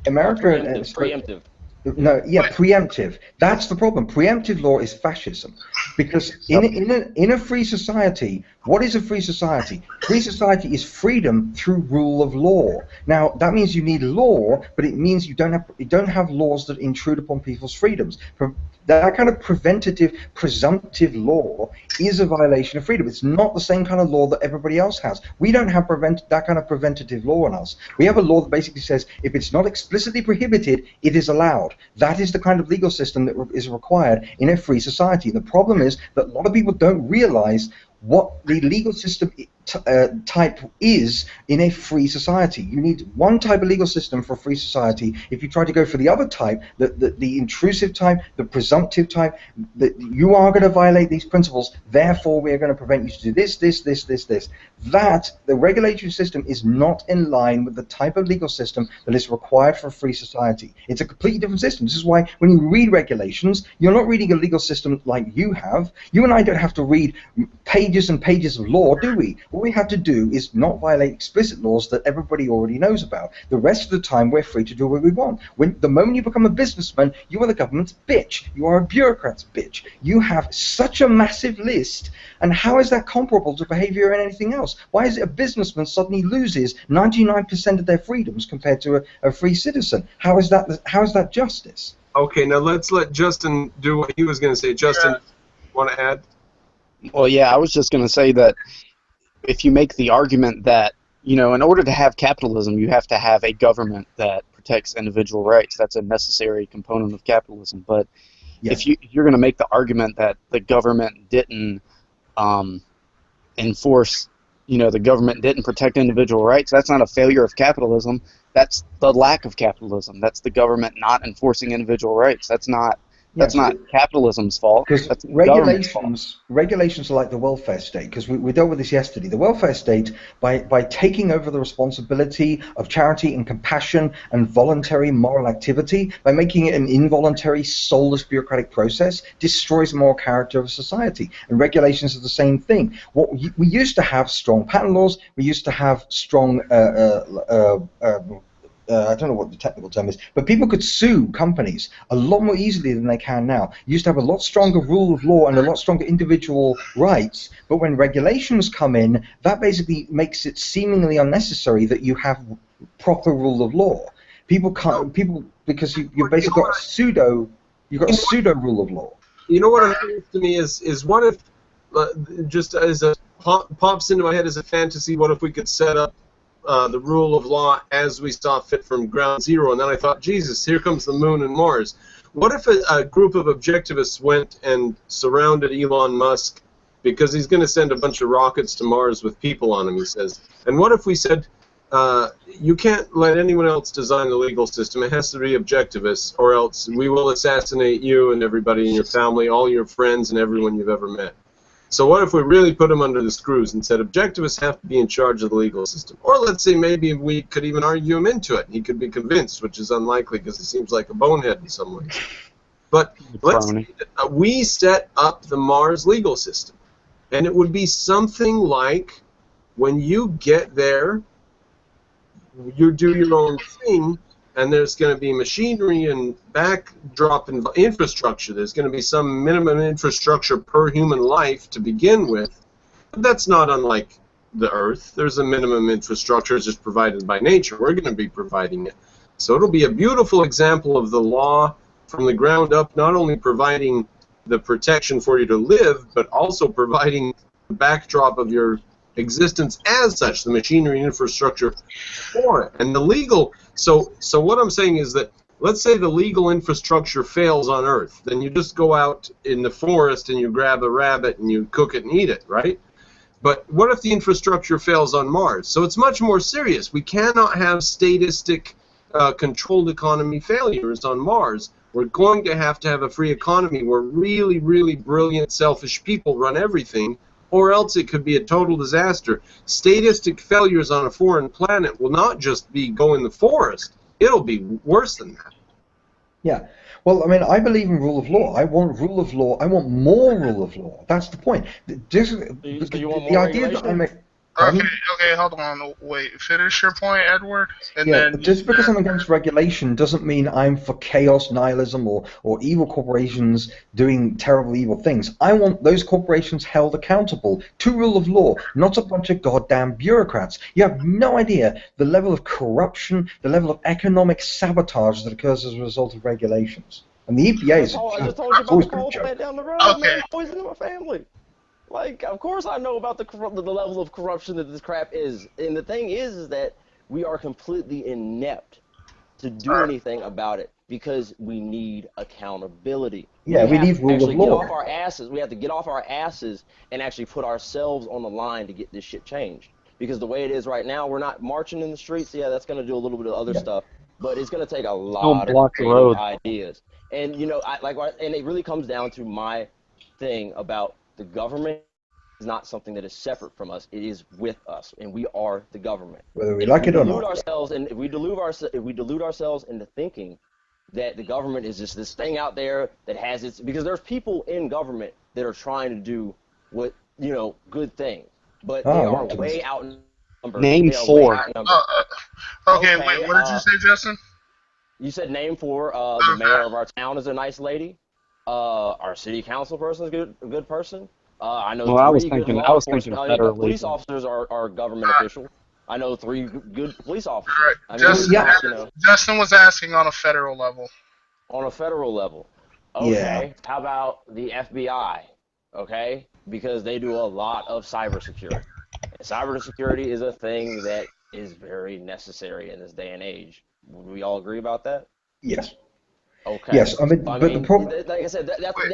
America, Preemptive. no, yeah, preemptive. That's the problem. Preemptive law is fascism, because in a free society, what is a free society? Free society is freedom through rule of law. Now that means you need law, but it means you don't have laws that intrude upon people's freedoms. That kind of preventative, presumptive law is a violation of freedom. It's not the same kind of law that everybody else has. We don't have that kind of preventative law in us. We have a law that basically says if it's not explicitly prohibited, it is allowed. That is the kind of legal system that is required in a free society. The problem is that a lot of people don't realize what the legal system type is in a free society. You need one type of legal system for a free society. If you try to go for the other type, the intrusive type, the presumptive type, that you are going to violate these principles, therefore we are going to prevent you to do this, that the regulatory system is not in line with the type of legal system that is required for a free society. It's a completely different system. This is why when you read regulations, you're not reading a legal system like you have. You and I don't have to read pages and pages of law, do we? What we have to do is not violate explicit laws that everybody already knows about. The rest of the time, we're free to do what we want. The moment you become a businessman, you are the government's bitch. You are a bureaucrat's bitch. You have such a massive list, and how is that comparable to behavior in anything else? Why is it a businessman suddenly loses 99% of their freedoms compared to a free citizen? How is that justice? Okay, now let's let Justin do what he was going to say. Justin, want to add? Well, yeah, I was just going to say that if you make the argument that, in order to have capitalism, you have to have a government that protects individual rights. That's a necessary component of capitalism. But if you're going to make the argument that the government didn't enforce, the government didn't protect individual rights, that's not a failure of capitalism. That's the lack of capitalism. That's the government not enforcing individual rights. That's not capitalism's fault. Because regulations are like the welfare state, because we dealt with this yesterday. The welfare state, by taking over the responsibility of charity and compassion and voluntary moral activity, by making it an involuntary, soulless bureaucratic process, destroys the moral character of society. And regulations are the same thing. We used to have strong patent laws. We used to have strong I don't know what the technical term is, but people could sue companies a lot more easily than they can now. You used to have a lot stronger rule of law and a lot stronger individual rights, but when regulations come in, that basically makes it seemingly unnecessary that you have proper rule of law. Because you've basically got a pseudo rule of law. You know what occurs to me is what if, just as pops into my head as a fantasy, what if we could set up the rule of law as we saw fit from ground zero? And then I thought, Jesus, here comes the moon and Mars. What if a group of objectivists went and surrounded Elon Musk because he's going to send a bunch of rockets to Mars with people on them, he says. And what if we said, you can't let anyone else design the legal system. It has to be objectivists, or else we will assassinate you and everybody in your family, all your friends, and everyone you've ever met. So what if we really put him under the screws and said objectivists have to be in charge of the legal system? Or let's say maybe we could even argue him into it. He could be convinced, which is unlikely because he seems like a bonehead in some ways. But let's say we set up the Mars legal system. And it would be something like when you get there, you do your own thing, and there's going to be machinery and backdrop and infrastructure. There's going to be some minimum infrastructure per human life to begin with. But that's not unlike the Earth. There's a minimum infrastructure just provided by nature. We're going to be providing it. So it'll be a beautiful example of the law from the ground up, not only providing the protection for you to live, but also providing the backdrop of your existence as such, the machinery and infrastructure for it. And the legal, so what I'm saying is that, let's say the legal infrastructure fails on Earth, then you just go out in the forest and you grab a rabbit and you cook it and eat it, right? But what if the infrastructure fails on Mars? So it's much more serious. We cannot have statistic controlled economy failures on Mars. We're going to have a free economy where really, really brilliant, selfish people run everything, or else it could be a total disaster. Statistic failures on a foreign planet will not just be go in the forest. It'll be worse than that. Yeah. Well, I mean, I believe in rule of law. I want rule of law. I want more rule of law. That's the point. So you want more regulation? Pardon? Okay, hold on. Wait, finish your point, Edward, and Yeah, then just because I'm against regulation doesn't mean I'm for chaos, nihilism, or evil corporations doing terrible, evil things. I want those corporations held accountable to rule of law, not a bunch of goddamn bureaucrats. You have no idea the level of corruption, the level of economic sabotage that occurs as a result of regulations. And the EPA is a I joke. just told you It's about the always been a coal joke. plant down the road, Okay. man, poisoning my family. Like, of course I know about the level of corruption that this crap is. And the thing is that we are completely inept to do anything about it because we need accountability. Yeah, we need rule of actually get law. off our asses. We have to get off our asses and actually put ourselves on the line to get this shit changed. Because the way it is right now, we're not marching in the streets. Yeah, that's going to do a little bit of other stuff, but it's going to take a lot of block the creative road. ideas. And you know, and it really comes down to my thing about the government is not something that is separate from us. It is with us, and we are the government. Whether we like it or not. If we delude ourselves into thinking that the government is just this thing out there that has its, because there's people in government that are trying to do what, you know, good things, but they are way outnumbered. Name four. Okay, wait, what did you say, Justin? You said name four. The mayor of our town is a nice lady. Our city council person is a good person. I know I was three good thinking law federally. enforcement. Police officers are government officials. I know three good police officers. Right. I mean, you know, Justin was asking on a federal level. on a federal level. Okay. How about the FBI? Okay, because they do a lot of cybersecurity. And cybersecurity is a thing that is very necessary in this day and age. Would we all agree about that? Yes. Okay. Yes, I mean, but the problem, like I said,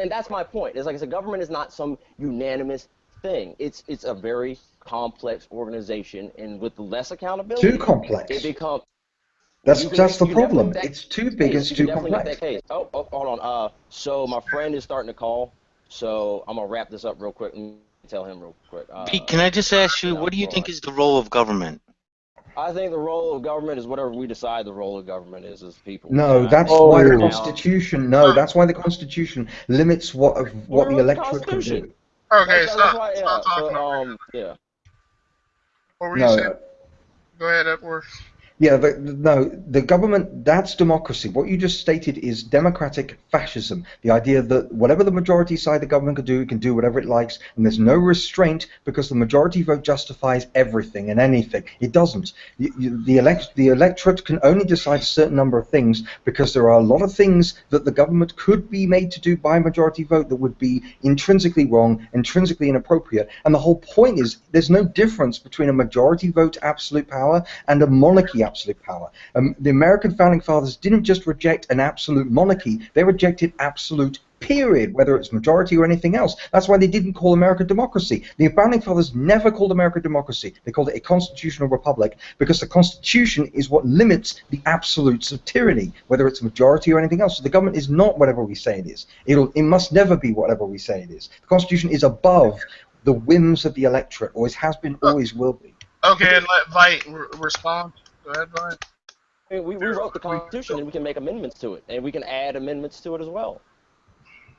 that's my point. It's like I said, government is not some unanimous thing. It's a very complex organization, and with less accountability, too complex. it becomes. That's the problem. It's too big. It's too complex. Oh, hold on. So my friend is starting to call. So I'm gonna wrap this up real quick and tell him real quick. Pete, can I just ask you, what do you think is the role of government? I think the role of government is whatever we decide the role of government is as people. No, that's why the Constitution. No, that's why the Constitution limits what the electorate can do. Okay, stop talking about it. Yeah. What were you saying? Go ahead, Edward. Yeah, the government, that's democracy. What you just stated is democratic fascism. The idea that whatever the majority side the government can do, it can do whatever it likes, and there's no restraint because the majority vote justifies everything and anything. It doesn't. The electorate can only decide a certain number of things because there are a lot of things that the government could be made to do by majority vote that would be intrinsically wrong, intrinsically inappropriate. And the whole point is there's no difference between a majority vote absolute power and a monarchy absolute power. The American founding fathers didn't just reject an absolute monarchy, they rejected absolute period, whether it's majority or anything else. That's why they didn't call America democracy. The founding fathers never called America democracy. They called it a constitutional republic because the Constitution is what limits the absolutes of tyranny, whether it's majority or anything else. So the government is not whatever we say it is. It must never be whatever we say it is. The Constitution is above the whims of the electorate, always has been, always will be. Okay, and let Vite respond. Go ahead, Vite. I mean, we wrote the Constitution, and we can make amendments to it, and we can add amendments to it as well.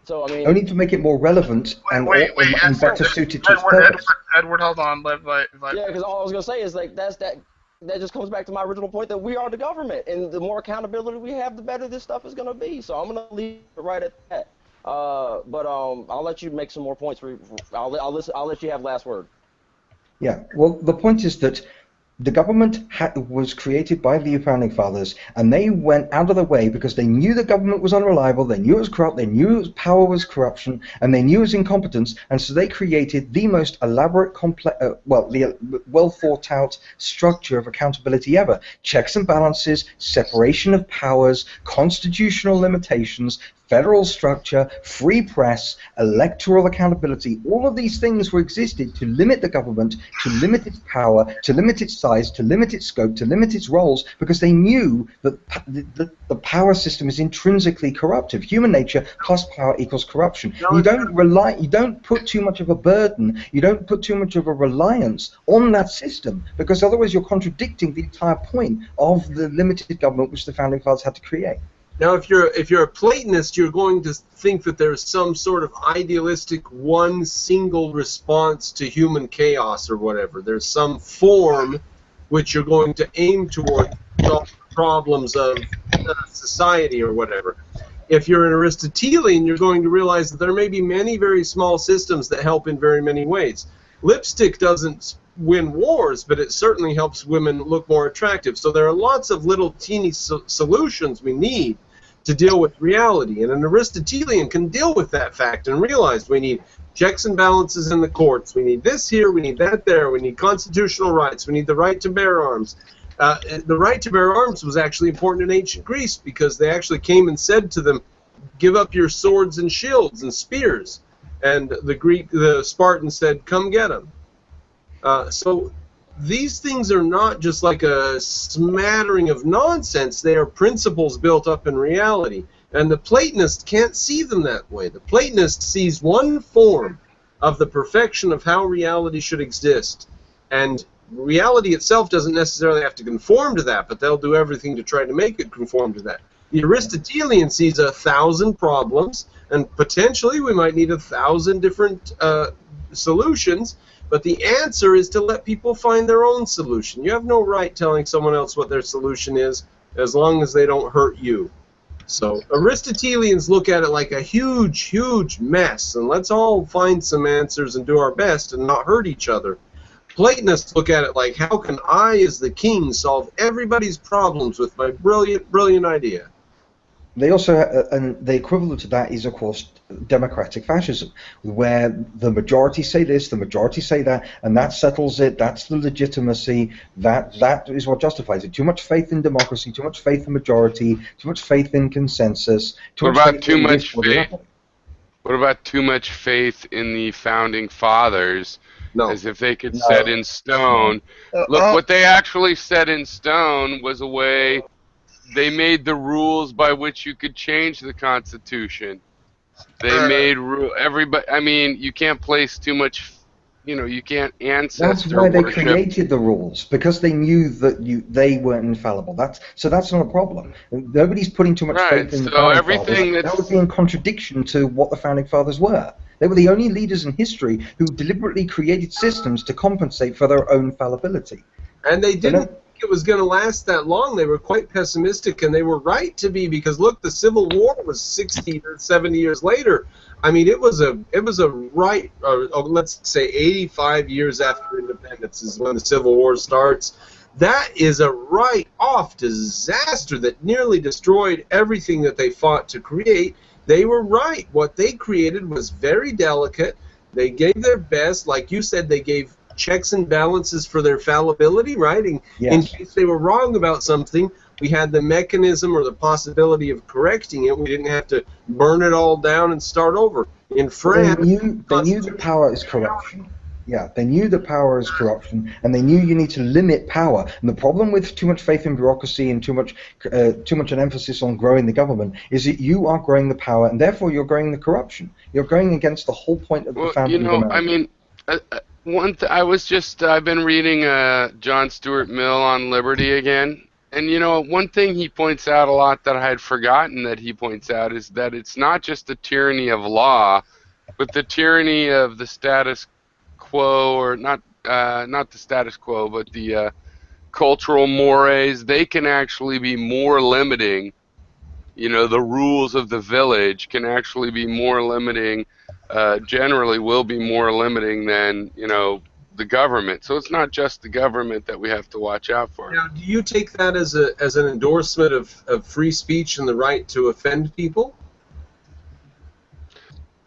So I mean, only to make it more relevant and better suited to its purpose. Edward, hold on, let Vite. Yeah, because all I was gonna say is like that just comes back to my original point that we are the government, and the more accountability we have, the better this stuff is gonna be. So I'm gonna leave it right at that. But I'll let you make some more points. I'll let you have last word. Yeah. Well, the point is that the government was created by the founding fathers, and they went out of their way because they knew the government was unreliable, they knew it was corrupt, they knew its power was corruption, and they knew it was incompetence, and so they created the most elaborate, well thought out structure of accountability ever. Checks and balances, separation of powers, constitutional limitations, federal structure, free press, electoral accountability, all of these things were existed to limit the government, to limit its power, to limit its size, to limit its scope, to limit its roles, because they knew that the power system is intrinsically corruptive. Human nature plus power equals corruption. You don't put too much of a burden, you don't put too much of a reliance on that system, because otherwise you're contradicting the entire point of the limited government which the founding fathers had to create. Now, if you're a Platonist, you're going to think that there's some sort of idealistic one single response to human chaos or whatever. There's some form which you're going to aim toward to solve the problems of society or whatever. If you're an Aristotelian, you're going to realize that there may be many very small systems that help in very many ways. Lipstick doesn't win wars, but it certainly helps women look more attractive. So there are lots of little teeny solutions we need to deal with reality. And an Aristotelian can deal with that fact and realize we need checks and balances in the courts. We need this here, we need that there, we need constitutional rights, we need the right to bear arms. The right to bear arms was actually important in ancient Greece because they actually came and said to them, give up your swords and shields and spears. And the Spartans said, come get them. So these things are not just like a smattering of nonsense. They are principles built up in reality. And the Platonist can't see them that way. The Platonist sees one form of the perfection of how reality should exist. And reality itself doesn't necessarily have to conform to that, but they'll do everything to try to make it conform to that. The Aristotelian sees 1,000 problems, and potentially we might need 1,000 different solutions, but the answer is to let people find their own solution. You have no right telling someone else what their solution is as long as they don't hurt you. So Aristotelians look at it like a huge, huge mess, and let's all find some answers and do our best and not hurt each other. Platonists look at it like, how can I, as the king, solve everybody's problems with my brilliant, brilliant idea? They also, and the equivalent to that is, of course, democratic fascism, where the majority say this, the majority say that, and that settles it. That's the legitimacy. That is what justifies it. Too much faith in democracy, too much faith in majority, too much faith in consensus. What about too much faith? What about too much faith in the founding fathers? No. As if they could set in stone. Look, what they actually set in stone was a way they made the rules by which you could change the Constitution. They made everybody. I mean, you can't place too much. You can't ancestor That's why they worship. created the rules, because they knew that they weren't infallible. That's not a problem. Nobody's putting too much faith in the founding fathers. That would be in contradiction to what the founding fathers were. They were the only leaders in history who deliberately created systems to compensate for their own fallibility. And they didn't think it was going to last that long. They were quite pessimistic, and they were right to be, because look, the Civil War was 60 or 70 years later. I mean, it was a right, let's say 85 years after independence is when the Civil War starts. That is a right-off disaster that nearly destroyed everything that they fought to create. They were right. What they created was very delicate. They gave their best. Like you said, they gave checks and balances for their fallibility, right? And in case they were wrong about something, we had the mechanism or the possibility of correcting it. We didn't have to burn it all down and start over. In France, they knew that power is corruption. Yeah, they knew that power is corruption, and they knew you need to limit power. And the problem with too much faith in bureaucracy and too much an emphasis on growing the government is that you are growing the power, and therefore you're growing the corruption. You're going against the whole point of the founding of America. I mean, I've been reading John Stuart Mill on liberty again, and one thing he points out a lot that I had forgotten that he points out is that it's not just the tyranny of law, but the tyranny of the status quo, or not the status quo, but the cultural mores. They can actually be more limiting. The rules of the village can actually be more limiting. Generally, will be more limiting than the government. So it's not just the government that we have to watch out for. Now, do you take that as an endorsement of free speech and the right to offend people?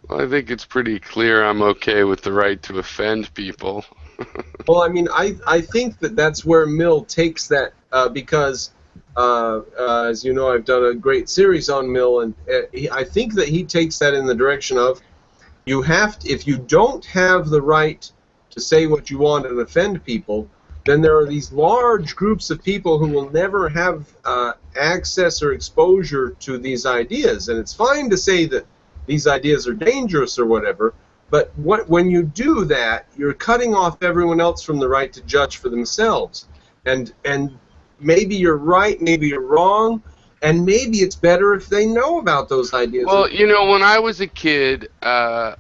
Well, I think it's pretty clear I'm okay with the right to offend people. Well, I mean, I think that's where Mill takes that because, as you know, I've done a great series on Mill, and I think that he takes that in the direction of if you don't have the right to say what you want and offend people, then there are these large groups of people who will never have access or exposure to these ideas. And it's fine to say that these ideas are dangerous or whatever, but when you do that, you're cutting off everyone else from the right to judge for themselves. And maybe you're right, maybe you're wrong, And maybe it's better if they know about those ideas. Well, you know, when I was a kid, Brandon,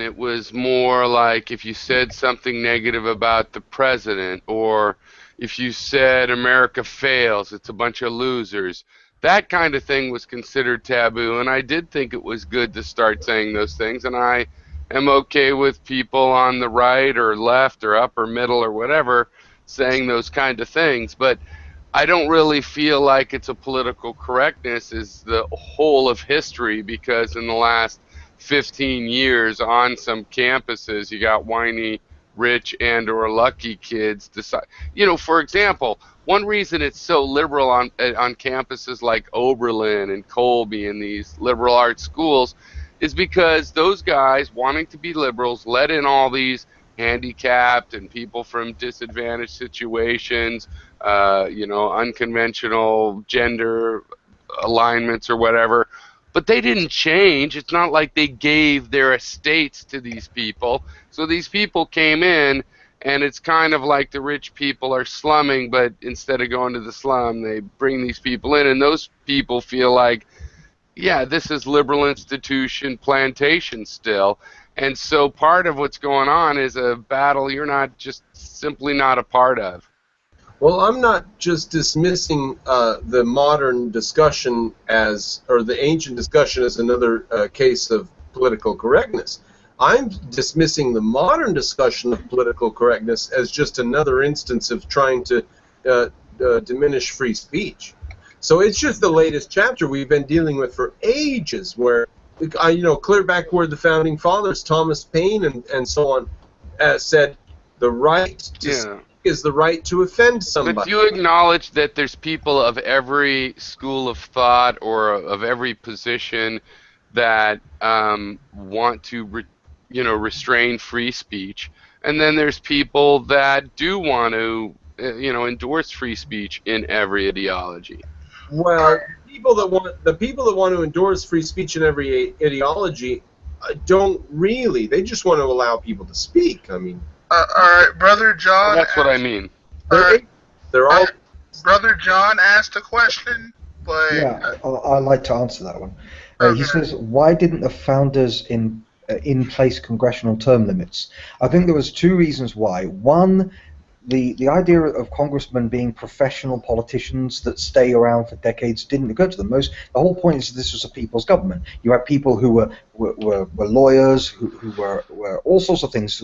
it was more like if you said something negative about the president, or if you said America fails, it's a bunch of losers. That kind of thing was considered taboo, and I did think it was good to start saying those things, and I am okay with people on the right or left or up or middle or whatever saying those kind of things, but I don't really feel like it's a political correctness is the whole of history, because in the last 15 years on some campuses you got whiny rich and or lucky kids decide, you know, for example, one reason it's so liberal on campuses like Oberlin and Colby and these liberal arts schools is because those guys wanting to be liberals let in all these handicapped and people from disadvantaged situations, you know, unconventional gender alignments or whatever. But they didn't change. It's not like they gave their estates to these people. So these people came in, and it's kind of like the rich people are slumming, but instead of going to the slum, they bring these people in, and those people feel like, yeah, this is liberal institution plantation still. And so part of what's going on is a battle you're not just simply not a part of. Well, I'm not just dismissing the modern discussion as, or the ancient discussion as another case of political correctness. I'm dismissing the modern discussion of political correctness as just another instance of trying to diminish free speech. So it's just the latest chapter we've been dealing with for ages, where, you know, clear back where the founding fathers, Thomas Paine and so on, said the right to speak is the right to offend somebody. But do you acknowledge that there's people of every school of thought or of every position that want to, restrain free speech, and then there's people that do want to, endorse free speech in every ideology? Well, the people that want to endorse free speech in every ideology don't really. They just want to allow people to speak. I mean. All right, Brother John. That's what I mean. They're all. Brother John asked a question, but yeah, I'd like to answer that one. Okay. He says, "Why didn't the founders in place congressional term limits?" I think there was two reasons why. One, the idea of congressmen being professional politicians that stay around for decades didn't occur to them. The whole point is this was a people's government. You had people who were lawyers, who were all sorts of things,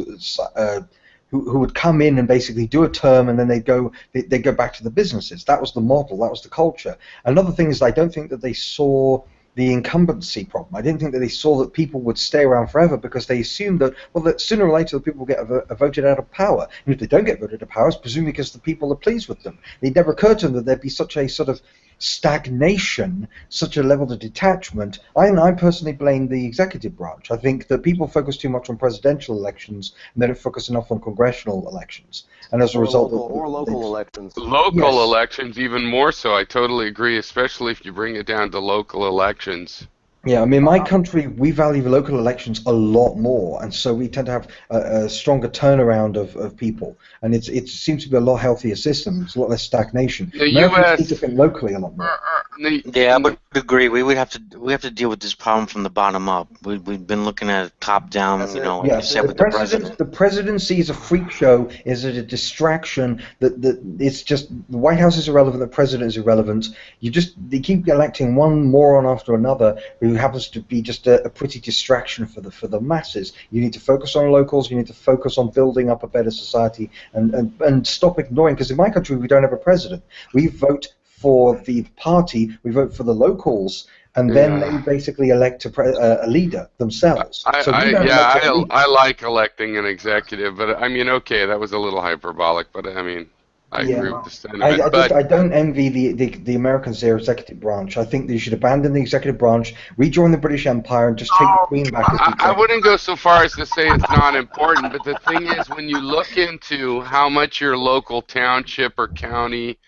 who would come in and basically do a term, and then they'd go back to the businesses. That was the model. That was the culture. Another thing is, I don't think that they saw the incumbency problem. I didn't think that they saw that people would stay around forever, because they assumed that, well, that sooner or later the people will get voted out of power. And if they don't get voted out of power, it's presumably because the people are pleased with them. It never occurred to them that there'd be such a sort of stagnation, such a level of detachment. I personally blame the executive branch. I think that people focus too much on presidential elections and they don't focus enough on congressional elections. And as a result, local elections. Local elections, even more so. I totally agree, especially if you bring it down to local elections. Yeah, I mean, my country, we value local elections a lot more, and so we tend to have a stronger turnaround of people, and it seems to be a lot healthier system. It's a lot less stagnation. The Americans need to think locally a lot more. Yeah, I would agree. We have to deal with this problem from the bottom up. We've been looking at it top down, like you said, with the president. The presidency is a freak show. Is it a distraction? That it's just the White House is irrelevant. The president is irrelevant. They keep electing one moron after another who happens to be just a pretty distraction for the masses. You need to focus on locals. You need to focus on building up a better society and stop ignoring. Because in my country, we don't have a president. We vote for the party, we vote for the locals, and then they basically elect a leader themselves. I like electing an executive, but I mean, okay, that was a little hyperbolic, but I mean, I agree with the sentiment. I don't envy the Americans, their executive branch. I think they should abandon the executive branch, rejoin the British Empire, and just take the Queen back. I wouldn't go so far as to say it's not important, but the thing is, when you look into how much your local township or county,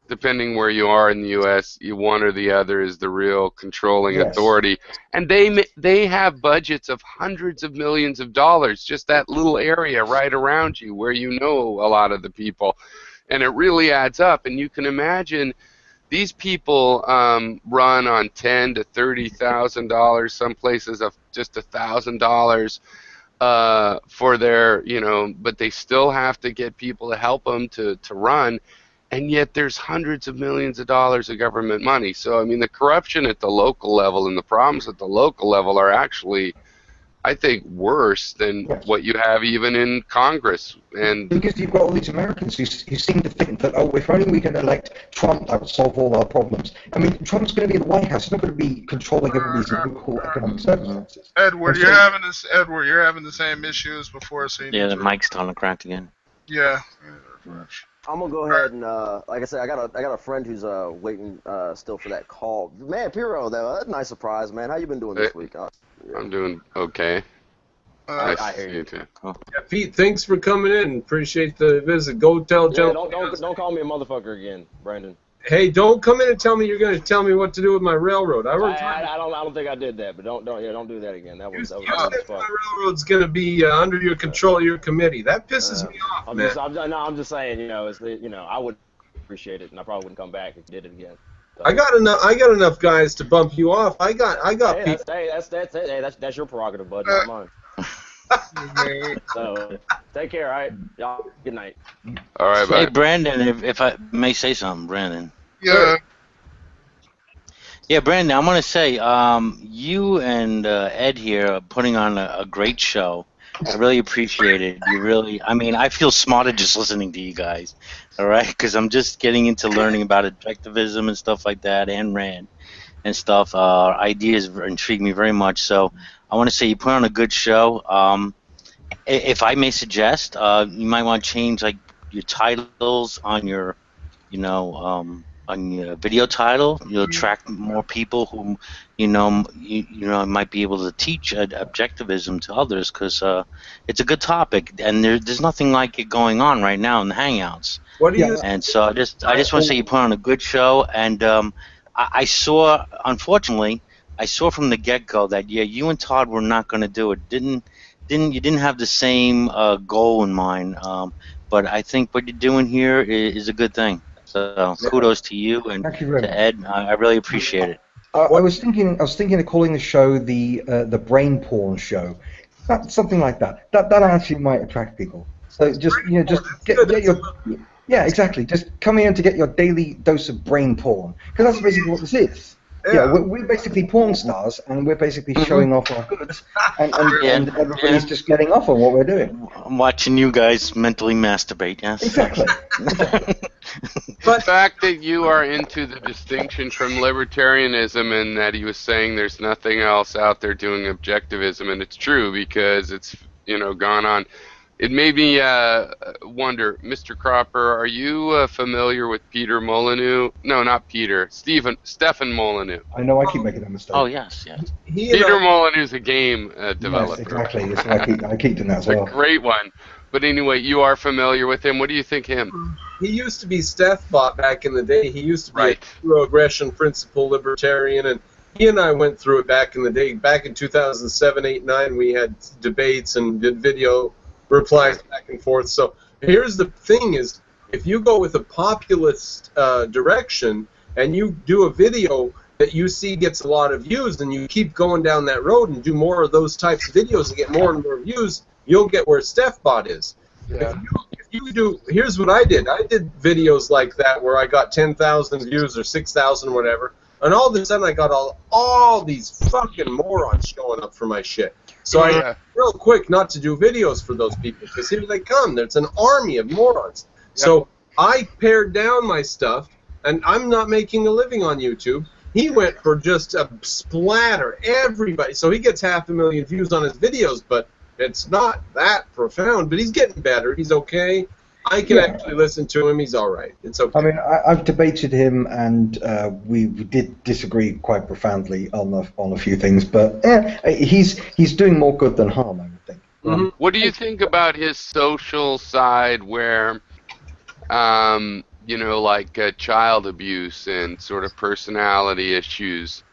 depending where you are in the U.S., one or the other is the real controlling authority, and they have budgets of hundreds of millions of dollars, just that little area right around you where you know a lot of the people. And it really adds up, and you can imagine these people run on $10,000 to $30,000. Some places of just $1,000 for their, but they still have to get people to help them to run. And yet there's hundreds of millions of dollars of government money. So, I mean, the corruption at the local level and the problems at the local level are actually, I think, worse than what you have even in Congress. And because you've got all these Americans who seem to think that, oh, if only we can elect Trump, that would solve all our problems. I mean, Trump's going to be in the White House. He's not going to be controlling everybody's local economic circumstances. Edward, you're having the same issue as before. So yeah, the mic's starting to crack again. Yeah. I'm gonna go ahead and like I said, I got a friend who's waiting still for that call. Man, Piro, that's a nice surprise, man. How you been doing this week? I'm doing okay. I hear you too. Yeah, Pete, thanks for coming in. Appreciate the visit. Go tell Joe. Don't call me a motherfucker again, Brandon. Hey, don't come in and tell me you're going to tell me what to do with my railroad. I don't think I did that, but don't do that again. That was my railroad's going to be under your control of your committee. That pisses me off, man. I'm just saying, I would appreciate it, and I probably wouldn't come back if you did it again. So. I got enough guys to bump you off. I got people. That's your prerogative, bud, not mine. So take care, all right? Y'all, good night. All right, bye. Hey, Brandon, if I may say something, Brandon. Yeah. Yeah, Brandon, I want to say, you and Ed here are putting on a great show. I really appreciate it. I feel smarter just listening to you guys, all right? Because I'm just getting into learning about objectivism and stuff like that, and Rand and stuff. Ideas intrigue me very much. So I want to say you put on a good show. If I may suggest, you might want to change like your titles on your, on your video title. You'll attract more people who, might be able to teach objectivism to others, because it's a good topic, and there's nothing like it going on right now in the Hangouts. What do you? And so I just want to say you put on a good show, and I saw, unfortunately, from the get-go that you and Todd were not going to do it. You didn't have the same goal in mind. But I think what you're doing here is a good thing. So kudos to you and to Ed. I really appreciate it. I was thinking of calling the show the brain porn show. Something like that. That actually might attract people. So just get your. Yeah, exactly. Just come here to get your daily dose of brain porn, because that's basically what this is. Yeah, we're basically porn stars, and we're basically showing off our goods, and everybody's just getting off on what we're doing. I'm watching you guys mentally masturbate, yes? Exactly. The fact that you are into the distinction from libertarianism, and that he was saying there's nothing else out there doing objectivism, and it's true because it's gone on. It made me wonder, Mr. Cropper, are you familiar with Peter Molyneux? No, not Peter. Stefan Molyneux. I know, I keep making that mistake. Oh, yes. Peter Molyneux's a game developer. Yes, exactly. I keep doing that as well. It's a great one. But anyway, you are familiar with him. What do you think him? He used to be Stefbot back in the day. He used to be a zero aggression principle libertarian, and he and I went through it back in the day. Back in 2007, 8, 9, we had debates and did video replies back and forth. So here's the thing is, if you go with a populist direction and you do a video that you see gets a lot of views, and you keep going down that road and do more of those types of videos and get more and more views, you'll get where Stefbot is. Yeah. If you do, here's what I did. I did videos like that where I got 10,000 views or 6,000, whatever, and all of a sudden I got all these fucking morons showing up for my shit. So I real quick not to do videos for those people, because here they come. There's an army of morons. Yep. So I pared down my stuff, and I'm not making a living on YouTube. He went for just a splatter, everybody. So he gets 500,000 views on his videos, but it's not that profound. But he's getting better. He's okay. I can actually listen to him. He's all right. It's okay. I mean, I've debated him, and we did disagree quite profoundly on a few things. But he's doing more good than harm, I would think. Mm-hmm. What do you think about his social side, where, like child abuse and sort of personality issues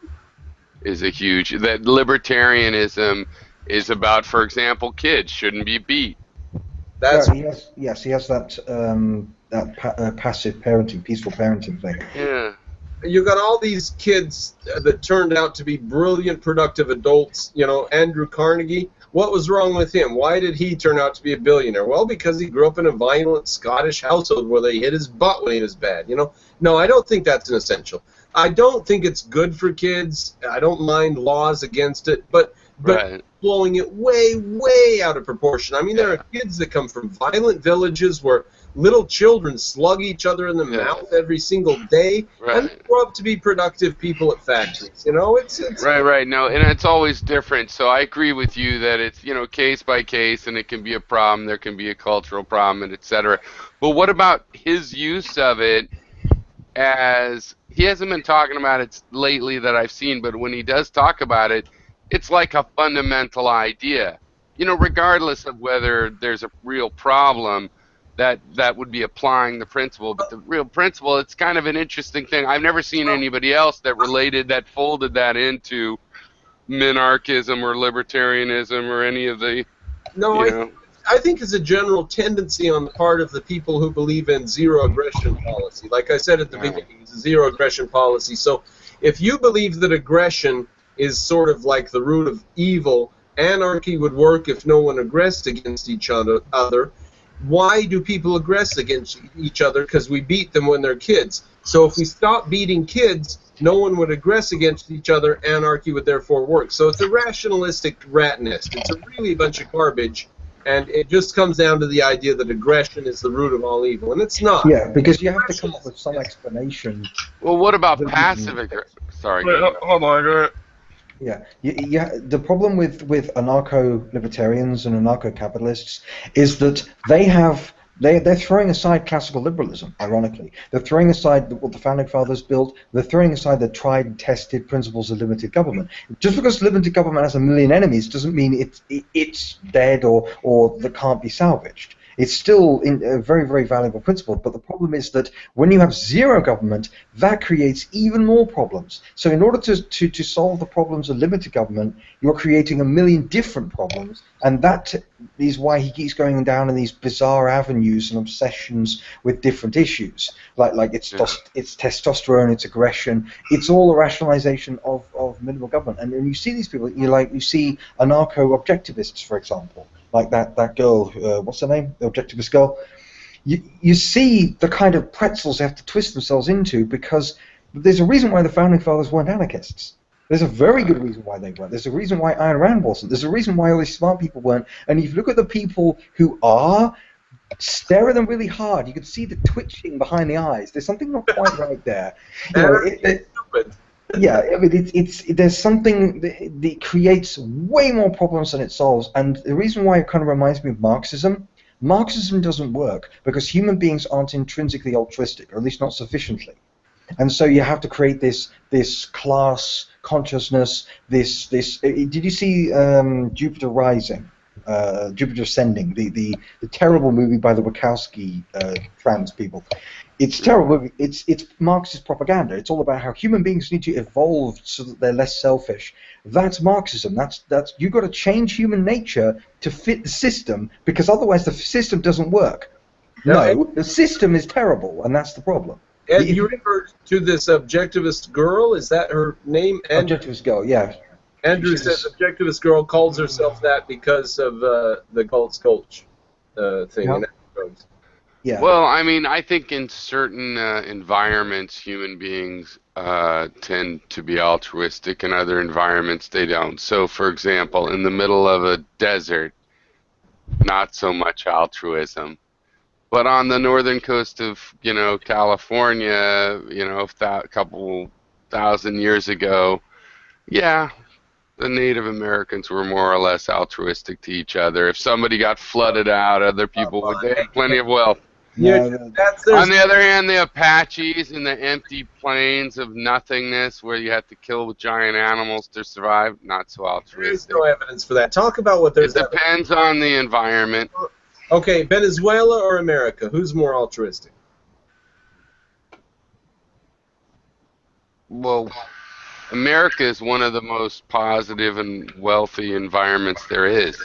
is a huge. That libertarianism is about, for example, kids shouldn't be beat. That's he has that passive parenting, peaceful parenting thing. Yeah. you got all these kids that turned out to be brilliant, productive adults. You know, Andrew Carnegie. What was wrong with him? Why did he turn out to be a billionaire? Well, because he grew up in a violent Scottish household where they hit his butt when he was bad. You know, no, I don't think that's an essential. I don't think it's good for kids. I don't mind laws against it, but Right. blowing it way, way out of proportion. I mean, there are kids that come from violent villages where little children slug each other in the mouth every single day, and they grow up to be productive people at factories. You know, it's right. No, and it's always different. So I agree with you that it's, you know, case by case, and it can be a problem. There can be a cultural problem, and et cetera. But what about his use of it? As he hasn't been talking about it lately that I've seen, but when he does talk about it, it's like a fundamental idea. You know, regardless of whether there's a real problem, that would be applying the principle. But the real principle, it's kind of an interesting thing. I've never seen anybody else that folded that into minarchism or libertarianism or any of the, no. you know. I think it's a general tendency on the part of the people who believe in zero aggression policy. Like I said at the beginning, it's a zero aggression policy. So if you believe that aggression is sort of like the root of evil, anarchy would work if no one aggressed against each other. Why do people aggress against each other? Because we beat them when they're kids. So if we stop beating kids, no one would aggress against each other. Anarchy would therefore work. So it's a rationalistic rat nest. It's a really bunch of garbage. And it just comes down to the idea that aggression is the root of all evil, and it's not. Yeah, because you have to come up with some explanation. Well, what about passive aggression? Sorry. Wait, hold on, go ahead. Yeah, the problem with anarcho-libertarians and anarcho-capitalists is that they're throwing aside classical liberalism. Ironically, they're throwing aside what the founding fathers built. They're throwing aside the tried and tested principles of limited government. Just because limited government has a million enemies doesn't mean it's dead or that can't be salvaged. It's still a very, very valuable principle, but the problem is that when you have zero government, that creates even more problems. So in order to solve the problems of limited government, you're creating a million different problems, and that is why he keeps going down in these bizarre avenues and obsessions with different issues. Like it's testosterone, it's aggression, it's all a rationalization of minimal government. And when you see these people, you see anarcho-objectivists, for example. Like that girl, what's her name? The objectivist girl. You see the kind of pretzels they have to twist themselves into, because there's a reason why the founding fathers weren't anarchists. There's a very good reason why they weren't. There's a reason why Ayn Rand wasn't. There's a reason why all these smart people weren't. And if you look at the people who are, stare at them really hard. You can see the twitching behind the eyes. There's something not quite right there. Yeah, I mean, there's something that creates way more problems than it solves, and the reason why it kind of reminds me of Marxism. Marxism doesn't work because human beings aren't intrinsically altruistic, or at least not sufficiently, and so you have to create this class consciousness. This did you see Jupiter Rising? Jupiter Ascending, the terrible movie by the Wachowski trans people. It's terrible. It's Marxist propaganda. It's all about how human beings need to evolve so that they're less selfish. That's Marxism. That's you've got to change human nature to fit the system, because otherwise the system doesn't work. No, the system is terrible, and that's the problem. Ed, you referred to this objectivist girl. Is that her name? Objectivist girl, yeah. Andrew says objectivist girl calls herself that because of the Galt's Gulch thing. Yeah. Yeah. Well, I mean, I think in certain environments, human beings tend to be altruistic. In other environments, they don't. So, for example, in the middle of a desert, not so much altruism. But on the northern coast of, California, a couple thousand years ago, yeah, the Native Americans were more or less altruistic to each other. If somebody got flooded out, other people they had plenty of wealth. Yeah, on the other hand, the Apaches in the empty plains of nothingness where you have to kill giant animals to survive, not so altruistic. There's no evidence for that. Talk about what there's. It depends on the environment. Okay, Venezuela or America? Who's more altruistic? Well, America is one of the most positive and wealthy environments there is.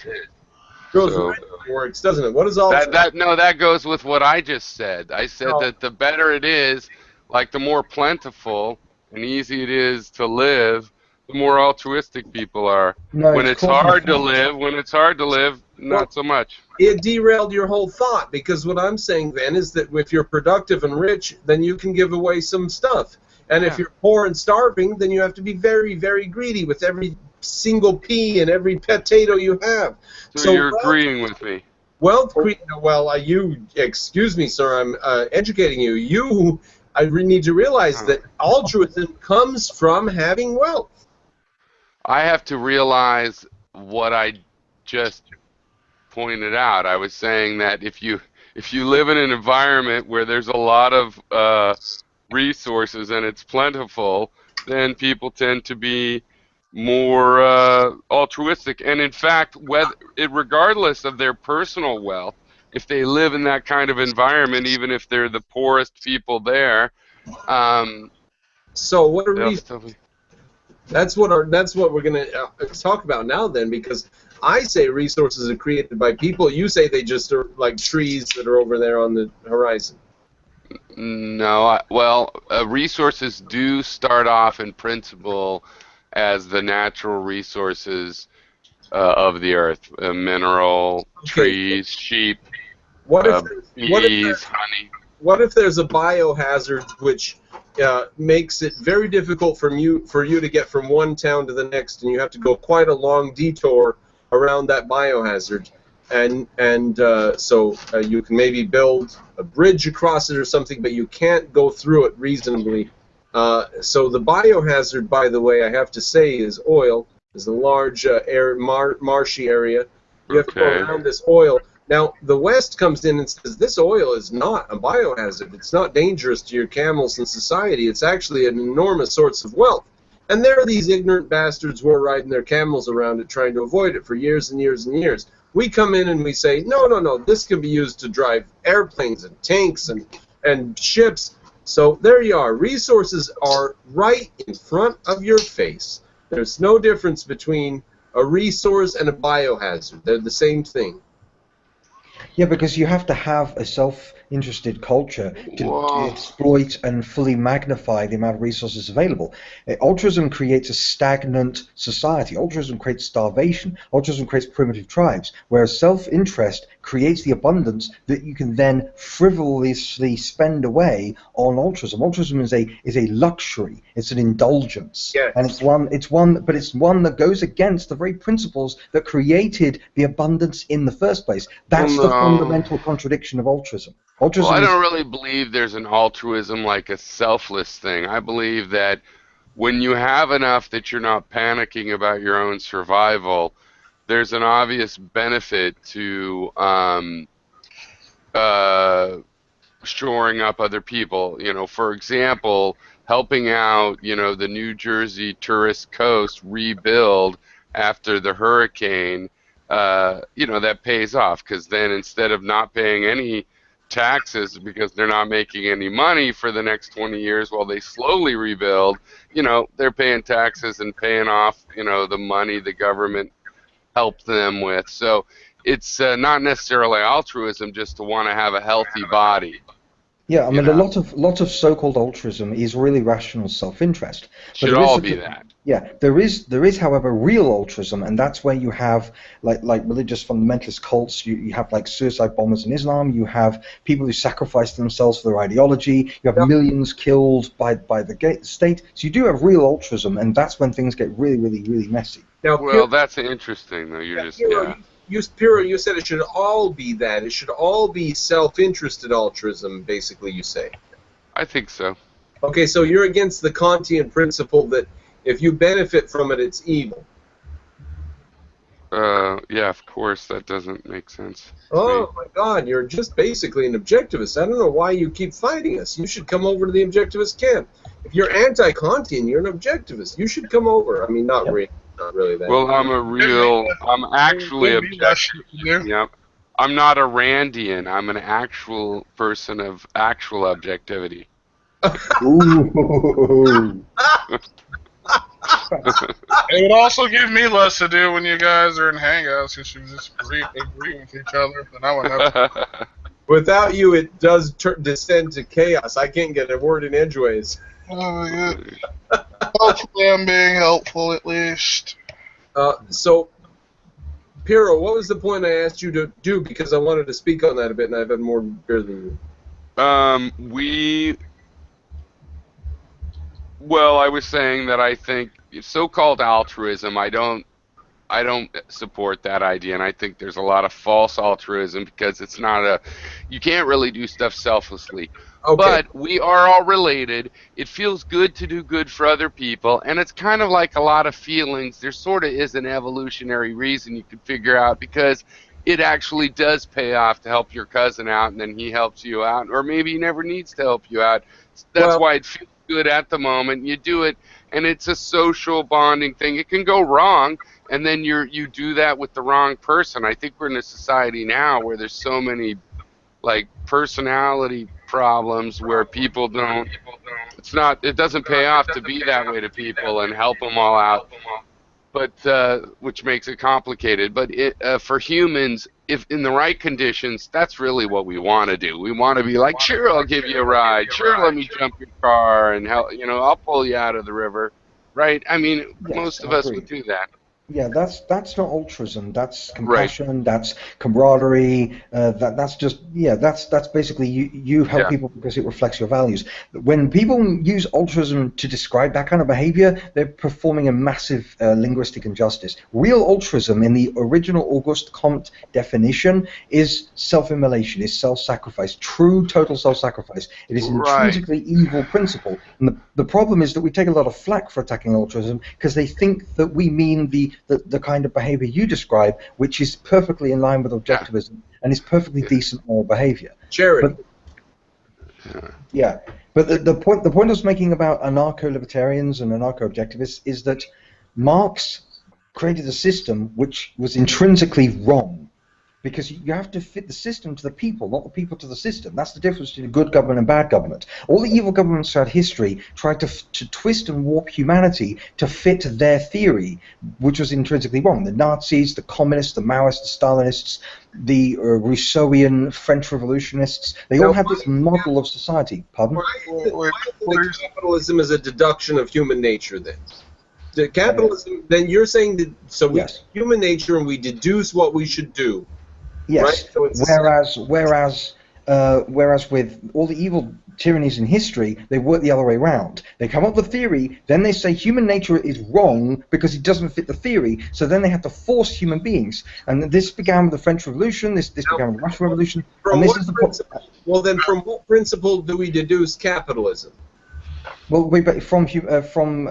Works, doesn't it? What is all that goes with what I just said. I said that the better it is, Like the more plentiful and easy it is to live, the more altruistic people are. No, When it's it's causing hard to fact. live, Well, not so much. it derailed your whole thought, because what I'm saying then is that if you're productive and rich, then you can give away some stuff. And if Yeah. you're poor and starving, then you have to be very, very greedy with every single pea and every potato you have. So you're agreeing with me. You, excuse me, sir, I'm educating you. I need to realize that altruism comes from having wealth. I have to realize what I just pointed out. I was saying that if you live in an environment where there's a lot of resources and it's plentiful, then people tend to be more altruistic. And in fact, regardless of their personal wealth, if they live in that kind of environment, even if they're the poorest people there, So what are they'll still be. That's what we're going to talk about now, then, because I say resources are created by people. You say they just are like trees that are over there on the horizon. No, resources do start off in principle as the natural resources of the earth: mineral, trees, sheep, bees, honey. What if there's a biohazard which makes it very difficult for you to get from one town to the next, and you have to go quite a long detour around that biohazard, and so you can maybe build a bridge across it or something, but you can't go through it reasonably. So the biohazard, by the way, I have to say, is oil. Is a large marshy area. You have to go around this oil. Now, the West comes in and says, this oil is not a biohazard. It's not dangerous to your camels and society. It's actually an enormous source of wealth. And there are these ignorant bastards who are riding their camels around it, trying to avoid it for years and years and years. We come in and we say, no, this can be used to drive airplanes and tanks and ships. So there you are. Resources are right in front of your face. There's no difference between a resource and a biohazard. They're the same thing. Yeah, because you have to have a self-interested culture to exploit and fully magnify the amount of resources available. Altruism creates a stagnant society. Altruism creates starvation. Altruism creates primitive tribes, whereas self-interest creates the abundance that you can then frivolously spend away on altruism. Altruism is a luxury. It's an indulgence, yes. And it's one that goes against the very principles that created the abundance in the first place. That's the fundamental contradiction of altruism. I don't really believe there's an altruism like a selfless thing. I believe that when you have enough that you're not panicking about your own survival, there's an obvious benefit to shoring up other people. For example, helping out, the New Jersey tourist coast rebuild after the hurricane. That pays off, because then instead of not paying any taxes because they're not making any money for the next 20 years while they slowly rebuild, they're paying taxes and paying off, the money the government helped them with. So it's not necessarily altruism just to want to have a healthy body. Yeah, I mean, a lot of so-called altruism is really rational self-interest. Should all be that. Yeah, there is, however, real altruism, and that's where you have like religious fundamentalist cults. You have like suicide bombers in Islam. You have people who sacrifice themselves for their ideology. You have millions killed by the state. So you do have real altruism, and that's when things get really, really, really messy. Now, that's interesting, though. You said it should all be that. It should all be self-interested altruism, basically, you say. I think so. Okay, so you're against the Kantian principle that if you benefit from it, it's evil. Yeah, of course, that doesn't make sense. Oh, my God, you're just basically an objectivist. I don't know why you keep fighting us. You should come over to the objectivist camp. If you're anti-Kantian, you're an objectivist. You should come over. I mean, not really that. Well, I'm actually objective. Yep. I'm not a Randian. I'm an actual person of actual objectivity. Ooh. It would also give me less to do when you guys are in Hangouts, because you just agree with each other, and I would have. Without you, it does descend to chaos. I can't get a word in edgeways. Hopefully I'm being helpful at least. So, Piero, what was the point I asked you to do? Because I wanted to speak on that a bit, and I've had more beer than you. Well, I was saying that I think so-called altruism, I don't support that idea, and I think there's a lot of false altruism because it's not you can't really do stuff selflessly. Okay. But we are all related. It feels good to do good for other people, and it's kind of like a lot of feelings. There sort of is an evolutionary reason you could figure out, because it actually does pay off to help your cousin out, and then he helps you out, or maybe he never needs to help you out. That's why it feels good at the moment. You do it, and it's a social bonding thing. It can go wrong, and then you do that with the wrong person. I think we're in a society now where there's so many like personality problems where people don't. It doesn't pay off to be that way to people and help them all out. But which makes it complicated. But for humans, if in the right conditions, that's really what we want to do. We want to be like, sure, I'll give you a ride. Sure, let me jump your car and help. I'll pull you out of the river, right? I mean, Yes, most of I us agree. would do that. Yeah, that's not altruism. That's compassion. That's camaraderie. That's basically you help people because it reflects your values. When people use altruism to describe that kind of behavior, they're performing a massive linguistic injustice. Real altruism, in the original Auguste Comte definition, is self-immolation, is self-sacrifice, true total self-sacrifice. It is an intrinsically evil principle. And the problem is that we take a lot of flack for attacking altruism because they think that we mean the kind of behavior you describe, which is perfectly in line with objectivism and is perfectly decent moral behavior. Charity. But the point I was making about anarcho-libertarians and anarcho-objectivists is that Marx created a system which was intrinsically wrong. Because you have to fit the system to the people, not the people to the system. That's the difference between good government and bad government. All the evil governments throughout history tried to twist and warp humanity to fit their theory, which was intrinsically wrong. The Nazis, the communists, the Maoists, the Stalinists, the Rousseauian French revolutionists, they all had this model of society. Pardon? Capitalism is a deduction of human nature, then. The capitalism, then you're saying that, so we human nature and we deduce what we should do. Yes. Right? So whereas with all the evil tyrannies in history, they work the other way around. They come up with a theory, then they say human nature is wrong because it doesn't fit the theory, so then they have to force human beings. And this began with the French Revolution, this began with the Russian Revolution, and this is the Well, then from what principle do we deduce capitalism? Well, from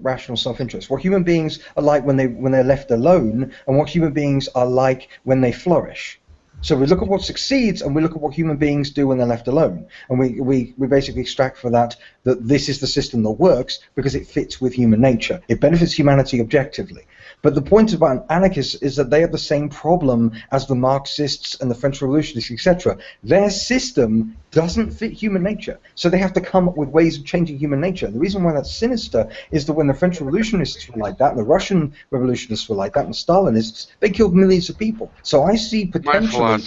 rational self-interest. What human beings are like when they're left alone, and what human beings are like when they flourish. So we look at what succeeds, and we look at what human beings do when they're left alone, and we basically extract for that this is the system that works because it fits with human nature. It benefits humanity objectively. But the point about anarchists is that they have the same problem as the Marxists and the French revolutionists, etc. Their system doesn't fit human nature, so they have to come up with ways of changing human nature. And the reason why that's sinister is that when the French revolutionists were like that, and the Russian revolutionists were like that, and the Stalinists, they killed millions of people. So I see potentially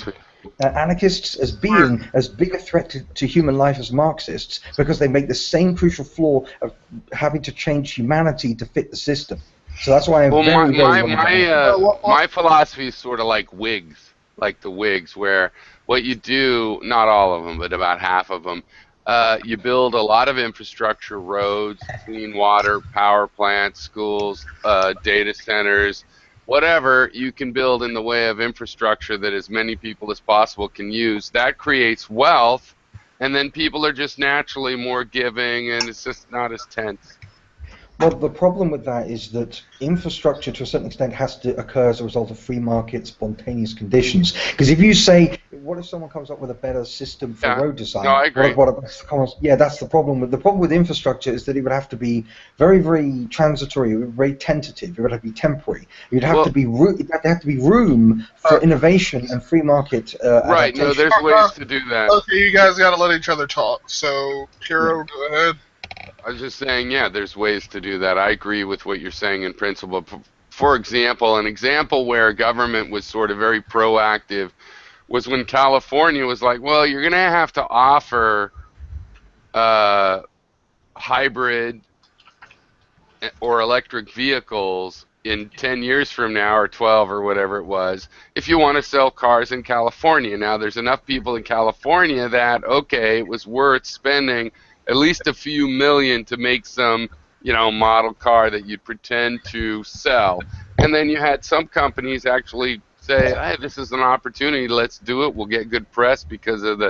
anarchists as being as big a threat to human life as Marxists, because they make the same crucial flaw of having to change humanity to fit the system. So that's why my philosophy is sort of like Whigs, like the Whigs, where what you do, not all of them, but about half of them, you build a lot of infrastructure, roads, clean water, power plants, schools, data centers, whatever you can build in the way of infrastructure that as many people as possible can use. That creates wealth, and then people are just naturally more giving, and it's just not as tense. Well, the problem with that is that infrastructure, to a certain extent, has to occur as a result of free market, spontaneous conditions. Because if you say, what if someone comes up with a better system for road design? No, I agree. That's the problem. The problem with infrastructure is that it would have to be very, very transitory, very tentative. It would have to be temporary. It'd have to be room for innovation and free market. Right. No, there's ways to do that. Okay, you guys got to let each other talk. So, Piero, go ahead. I was just saying, yeah, there's ways to do that. I agree with what you're saying in principle. For example, an example where government was sort of very proactive was when California was like, well, you're going to have to offer hybrid or electric vehicles in 10 years from now, or 12 or whatever it was, if you want to sell cars in California. Now there's enough people in California that, okay, it was worth spending at least a few million to make some, model car that you'd pretend to sell. And then you had some companies actually say, hey, this is an opportunity, let's do it, we'll get good press because of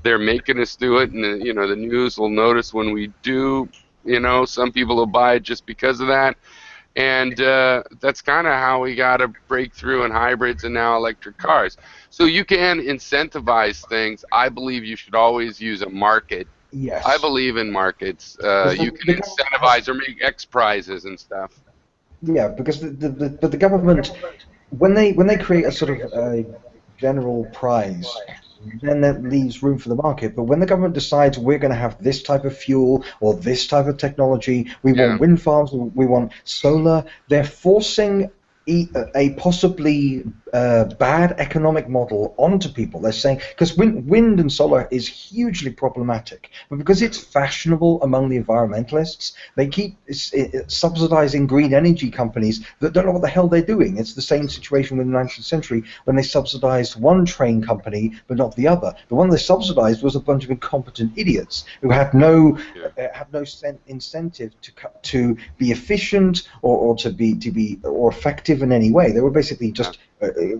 they're making us do it, and the news will notice when we do. Some people will buy it just because of that. And that's kind of how we got to break through in hybrids and now electric cars. So you can incentivize things. I believe you should always use a market. Yes. I believe in markets. You can incentivize or make X prizes and stuff. Yeah, because the government, when they create a sort of general prize, then that leaves room for the market. But when the government decides we're going to have this type of fuel or this type of technology, we want wind farms, we want solar, they're forcing a possibly bad economic model onto people. They're saying, because wind and solar is hugely problematic, but because it's fashionable among the environmentalists, they keep subsidizing green energy companies that don't know what the hell they're doing. It's the same situation with the 19th century when they subsidized one train company but not the other. The one they subsidized was a bunch of incompetent idiots who had no incentive to be efficient or to be effective in any way. They were basically just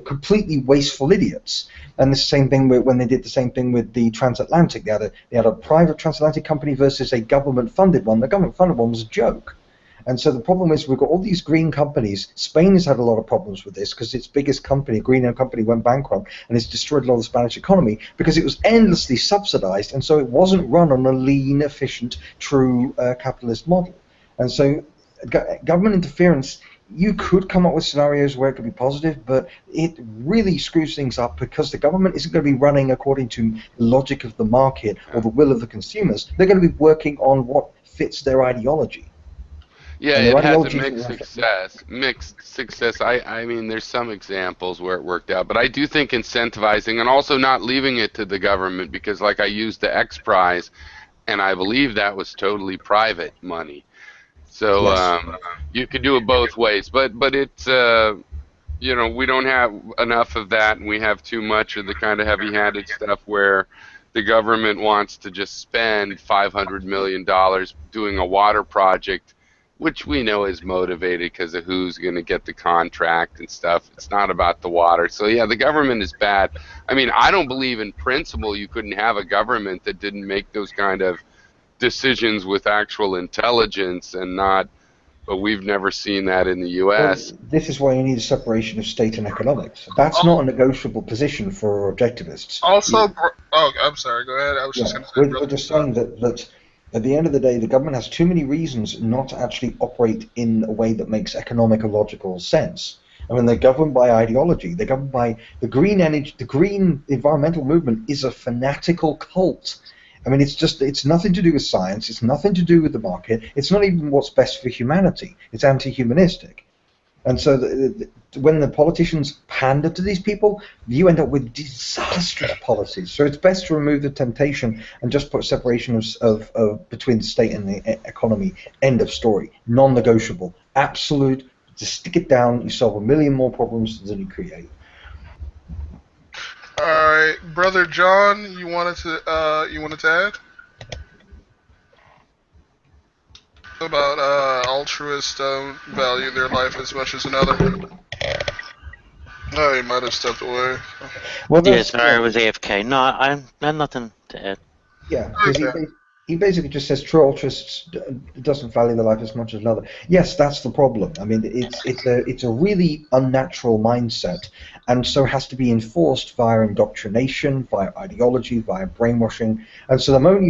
completely wasteful idiots. And the same thing when they did the same thing with the transatlantic. They had a private transatlantic company versus a government-funded one. The government-funded one was a joke. And so the problem is we've got all these green companies. Spain has had a lot of problems with this because its biggest company, green company, went bankrupt and it's destroyed a lot of the Spanish economy because it was endlessly subsidized, and so it wasn't run on a lean, efficient, true capitalist model. And so government interference, you could come up with scenarios where it could be positive, but it really screws things up because the government isn't going to be running according to the logic of the market or the will of the consumers. They're going to be working on what fits their ideology. Yeah, it has a mixed success. I mean, there's some examples where it worked out, but I do think incentivizing and also not leaving it to the government, because like I used the X Prize, and I believe that was totally private money. So you could do it both ways, but it's we don't have enough of that, and we have too much of the kind of heavy-handed stuff where the government wants to just spend $500 million doing a water project, which we know is motivated because of who's going to get the contract and stuff. It's not about the water. So yeah, the government is bad. I mean, I don't believe in principle you couldn't have a government that didn't make those kind of decisions with actual intelligence and not, but we've never seen that in the U.S. Well, this is why you need a separation of state and economics. That's not a negotiable position for objectivists. Also, I'm sorry, go ahead. I was just going to say. We're just saying that at the end of the day, the government has too many reasons not to actually operate in a way that makes economic or logical sense. I mean, they're governed by ideology. They're governed by the green energy. The green environmental movement is a fanatical cult. I mean, it's nothing to do with science. It's nothing to do with the market. It's not even what's best for humanity. It's anti-humanistic. And so when the politicians pander to these people, you end up with disastrous policies. So it's best to remove the temptation and just put separation of between the state and the economy. End of story. Non-negotiable. Absolute. Just stick it down. You solve a million more problems than you create. All right, Brother John, you wanted to add about altruists don't value their life as much as another. Oh, he might have stepped away. Well, yeah, sorry, I was AFK. No, I have nothing to add. Yeah, because he basically just says true altruists doesn't value their life as much as another. Yes, that's the problem. I mean, it's a really unnatural mindset, and so it has to be enforced via indoctrination, via ideology, via brainwashing. And so the moment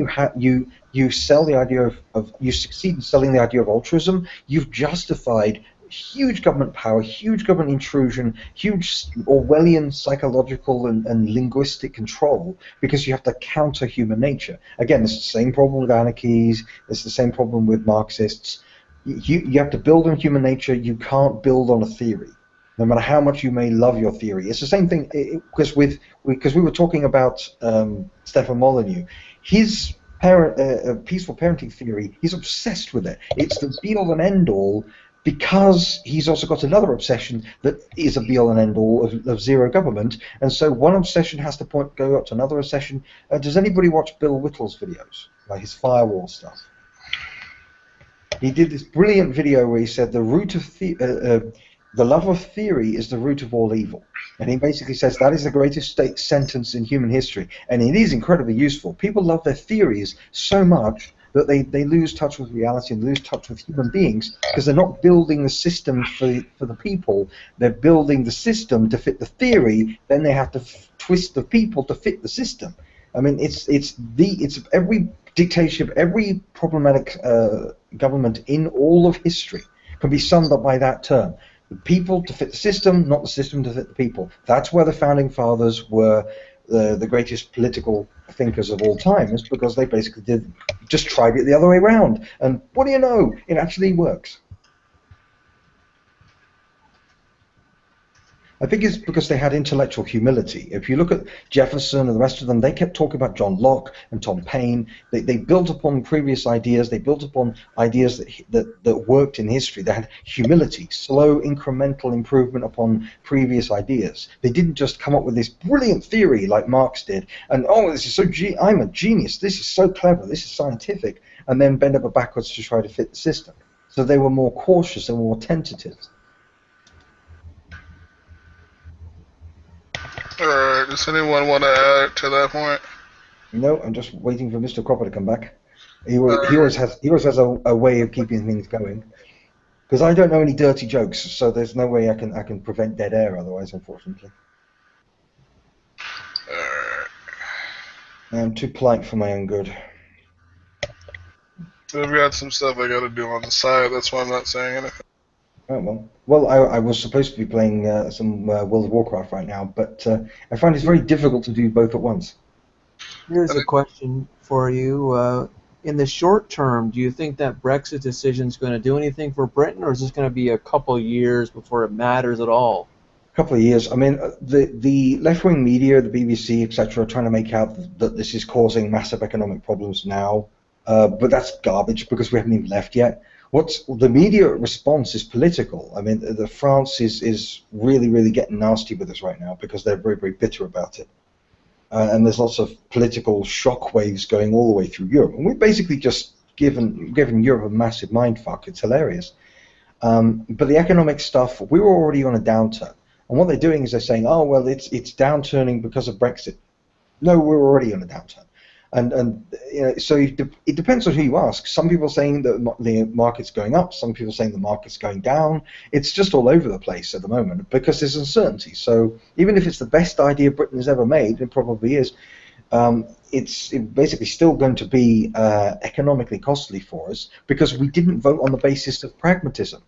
you sell the idea of you succeed in selling the idea of altruism, you've justified huge government power, huge government intrusion, huge Orwellian psychological and linguistic control, because you have to counter human nature. Again, it's the same problem with anarchies, it's the same problem with Marxists. You have to build on human nature, you can't build on a theory. no matter how much you may love your theory. It's the same thing because we were talking about Stefan Molyneux. His peaceful parenting theory, he's obsessed with it. It's the be-all and end-all because he's also got another obsession that is a be-all and end-all of zero government. And so one obsession has to go up to another obsession. Does anybody watch Bill Whittle's videos, like his firewall stuff? He did this brilliant video where he said the love of theory is the root of all evil. And he basically says that is the greatest sentence in human history. And it is incredibly useful. People love their theories so much that they lose touch with reality and lose touch with human beings because they're not building the system for the people. They're building the system to fit the theory. Then they have to twist the people to fit the system. I mean, it's every dictatorship, every problematic government in all of history can be summed up by that term. The people to fit the system, not the system to fit the people. That's where the founding fathers were the greatest political thinkers of all time, is because they basically just tried it the other way around. And what do you know? It actually works. I think it's because they had intellectual humility. If you look at Jefferson and the rest of them, they kept talking about John Locke and Tom Paine. They built upon previous ideas. They built upon ideas that worked in history. They had humility, slow incremental improvement upon previous ideas. They didn't just come up with this brilliant theory like Marx did, and oh, this is so I'm a genius. This is so clever. This is scientific, and then bend over backwards to try to fit the system. So they were more cautious and more tentative. Alright, does anyone want to add to that point? No, I'm just waiting for Mr. Cropper to come back. He always has a way of keeping things going. Because I don't know any dirty jokes, so there's no way I can prevent dead air otherwise, unfortunately. I'm too polite for my own good. I've got some stuff I got to do on the side. That's why I'm not saying anything. Oh, well, I was supposed to be playing some World of Warcraft right now, but I find it's very difficult to do both at once. Here's a question for you. In the short term, do you think that Brexit decision is going to do anything for Britain, or is this going to be a couple of years before it matters at all? A couple of years. I mean, the left-wing media, the BBC, etc., are trying to make out that this is causing massive economic problems now, but that's garbage because we haven't even left yet. What's the media response is political. I mean, France is really, really getting nasty with us right now because they're very, very bitter about it. And there's lots of political shockwaves going all the way through Europe. And we've basically just given Europe a massive mindfuck. It's hilarious. But the economic stuff, we were already on a downturn. And what they're doing is they're saying, oh, well, it's downturning because of Brexit. No, we're already on a downturn. And you know, so it depends on who you ask. Some people are saying that the market's going up. Some people are saying the market's going down. It's just all over the place at the moment because there's uncertainty. So even if it's the best idea Britain has ever made, it probably is, it's basically still going to be economically costly for us because we didn't vote on the basis of pragmatism.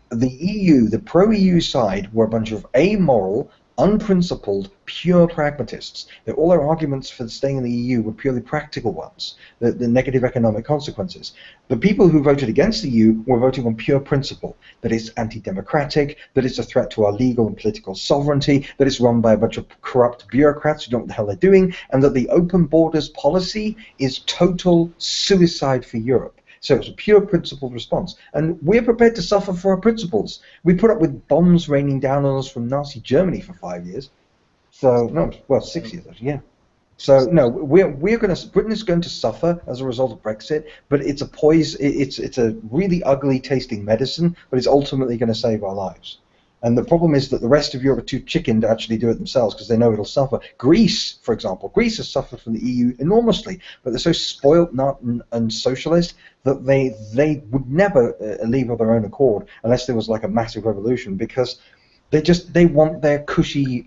The EU, the pro-EU side, were a bunch of amoral, unprincipled, pure pragmatists. All their arguments for staying in the EU were purely practical ones, the negative economic consequences. The people who voted against the EU were voting on pure principle, that it's anti-democratic, that it's a threat to our legal and political sovereignty, that it's run by a bunch of corrupt bureaucrats who don't know what the hell they're doing, and that the open borders policy is total suicide for Europe. So it's a pure principled response. And we're prepared to suffer for our principles. We put up with bombs raining down on us from Nazi Germany for 5 years. So, no, well, 6 years, actually, yeah. So, no, Britain is going to suffer as a result of Brexit, but it's a really ugly tasting medicine, but it's ultimately going to save our lives. And the problem is that the rest of Europe are too chicken to actually do it themselves because they know it'll suffer. Greece, for example, Greece has suffered from the EU enormously, but they're so spoilt and socialist that they would never leave of their own accord unless there was like a massive revolution because they want their cushy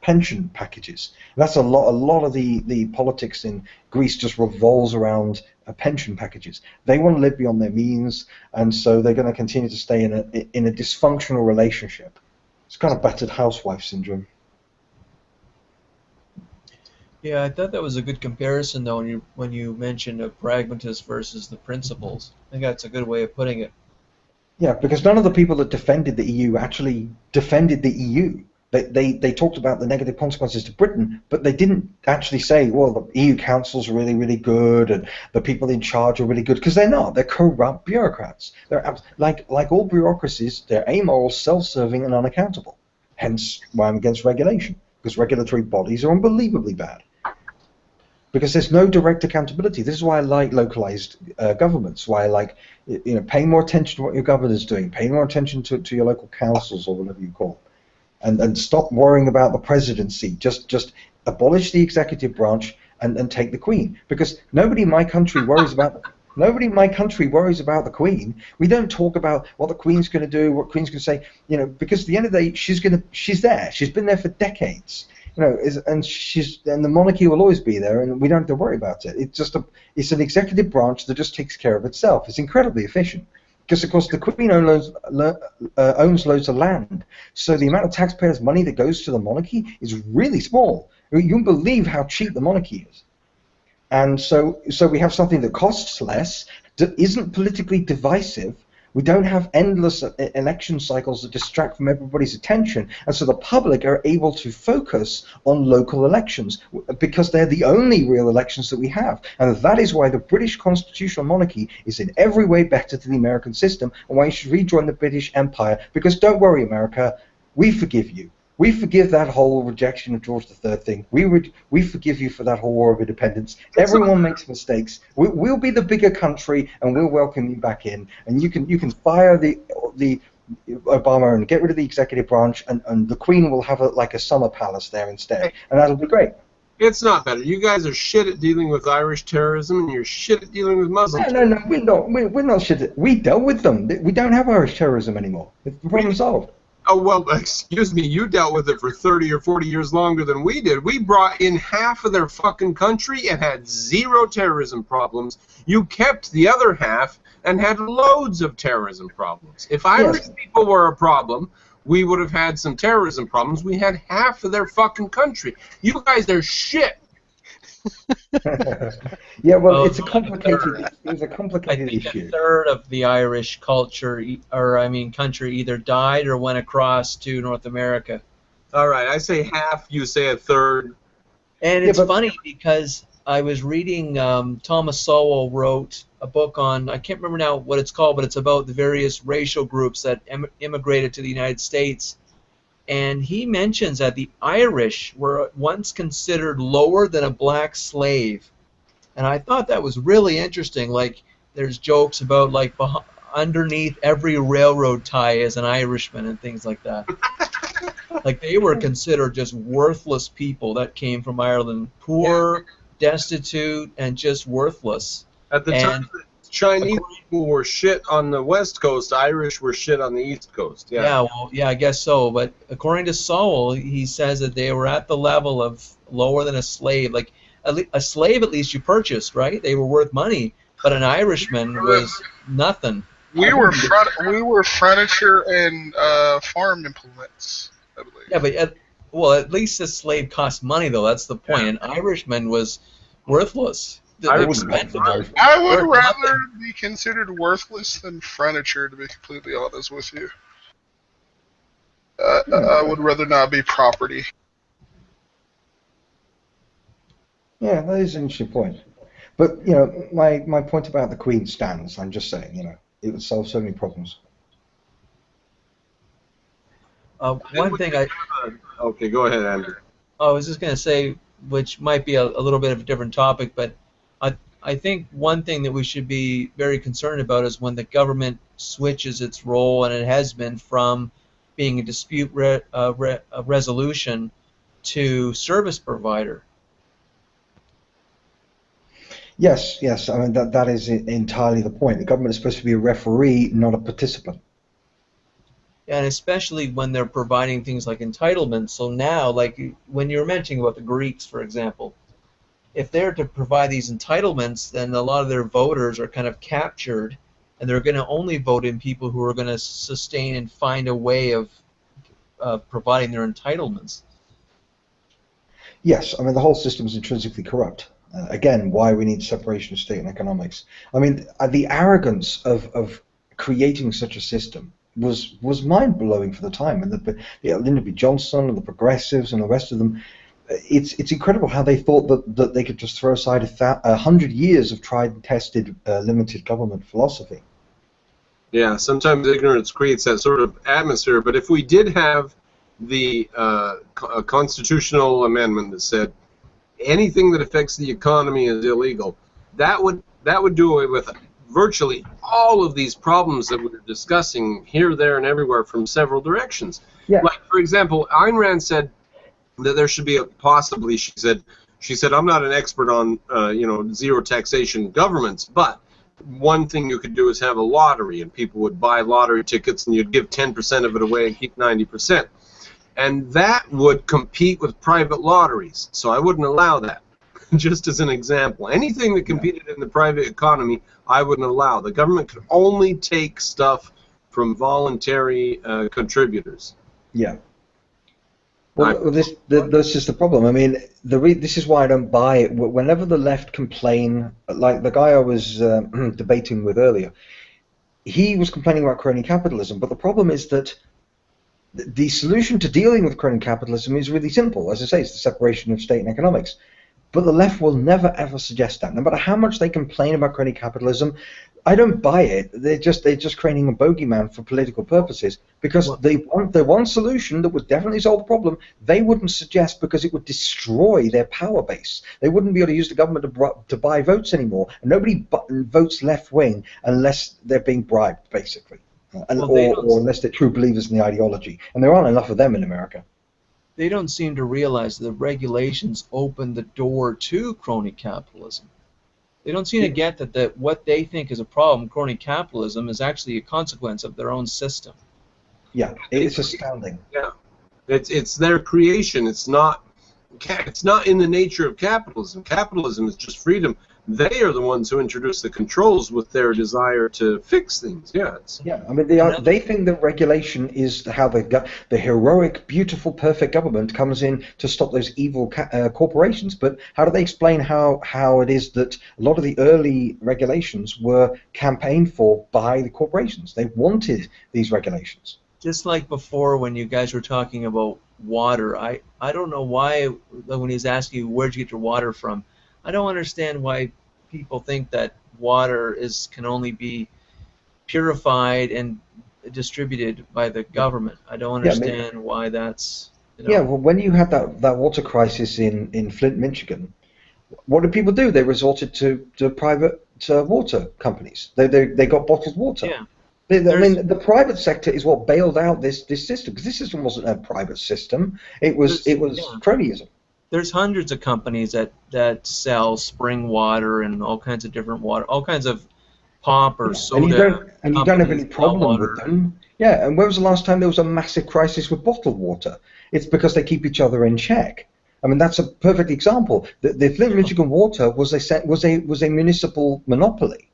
pension packages. That's a lot of the politics in Greece just revolves around pension packages. They want to live beyond their means, and so they're going to continue to stay in a dysfunctional relationship. It's kind of battered housewife syndrome. Yeah, I thought that was a good comparison, though, when you mentioned a pragmatist versus the principles. I think that's a good way of putting it. Yeah, because none of the people that defended the EU actually defended the EU. They talked about the negative consequences to Britain, but they didn't actually say, well, the EU Council's really, really good, and the people in charge are really good, because they're not. They're corrupt bureaucrats. They're like all bureaucracies, they're amoral, self-serving, and unaccountable. Hence why I'm against regulation, because regulatory bodies are unbelievably bad. Because there's no direct accountability. This is why I like localized governments, why I like, paying more attention to what your governor's doing, paying more attention to your local councils or whatever you call them, and stop worrying about the presidency. Just abolish the executive branch and take the Queen. Because nobody in my country worries about the Queen. We don't talk about what the Queen's going to do, what the Queen's going to say, because at the end of the day, she's there. She's been there for decades. And the monarchy will always be there, and we don't have to worry about it. It's an executive branch that just takes care of itself. It's incredibly efficient, because of course the Queen owns loads of land, so the amount of taxpayers' money that goes to the monarchy is really small. You won't believe how cheap the monarchy is, and so we have something that costs less, that isn't politically divisive. We don't have endless election cycles that distract from everybody's attention, and so the public are able to focus on local elections because they're the only real elections that we have. And that is why the British constitutional monarchy is in every way better than the American system, and why you should rejoin the British Empire. Because don't worry, America, we forgive you. We forgive that whole rejection of George III thing. We forgive you for that whole war of independence. Everyone makes mistakes. We'll be the bigger country, and we'll welcome you back in. And you can fire the Obama and get rid of the executive branch, and the Queen will have a summer palace there instead, and that'll be great. It's not better. You guys are shit at dealing with Irish terrorism, and you're shit at dealing with Muslims. No, we're not shit. We dealt with them. We don't have Irish terrorism anymore. The problem's solved. Oh, well, excuse me, you dealt with it for 30 or 40 years longer than we did. We brought in half of their fucking country and had zero terrorism problems. You kept the other half and had loads of terrorism problems. If Irish people were a problem, we would have had some terrorism problems. We had half of their fucking country. You guys are shit. Yeah, well, it's a complicated issue. A third of the Irish culture, country, either died or went across to North America. All right, I say half, you say a third. And it's funny because I was reading, Thomas Sowell wrote a book on, I can't remember now what it's called, but it's about the various racial groups that immigrated to the United States. And he mentions that the Irish were once considered lower than a black slave. And I thought that was really interesting. Like, there's jokes about, like, underneath every railroad tie is an Irishman and things like that. Like, they were considered just worthless people that came from Ireland. Poor, destitute, and just worthless. At the time, Chinese people were shit on the West Coast. Irish were shit on the East Coast. Yeah, I guess so. But according to Sowell, he says that they were at the level of lower than a slave. Like a slave, at least you purchased, right? They were worth money. But an Irishman was nothing. We were furniture and farm implements, I believe. Yeah, but at least a slave cost money, though. That's the point. An Irishman was worthless. I would rather be considered worthless than furniture, to be completely honest with you. I would rather not be property. Yeah, that is an interesting point. But, my point about the Queen stands. I'm just saying, it would solve so many problems. One thing Okay, go ahead, Andrew. I was just going to say, which might be a little bit of a different topic, but I think one thing that we should be very concerned about is when the government switches its role, and it has been, from being a dispute resolution to service provider. Yes. I mean, that is entirely the point. The government is supposed to be a referee, not a participant. And especially when they're providing things like entitlements. So now, like when you were mentioning about the Greeks, for example, if they're to provide these entitlements, then a lot of their voters are kind of captured, and they're going to only vote in people who are going to sustain and find a way of providing their entitlements. Yes, I mean, the whole system is intrinsically corrupt. Again, why we need separation of state and economics. I mean, the arrogance of creating such a system was mind blowing for the time. And Lyndon B. Johnson and the progressives and the rest of them, it's incredible how they thought that they could just throw aside 100 years of tried and tested limited government philosophy. Yeah, sometimes ignorance creates that sort of atmosphere. But if we did have the constitutional amendment that said anything that affects the economy is illegal, that would do away with virtually all of these problems that we're discussing here, there, and everywhere from several directions. Yeah. Like, for example, Ayn Rand said that there should be possibly, she said, I'm not an expert on zero taxation governments, but one thing you could do is have a lottery, and people would buy lottery tickets, and you'd give 10% of it away and keep 90%. And that would compete with private lotteries, so I wouldn't allow that. Just as an example, anything that competed in the private economy, I wouldn't allow. The government could only take stuff from voluntary contributors. Yeah. Well, this is the problem. I mean, this is why I don't buy it. Whenever the left complain, like the guy I was debating with earlier, he was complaining about crony capitalism, but the problem is that the solution to dealing with crony capitalism is really simple. As I say, it's the separation of state and economics. But the left will never ever suggest that. No matter how much they complain about crony capitalism, I don't buy it. They're just creating a bogeyman for political purposes, because they want the one solution that would definitely solve the problem. They wouldn't suggest, because it would destroy their power base. They wouldn't be able to use the government to buy votes anymore, and nobody votes left wing unless they're being bribed, basically, or unless they're true believers in the ideology. And there aren't enough of them in America. They don't seem to realize that the regulations open the door to crony capitalism. They don't seem to get that what they think is a problem, crony capitalism, is actually a consequence of their own system. Yeah, it's astounding. Yeah, it's their creation. It's not in the nature of capitalism. Capitalism is just freedom. They are the ones who introduce the controls with their desire to fix things. Yeah. I mean, they think that regulation is how the heroic, beautiful, perfect government comes in to stop those evil corporations. But how do they explain how it is that a lot of the early regulations were campaigned for by the corporations? They wanted these regulations. Just like before, when you guys were talking about water, I don't know why, when he's asking you where'd you get your water from, I don't understand why people think that water can only be purified and distributed by the government. I don't understand why that's. Yeah, well, when you had that water crisis in Flint, Michigan, what did people do? They resorted to private water companies. They got bottled water. Yeah. I mean, the private sector is what bailed out this system, because this system wasn't a private system. It was cronyism. There's hundreds of companies that sell spring water and all kinds of different water, all kinds of pop or soda. And you don't have any problem with them. Yeah, and when was the last time there was a massive crisis with bottled water? It's because they keep each other in check. I mean, that's a perfect example. The Flint, Michigan water was a municipal monopoly.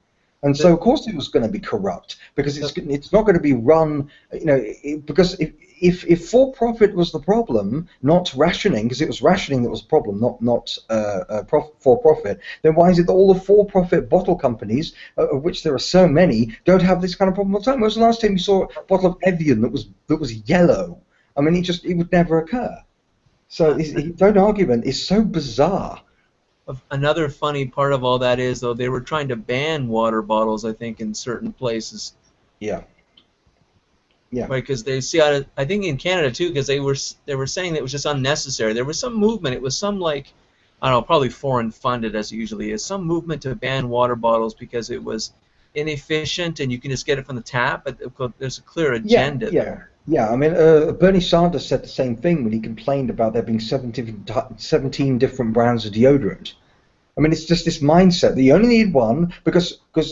And so, of course, it was going to be corrupt, because it's not going to be run, because if for-profit was the problem, not rationing, because it was rationing that was the problem, not for-profit, then why is it that all the for-profit bottle companies, of which there are so many, don't have this kind of problem all the time? When was the last time you saw a bottle of Evian that was yellow? I mean, it would never occur. So that argument is so bizarre. Another funny part of all that is, though, they were trying to ban water bottles, I think, in certain places. Yeah. Yeah. Right, because they see, I think in Canada too, because they were saying that it was just unnecessary. There was some movement. It was some, like, I don't know, probably foreign funded, as it usually is, some movement to ban water bottles because it was inefficient and you can just get it from the tap. But there's a clear agenda there. Yeah, I mean, Bernie Sanders said the same thing when he complained about there being 17 different brands of deodorant. I mean, it's just this mindset that you only need one because at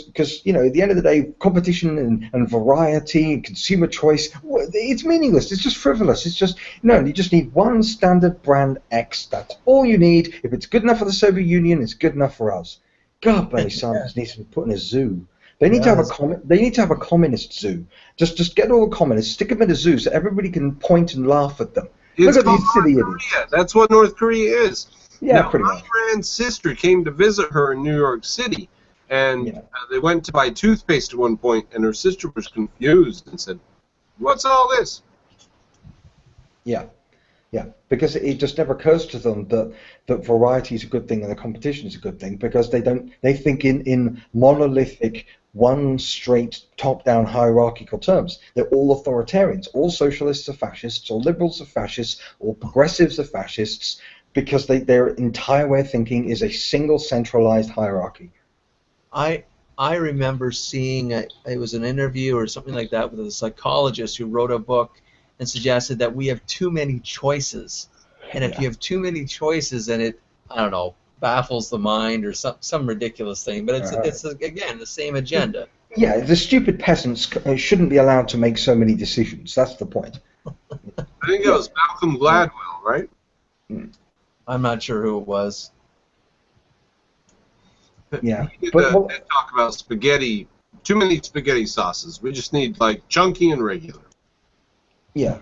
the end of the day, competition and variety and consumer choice, it's meaningless. It's just frivolous. It's just, you just need one standard brand X. That's all you need. If it's good enough for the Soviet Union, it's good enough for us. God, Bernie Sanders needs to be put in a zoo. They need to have a communist zoo. Just get all the communists, stick them in a zoo so everybody can point and laugh at them. It's Look at these silly North Korea. That's what North Korea is. Yeah, now, pretty much. My friend's sister came to visit her in New York City, And they went to buy toothpaste at one point, and her sister was confused and said, "What's all this?" Yeah. Yeah, because it just never occurs to them that variety is a good thing and the competition is a good thing, because they think in monolithic, one straight top-down hierarchical terms. They're all authoritarians. All socialists are fascists, all liberals are fascists, all progressives are fascists, because their entire way of thinking is a single centralized hierarchy. I remember seeing it was an interview or something like that with a psychologist who wrote a book and suggested that we have too many choices, and if you have too many choices, then it, I don't know, baffles the mind or some ridiculous thing. But it's again the same agenda. Yeah, the stupid peasants shouldn't be allowed to make so many decisions. That's the point. I think it was Malcolm Gladwell, right? I'm not sure who it was. Yeah, he did talk about spaghetti. Too many spaghetti sauces. We just need like chunky and regular. Yeah,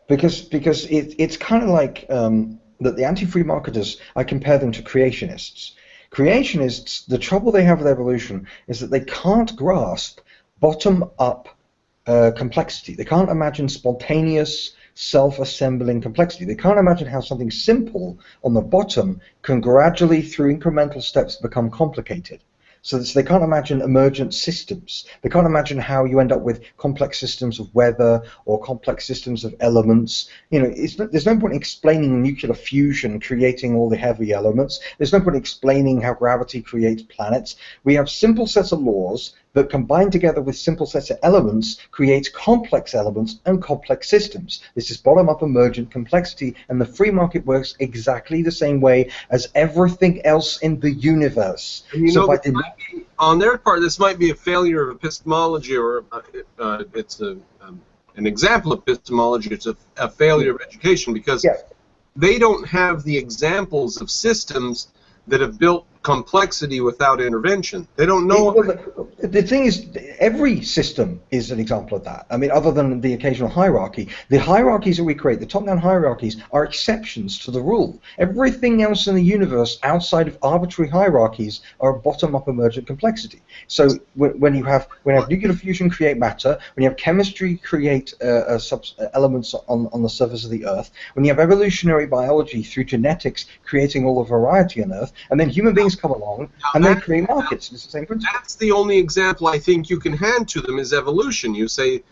because it's kind of like that the anti-free marketers. I compare them to creationists. Creationists, the trouble they have with evolution is that they can't grasp bottom-up complexity. They can't imagine spontaneous, self-assembling complexity. They can't imagine how something simple on the bottom can gradually, through incremental steps, become complicated. So they can't imagine emergent systems. They can't imagine how you end up with complex systems of weather or complex systems of elements. You know, there's no point in explaining nuclear fusion creating all the heavy elements. There's no point in explaining how gravity creates planets. We have simple sets of laws that combined together with simple sets of elements creates complex elements and complex systems. This is bottom-up emergent complexity, and the free market works exactly the same way as everything else in the universe. And you know, on their part, this might be a failure of epistemology, or it's an example of epistemology. It's a failure of education, because they don't have the examples of systems that have built complexity without intervention. They don't know. Well, the thing is, every system is an example of that. I mean, other than the occasional hierarchy. The hierarchies that we create, the top-down hierarchies, are exceptions to the rule. Everything else in the universe outside of arbitrary hierarchies are bottom-up emergent complexity. So when you have nuclear fusion create matter, when you have chemistry create elements on the surface of the Earth, when you have evolutionary biology through genetics creating all the variety on Earth, and then human beings come along and they create markets. It's the same principle. That's the only example I think you can hand to them is evolution. You say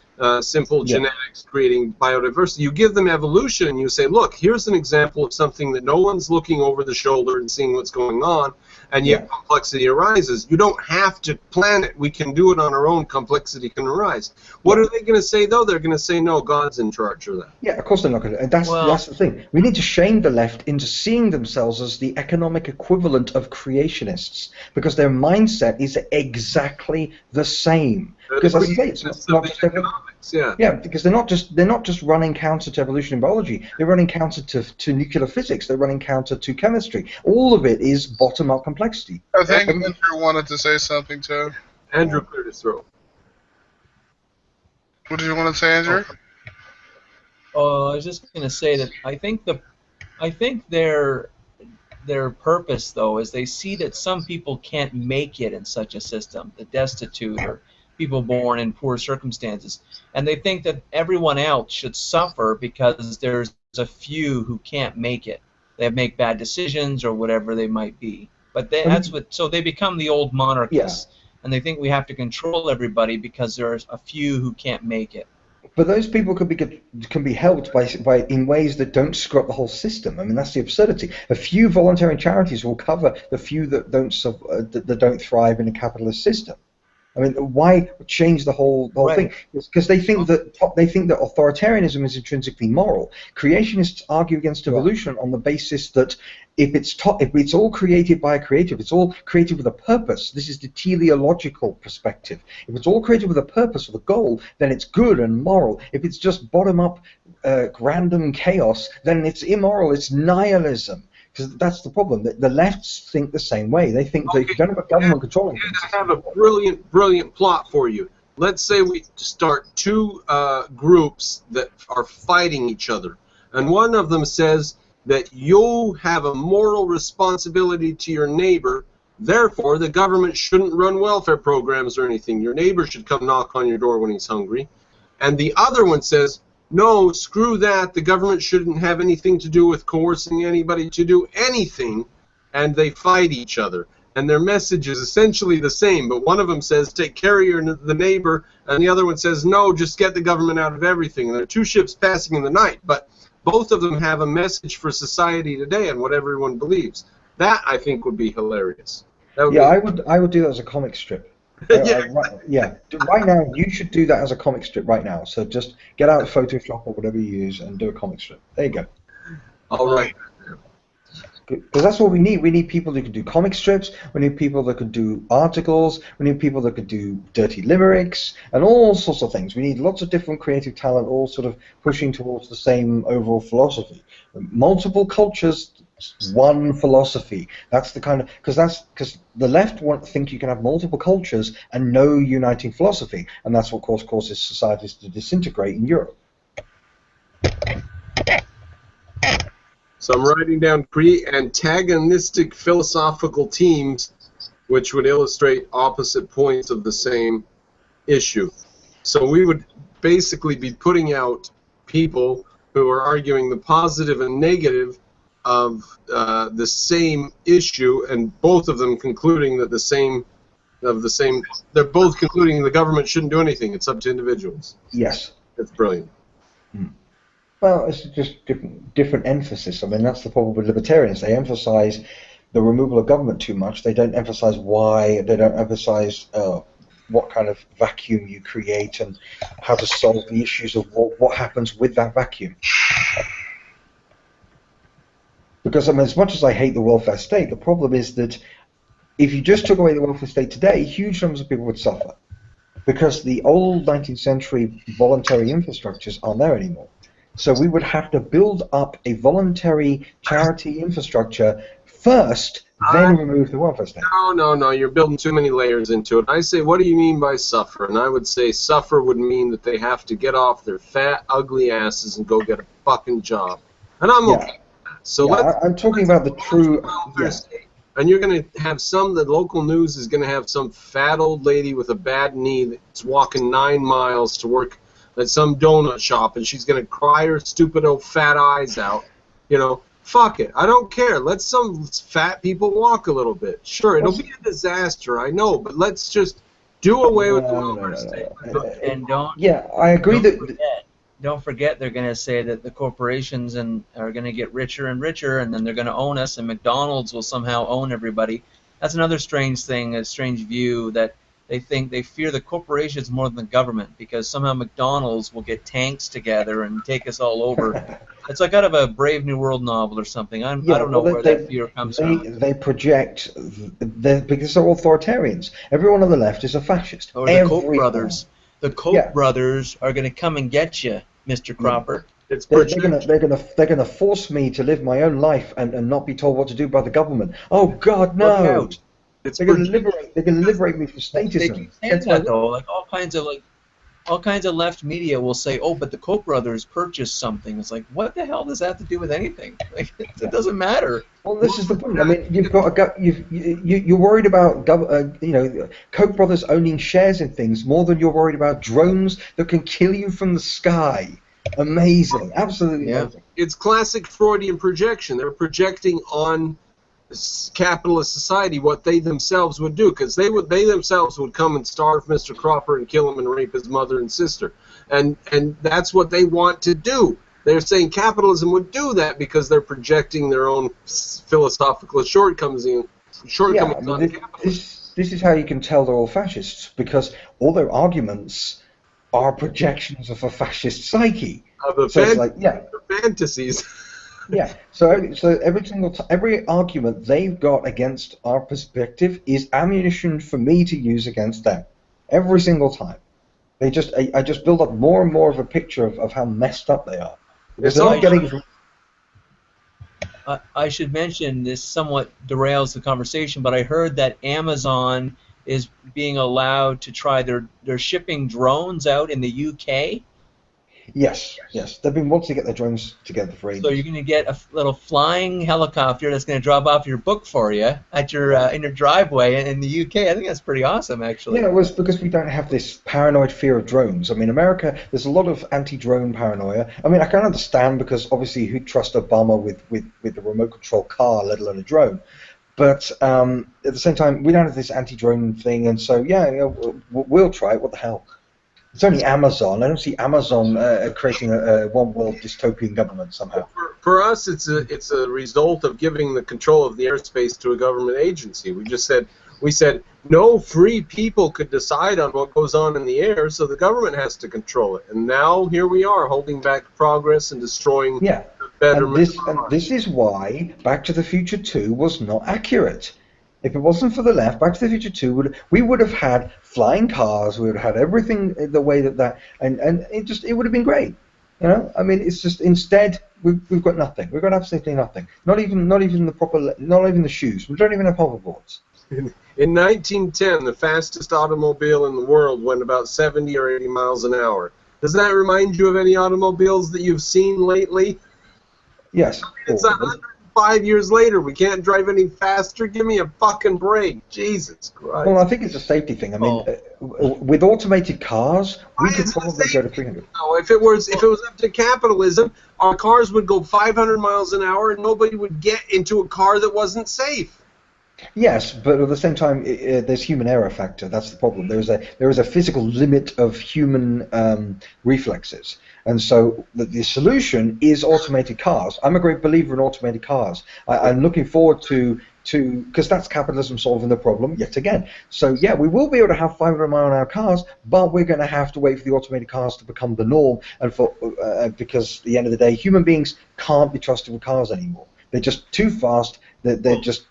simple genetics creating biodiversity. You give them evolution and you say, look, here's an example of something that no one's looking over the shoulder and seeing what's going on, and yet complexity arises. You don't have to plan it. We can do it on our own. Complexity can arise. What are they going to say, though? They're going to say, no, God's in charge of that. Yeah, of course they're not going to. And that's the thing. We need to shame the left into seeing themselves as the economic equivalent of creationists, because their mindset is exactly the same. Because as I say, it's not just economics. Yeah, because they're not just running counter to evolution in biology. They're running counter to nuclear physics. They're running counter to chemistry. All of it is bottom-up complexity. I think Andrew wanted to say something too. Andrew cleared his throat. What did you want to say, Andrew? I was just going to say that I think their purpose, though, is they see that some people can't make it in such a system, the destitute or people born in poor circumstances, and they think that everyone else should suffer because there's a few who can't make it. They make bad decisions or whatever they might be. But so they become the old monarchists, and they think we have to control everybody because there's a few who can't make it. But those people can be helped by in ways that don't screw up the whole system. I mean, that's the absurdity. A few voluntary charities will cover the few that don't thrive in a capitalist system. I mean, why change the whole thing? Because they think that authoritarianism is intrinsically moral. Creationists argue against evolution on the basis that if it's all created by a creator, if it's all created with a purpose, this is the teleological perspective. If it's all created with a purpose, with a goal, then it's good and moral. If it's just bottom-up random chaos, then it's immoral. It's nihilism. Because that's the problem. The lefts think the same way. They think that if you don't have a government controlling things. I have a brilliant plot for you. Let's say we start two groups that are fighting each other, and one of them says that you have a moral responsibility to your neighbor Therefore, the government shouldn't run welfare programs or anything. Your neighbor should come knock on your door when he's hungry. And the other one says, no, screw that. The government shouldn't have anything to do with coercing anybody to do anything. And they fight each other. And their message is essentially the same, but one of them says, take care of the neighbor, and the other one says, no, just get the government out of everything. And there are two ships passing in the night, but both of them have a message for society today and what everyone believes. That, I think, would be hilarious. I would do that as a comic strip. Right now, you should do that as a comic strip right now. So just get out Photoshop or whatever you use and do a comic strip. There you go. All right. Because that's what we need. We need people that can do comic strips. We need people that can do articles. We need people that can do dirty limericks and all sorts of things. We need lots of different creative talent, all sort of pushing towards the same overall philosophy. Multiple cultures, one philosophy. That's the kind of because the left think you can have multiple cultures and no uniting philosophy, and that's what causes societies to disintegrate in Europe. So I'm writing down pre-antagonistic philosophical teams, which would illustrate opposite points of the same issue. So we would basically be putting out people who are arguing the positive and negative of the same issue, and both of them concluding that they're both concluding the government shouldn't do anything. It's up to individuals. Yes. That's brilliant. Well, it's just different emphasis. I mean, that's the problem with libertarians. They emphasize the removal of government too much. They don't emphasize why. They don't emphasize what kind of vacuum you create and how to solve the issues of what happens with that vacuum. Because, I mean, as much as I hate the welfare state, the problem is that if you just took away the welfare state today, huge numbers of people would suffer. Because the old 19th century voluntary infrastructures aren't there anymore. So we would have to build up a voluntary charity infrastructure first, then remove the welfare state. No, you're building too many layers into it. I say, what do you mean by suffer? And I would say suffer would mean that they have to get off their fat, ugly asses and go get a fucking job. And I'm okay with that. So I'm talking about the true... And you're going to have the local news is going to have some fat old lady with a bad knee that's walking 9 miles to work at some donut shop, and she's going to cry her stupid old fat eyes out. Fuck it. I don't care. Let some fat people walk a little bit. Sure, it'll be a disaster, I know, but let's just do away with the welfare state. And don't... Yeah, I agree Don't forget they're going to say that the corporations are going to get richer and richer, and then they're going to own us, and McDonald's will somehow own everybody. That's another strange thing, a strange view, that they fear the corporations more than the government, because somehow McDonald's will get tanks together and take us all over. It's like out of a Brave New World novel or something. I don't know where that fear comes from. They project, because they're authoritarians. Everyone on the left is a fascist. Or the Koch brothers. The Koch brothers are going to come and get you, Mr. Cropper. They're gonna force me to live my own life and not be told what to do by the government. Oh God, no! They're gonna liberate me from statism. They keep saying that though. Like all kinds of left media will say, "Oh, but the Koch brothers purchased something." It's like, what the hell does that have to do with anything? Like, it doesn't matter. Well, this is the point. I mean, you're worried about Koch brothers owning shares in things more than you're worried about drones that can kill you from the sky. Amazing, absolutely amazing. It's classic Freudian projection. They're projecting on capitalist society what they themselves would do, because they themselves would come and starve Mr. Cropper and kill him and rape his mother and sister, and that's what they want to do. They're saying capitalism would do that because they're projecting their own philosophical shortcomings on capitalism. This is how you can tell they're all fascists, because all their arguments are projections of a fascist psyche. Fantasies. Yeah. So every argument they've got against our perspective is ammunition for me to use against them. Every single time. I just build up more and more of a picture of how messed up they are. I should mention, this somewhat derails the conversation, but I heard that Amazon is being allowed to try their shipping drones out in the UK. Yes, yes. They've been wanting to get their drones together for So you're ages. going to get a little flying helicopter that's going to drop off your book for you at your in your driveway in the UK. I think that's pretty awesome, Yeah, actually. it was because we don't have this paranoid fear of drones. I mean, America, there's a lot of anti-drone paranoia. I mean, I can understand because obviously who'd trust Obama with the remote control car, let alone a drone? But at the same time, we don't have this anti-drone thing, and so yeah, we'll try it. What the hell? It's only Amazon. I don't see Amazon creating a one-world dystopian government somehow. For us, it's a result of giving the control of the airspace to a government agency. We said no free people could decide on what goes on in the air, so the government has to control it. And now here we are, holding back progress and destroying Yeah, the betterment of and our this is why Back to the Future 2 was not accurate. If it wasn't for the left, Back to the Future 2 we would have had flying cars, we would have had everything the way that and it would have been great. You know, I mean, it's just instead we've got nothing. We've got absolutely nothing. Not even the proper, not even the shoes. We don't even have hoverboards. In 1910, the fastest automobile in the world went about 70 or 80 miles an hour. Does that remind you of any automobiles that you've seen lately? Yes, It's all of them. 105 years later. We can't drive any faster. Give me a fucking break. Jesus Christ. Well, I think it's a safety thing. I mean, Oh. with automated cars, we Why could is it a probably go to safety 300. thing, though? If it was up to capitalism, our cars would go 500 miles an hour and nobody would get into a car that wasn't safe. Yes, but at the same time, there's human error factor. That's the problem. There is a physical limit of human reflexes, and so the solution is automated cars. I'm a great believer in automated cars. I'm looking forward to because that's capitalism solving the problem yet again. So yeah, we will be able to have 500-mile-an-hour cars, but we're going to have to wait for the automated cars to become the norm, and because at the end of the day, human beings can't be trusted with cars anymore. They're just too fast. They're just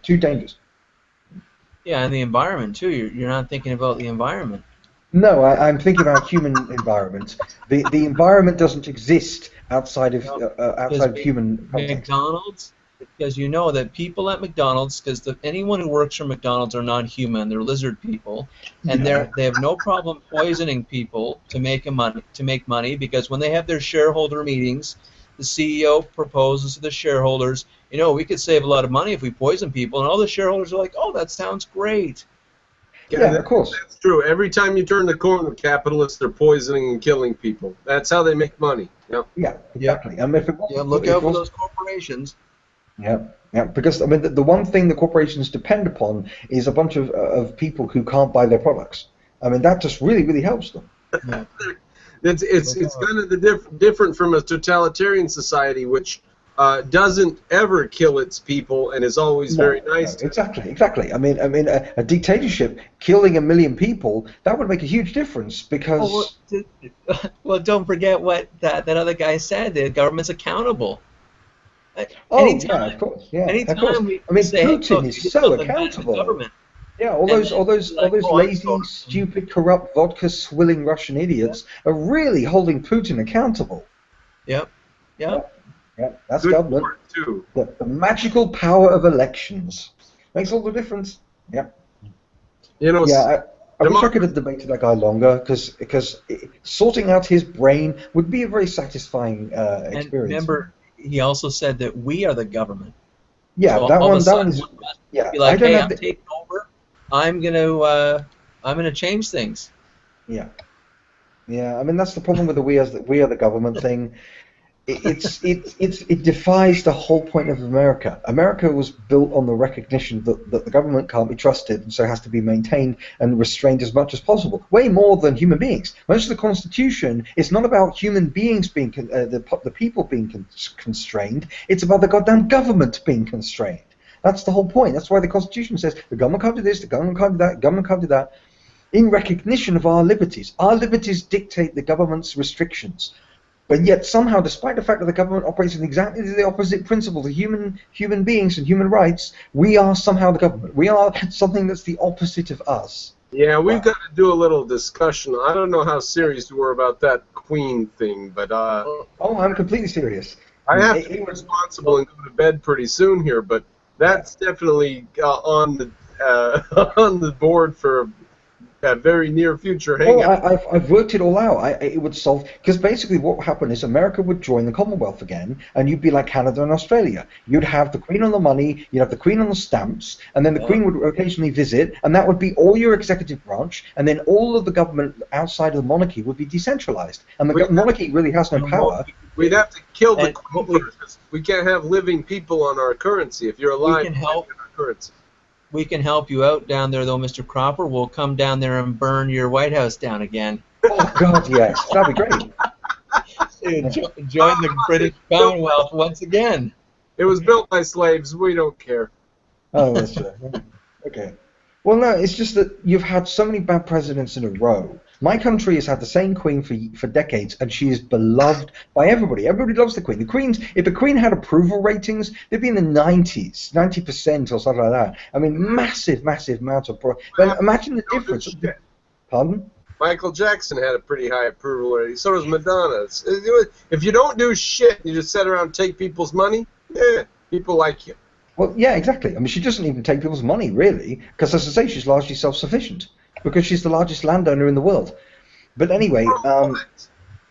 too dangerous. Yeah, and the environment too. You're not thinking about the environment. No, I'm thinking about human environment. The environment doesn't exist outside of human context. McDonald's, because you know that people at McDonald's, because anyone who works for McDonald's are non-human, they're lizard people, and Yeah. they have no problem poisoning people to make money because when they have their shareholder meetings, the CEO proposes to the shareholders, you know, we could save a lot of money if we poison people, and all the shareholders are like, oh, that sounds great. Yeah, of course. That's true. Every time you turn the corner, capitalists are poisoning and killing people. That's how they make money. Yep. Yeah, exactly. I mean, if it wasn't, Yeah, look if it out for was- those corporations. Yeah, yeah. Because I mean, the one thing the corporations depend upon is a bunch of people who can't buy their products. I mean, that just really helps them. Yeah. It's kind of different from a totalitarian society, which doesn't ever kill its people and is always very nice. No, exactly. I mean, a dictatorship killing 1 million people, that would make a huge difference because. Well, don't forget what that other guy said. The government's accountable. Oh, yeah, of course. Yeah, of course. Anytime we I mean, say, Putin look, is you so something bad to the accountable. government. Yeah, all And those then it's like, oh, I'm lazy, sorry. stupid, corrupt, vodka-swilling Russian idiots are really holding Putin accountable. Yep. Yeah, that's Good government. for it, too. The magical power of elections makes all the difference. Yeah. You know, Yeah, I wish I could have debated that guy longer because sorting out his brain would be a very satisfying And experience. remember, he also said that we are the government. Yeah, So that all of a one is. sudden, one of us Yeah, be like, I don't hey, have I'm the, taking over. I'm gonna change things. Yeah. Yeah, I mean that's the problem with the we are the government thing. It defies the whole point of America. America was built on the recognition that the government can't be trusted and so has to be maintained and restrained as much as possible. Way more than human beings. Most of the Constitution is not about human beings being the people being constrained. It's about the goddamn government being constrained. That's the whole point. That's why the Constitution says the government can't do this, the government can't do that, the government can't do that. In recognition of our liberties. Our liberties dictate the government's restrictions. But yet somehow, despite the fact that the government operates in exactly the opposite principle to human beings and human rights, we are somehow the government. We are something that's the opposite of us. yeah, we've got to do a little discussion. I don't know how serious you were about that Queen thing, but Oh, I'm completely serious. I have to be responsible and go to bed pretty soon here. But that's definitely on the on the board for very near future Well, hangout. I've worked it all out. It would solve, because basically what would happen is America would join the Commonwealth again, and you'd be like Canada and Australia. You'd have the Queen on the money, you'd have the Queen on the stamps, and then the Queen would occasionally visit, and that would be all your executive branch, and then all of the government outside of the monarchy would be decentralized, and the monarchy really has no power. We'd have to kill the And Queen first, 'cause we can't have living people on our currency. If you're alive, can help. on our currency. We can help you out down there, though, Mr. Cropper. We'll come down there and burn your White House down again. Oh God, yes, that'd be great. Join the British Commonwealth once again. It was built by slaves. We don't care. Oh, that's true. Okay. Well, no, it's just that you've had so many bad presidents in a row. My country has had the same queen for decades, and she is beloved by everybody. Everybody loves the queen. If the queen had approval ratings, they'd be in the 90s, 90% or something like that. I mean, massive, massive amounts of. But imagine the difference. Pardon? Michael Jackson had a pretty high approval rating. So does Madonna. If you don't do shit, you just sit around and take people's money. Yeah, people like you. Well, yeah, exactly. I mean, she doesn't even take people's money, really, because, as I say, she's largely self-sufficient, because she's the largest landowner in the world. But anyway,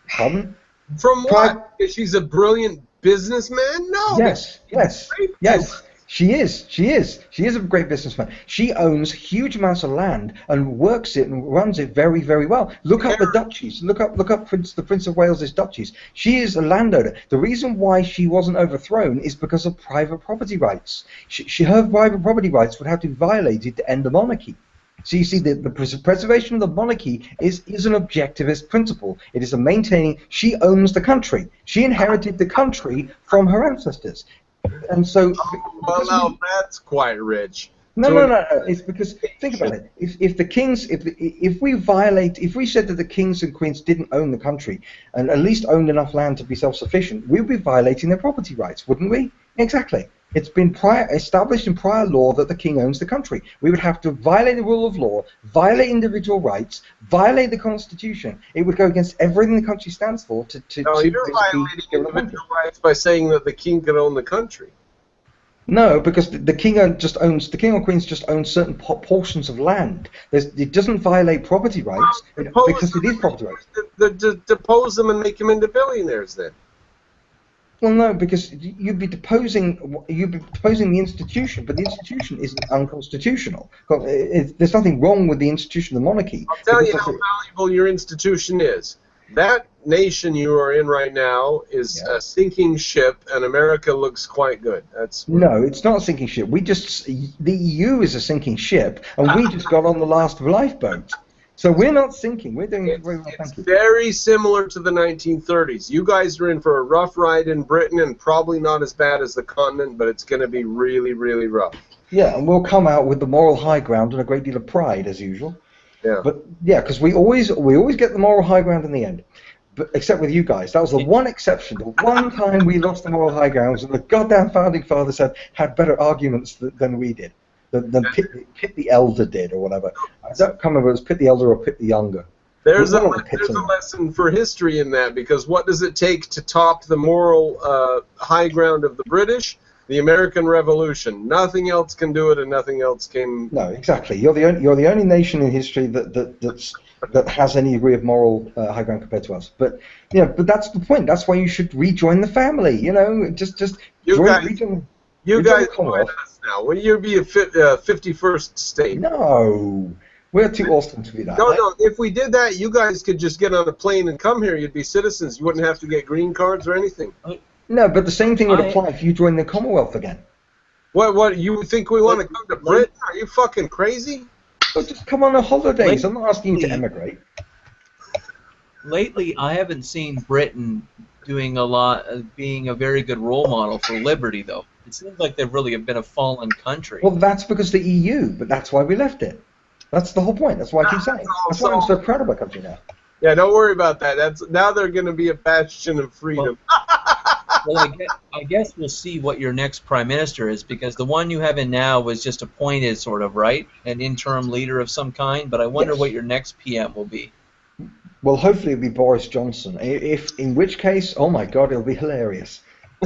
pardon? From what? She's a brilliant businessman? No. Yes, yes, yes. She is. She is a great businessman. She owns huge amounts of land and works it and runs it very, very well. Look up the duchies. Look up the Prince of Wales's duchies. She is a landowner. The reason why she wasn't overthrown is because of private property rights. Her private property rights would have to be violated to end the monarchy. So you see, the preservation of the monarchy is an objectivist principle. It is a maintaining. She owns the country. She inherited the country from her ancestors. And so, well, now that's quite rich. No. It's because, think about it. If we said that the kings and queens didn't own the country and at least owned enough land to be self-sufficient, we'd be violating their property rights, wouldn't we? Exactly. It's been established in prior law that the king owns the country. We would have to violate the rule of law, violate individual rights, violate the Constitution. It would go against everything the country stands for. No, you're violating individual rights by saying that the king could own the country. No, because the king or queens just own certain portions of land. It doesn't violate property rights because it is property rights. Depose them and make them into billionaires then. Well, no, because you'd be deposing the institution, but the institution isn't unconstitutional. There's nothing wrong with the institution of the monarchy. I'll tell you how valuable your institution is. That nation you are in right now is a sinking ship, and America looks quite good. No, it's not a sinking ship. The EU is a sinking ship, and we just got on the last lifeboat. So we're not sinking. We're doing very well, thank you. It's very similar to the 1930s. You guys are in for a rough ride in Britain, and probably not as bad as the continent, but it's going to be really, really rough. Yeah, and we'll come out with the moral high ground and a great deal of pride, as usual. Yeah. But yeah, because we always get the moral high ground in the end. But except with you guys, that was the one exception. The one time we lost the moral high ground was when the goddamn founding fathers had better arguments than we did. Than Pitt the Elder did, or whatever. I can't remember if it was Pitt the Elder or Pitt the Younger. There's a lesson for history in that, because what does it take to top the moral high ground of the British? The American Revolution. Nothing else can do it, and nothing else can. No, exactly. You're the only nation in history that has any degree of moral high ground compared to us. But but that's the point. That's why you should rejoin the family. Just rejoin. You guys join us now. Will you be a 51st state? No, we're too awesome to be that. No. If we did that, you guys could just get on a plane and come here. You'd be citizens. You wouldn't have to get green cards or anything. No, but the same thing would apply if you joined the Commonwealth again. What? You think we want to come to Britain? Are you fucking crazy? Well, just come on a holidays. I'm not asking you to emigrate. Lately, I haven't seen Britain doing a lot, being a very good role model for liberty, though. It seems like they've really been a fallen country. Well, that's because the EU, but that's why we left it. That's the whole point. That's why I keep saying. That's why I'm so proud of my country now. Yeah, don't worry about that. Now they're going to be a bastion of freedom. Well, I guess we'll see what your next prime minister is, because the one you have in now was just appointed, sort of, right? An interim leader of some kind. But I wonder what your next PM will be. Well, hopefully it'll be Boris Johnson. In which case, oh my God, it'll be hilarious.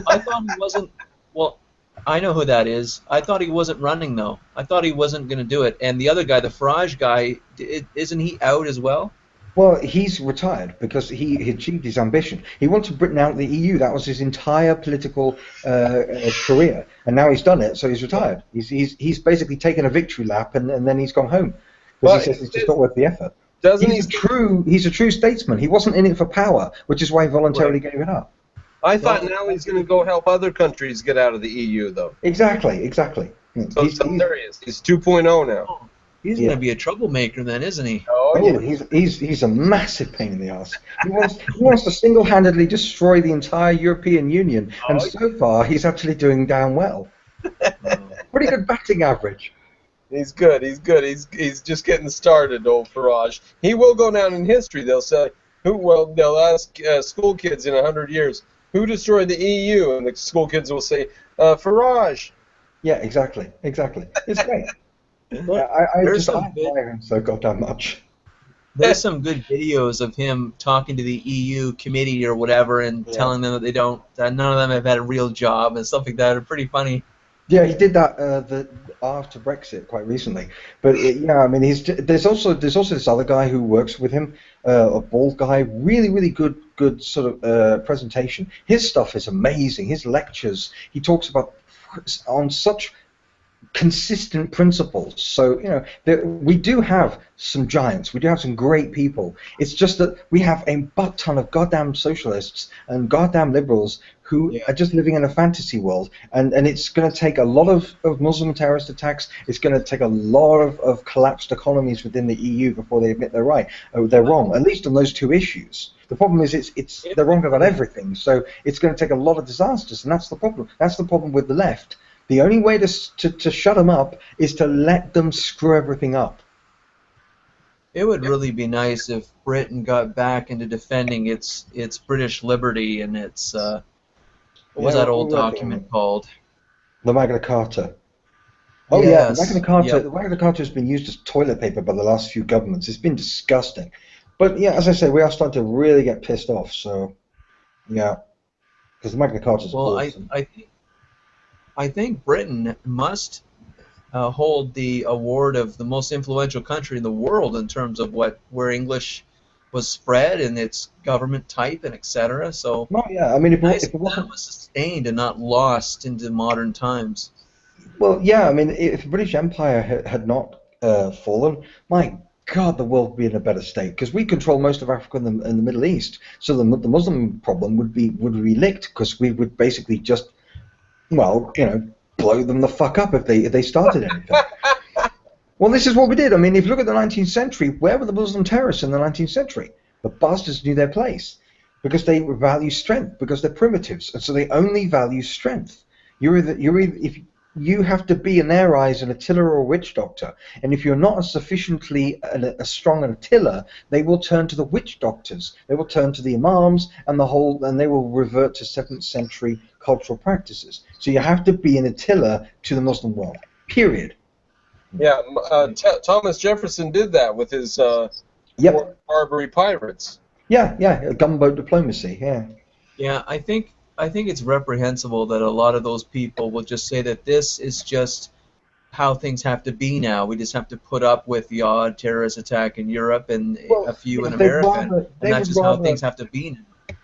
I thought he wasn't. Well, I know who that is. I thought he wasn't running though. I thought he wasn't going to do it. And the other guy, the Farage guy, isn't he out as well? Well, he's retired because he achieved his ambition. He wanted Britain out of the EU. That was his entire political career, and now he's done it. So he's retired. He's basically taken a victory lap, and then he's gone home because he says it's just not worth the effort. Doesn't He's a true statesman. He wasn't in it for power, which is why he voluntarily gave it up. I thought now he's going to go help other countries get out of the EU, though. Exactly. So there he is. He's 2.0 now. He's going to be a troublemaker then, isn't he? Oh, yeah. He's a massive pain in the ass. He wants to single-handedly destroy the entire European Union, and so far he's actually doing damn well. Pretty good batting average. He's good. He's just getting started, old Farage. He will go down in history. They'll say, they'll ask school kids in 100 years, who destroyed the EU? And the school kids will say, Farage. Yeah, exactly. It's great. I admire him so goddamn much. There's some good videos of him talking to the EU committee or whatever and telling them that none of them have had a real job and stuff like that. Are pretty funny. Yeah, he did that after Brexit quite recently. But I mean, there's also this other guy who works with him, a bald guy, really good sort of presentation. His stuff is amazing. His lectures, he talks about on such consistent principles. So we do have some giants. We do have some great people. It's just that we have a butt ton of goddamn socialists and goddamn liberals who are just living in a fantasy world. And it's going to take a lot of Muslim terrorist attacks. It's going to take a lot of collapsed economies within the EU before they admit they're wrong. At least on those two issues. The problem is they're wrong about everything. So it's going to take a lot of disasters, and that's the problem. That's the problem with the left. The only way to shut them up is to let them screw everything up. It would really be nice if Britain got back into defending its British liberty and its what was that old document called? The Magna Carta. Oh yes. The Magna Carta. Yep. The Magna Carta has been used as toilet paper by the last few governments. It's been disgusting. But yeah, as I say, we are starting to really get pissed off. So yeah, because the Magna Carta is awesome. I think Britain must hold the award of the most influential country in the world in terms of where English was spread and its government type and etc. So I mean, if it that was sustained and not lost into modern times. Well, yeah, I mean, if the British Empire had not fallen, my God, the world would be in a better state because we control most of Africa and the Middle East. So the Muslim problem would be licked because we would basically just blow them the fuck up if they started anything. Well, this is what we did. I mean, if you look at the 19th century, where were the Muslim terrorists in the 19th century? The bastards knew their place because they value strength, because they're primitives, and so they only value strength. If you have to be, in their eyes, an Attila or a witch doctor, and if you're not sufficiently a strong Attila, they will turn to the witch doctors. They will turn to the imams and they will revert to 7th century cultural practices. So you have to be an Attila to the Muslim world. Period. Yeah, Thomas Jefferson did that with his Barbary pirates. Yeah, gunboat diplomacy. Yeah, I think it's reprehensible that a lot of those people will just say that this is just how things have to be now. We just have to put up with the odd terrorist attack in Europe and a few in America, and that's just how things have to be now.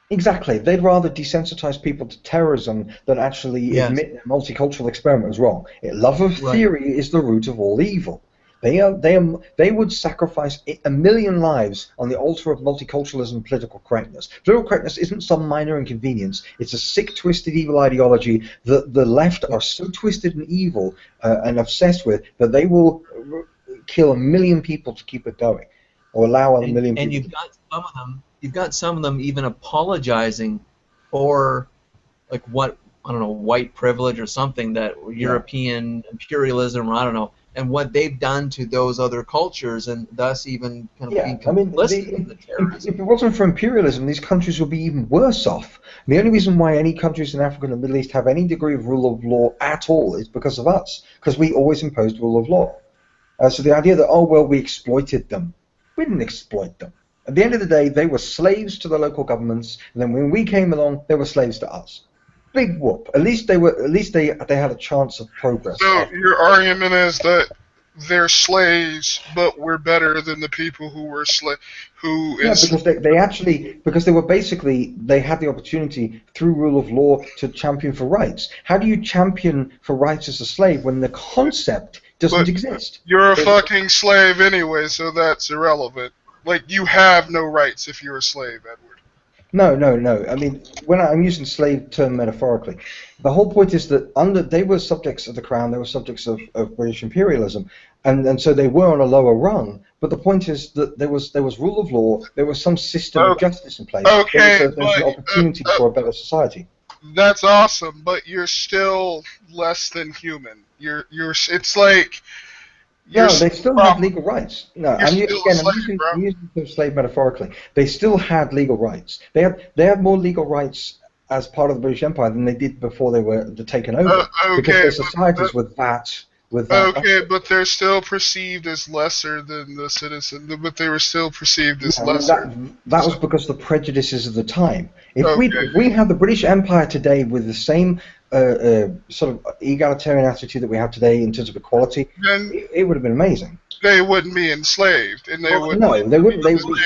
Exactly. They'd rather desensitize people to terrorism than actually admit that multicultural experiment was wrong. Love of theory is the root of all evil. They would sacrifice 1 million lives on the altar of multiculturalism and political correctness. Political correctness isn't some minor inconvenience. It's a sick, twisted, evil ideology that the left are so twisted and evil and obsessed with that they will kill 1 million people to keep it going, or allow 1 million people. And you've got some of them even apologizing for white privilege or something, that European imperialism, or I don't know, and what they've done to those other cultures, and thus even kind of being complicit in the terrorism. If it wasn't for imperialism, these countries would be even worse off. The only reason why any countries in Africa and the Middle East have any degree of rule of law at all is because of us, because we always imposed rule of law. So the idea that, we exploited them. We didn't exploit them. At the end of the day, they were slaves to the local governments, and then when we came along, they were slaves to us. big whoop. At least they had a chance of progress. So your argument is that they're slaves, but we're better than the people who were Because they had the opportunity through rule of law to champion for rights. How do you champion for rights as a slave when the concept doesn't exist? You're a fucking slave anyway, so that's irrelevant. Like, you have no rights if you're a slave, Edward. No. I mean, when I'm using slave term metaphorically, the whole point is that they were subjects of the crown, they were subjects of British imperialism, and so they were on a lower rung. But the point is that there was rule of law, there was some system of justice in place. Okay, there's an opportunity for a better society. That's awesome, but you're still less than human. It's like. No, they still had legal rights. No, I'm using the slave metaphorically. They still had legal rights. They had more legal rights as part of the British Empire than they did before they were taken over. Because their societies were that. Okay, but they're still perceived as lesser than the citizen. But they were still perceived as lesser. That was because of the prejudices of the time. If we had the British Empire today with the same sort of egalitarian attitude that we have today in terms of equality, then it would have been amazing. They wouldn't be enslaved, and they wouldn't. No, they wouldn't. They would be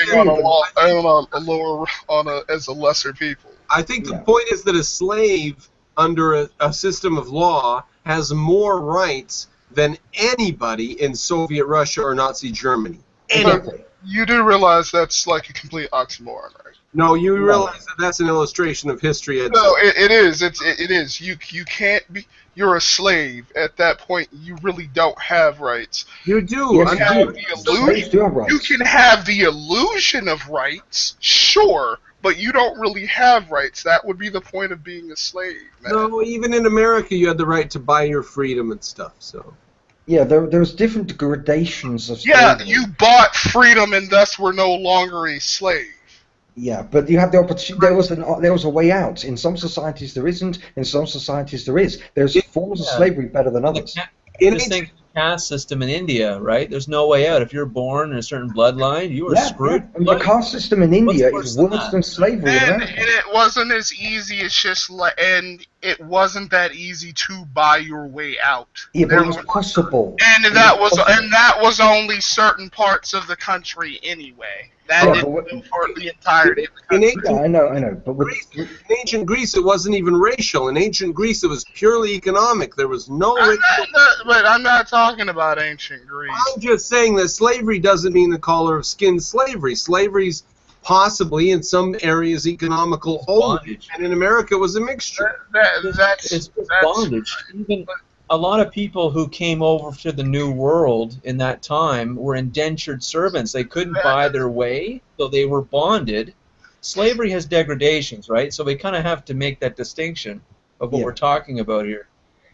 as a lesser people. I think the point is that a slave under a system of law has more rights than anybody in Soviet Russia or Nazi Germany. Exactly. You do realize that's like a complete oxymoron, right? No, you realize that that's an illustration of history. No, it is. It is. You can't be. You're a slave. At that point, you really don't have rights. You do. Yes, slaves do have rights. You can have the illusion of rights, sure, but you don't really have rights. That would be the point of being a slave, man. No, even in America, you had the right to buy your freedom and stuff. So. Yeah, there was different gradations of slavery. Yeah, you bought freedom and thus were no longer a slave. Yeah, but you had the opportunity. There was a way out. In some societies there isn't. In some societies there is. There's forms of slavery better than others. Just think of the caste system in India, right? There's no way out. If you're born in a certain bloodline, you are screwed. And the caste system in India is worse than slavery in America. And it wasn't as easy. It's just and it wasn't that easy to buy your way out. Yeah, but it was possible. And that was only certain parts of the country anyway. That didn't for the entirety of the country. I know. But in ancient Greece, it wasn't even racial. In ancient Greece, it was purely economic. There was no. But I'm not talking about ancient Greece. I'm just saying that slavery doesn't mean the color of skin slavery. Slavery's possibly in some areas economical only, and in America it was a mixture. It's bondage. Even a lot of people who came over to the New World in that time were indentured servants. They couldn't buy their way, so they were bonded. Slavery has degradations, right? So we kind of have to make that distinction of what we're talking about here.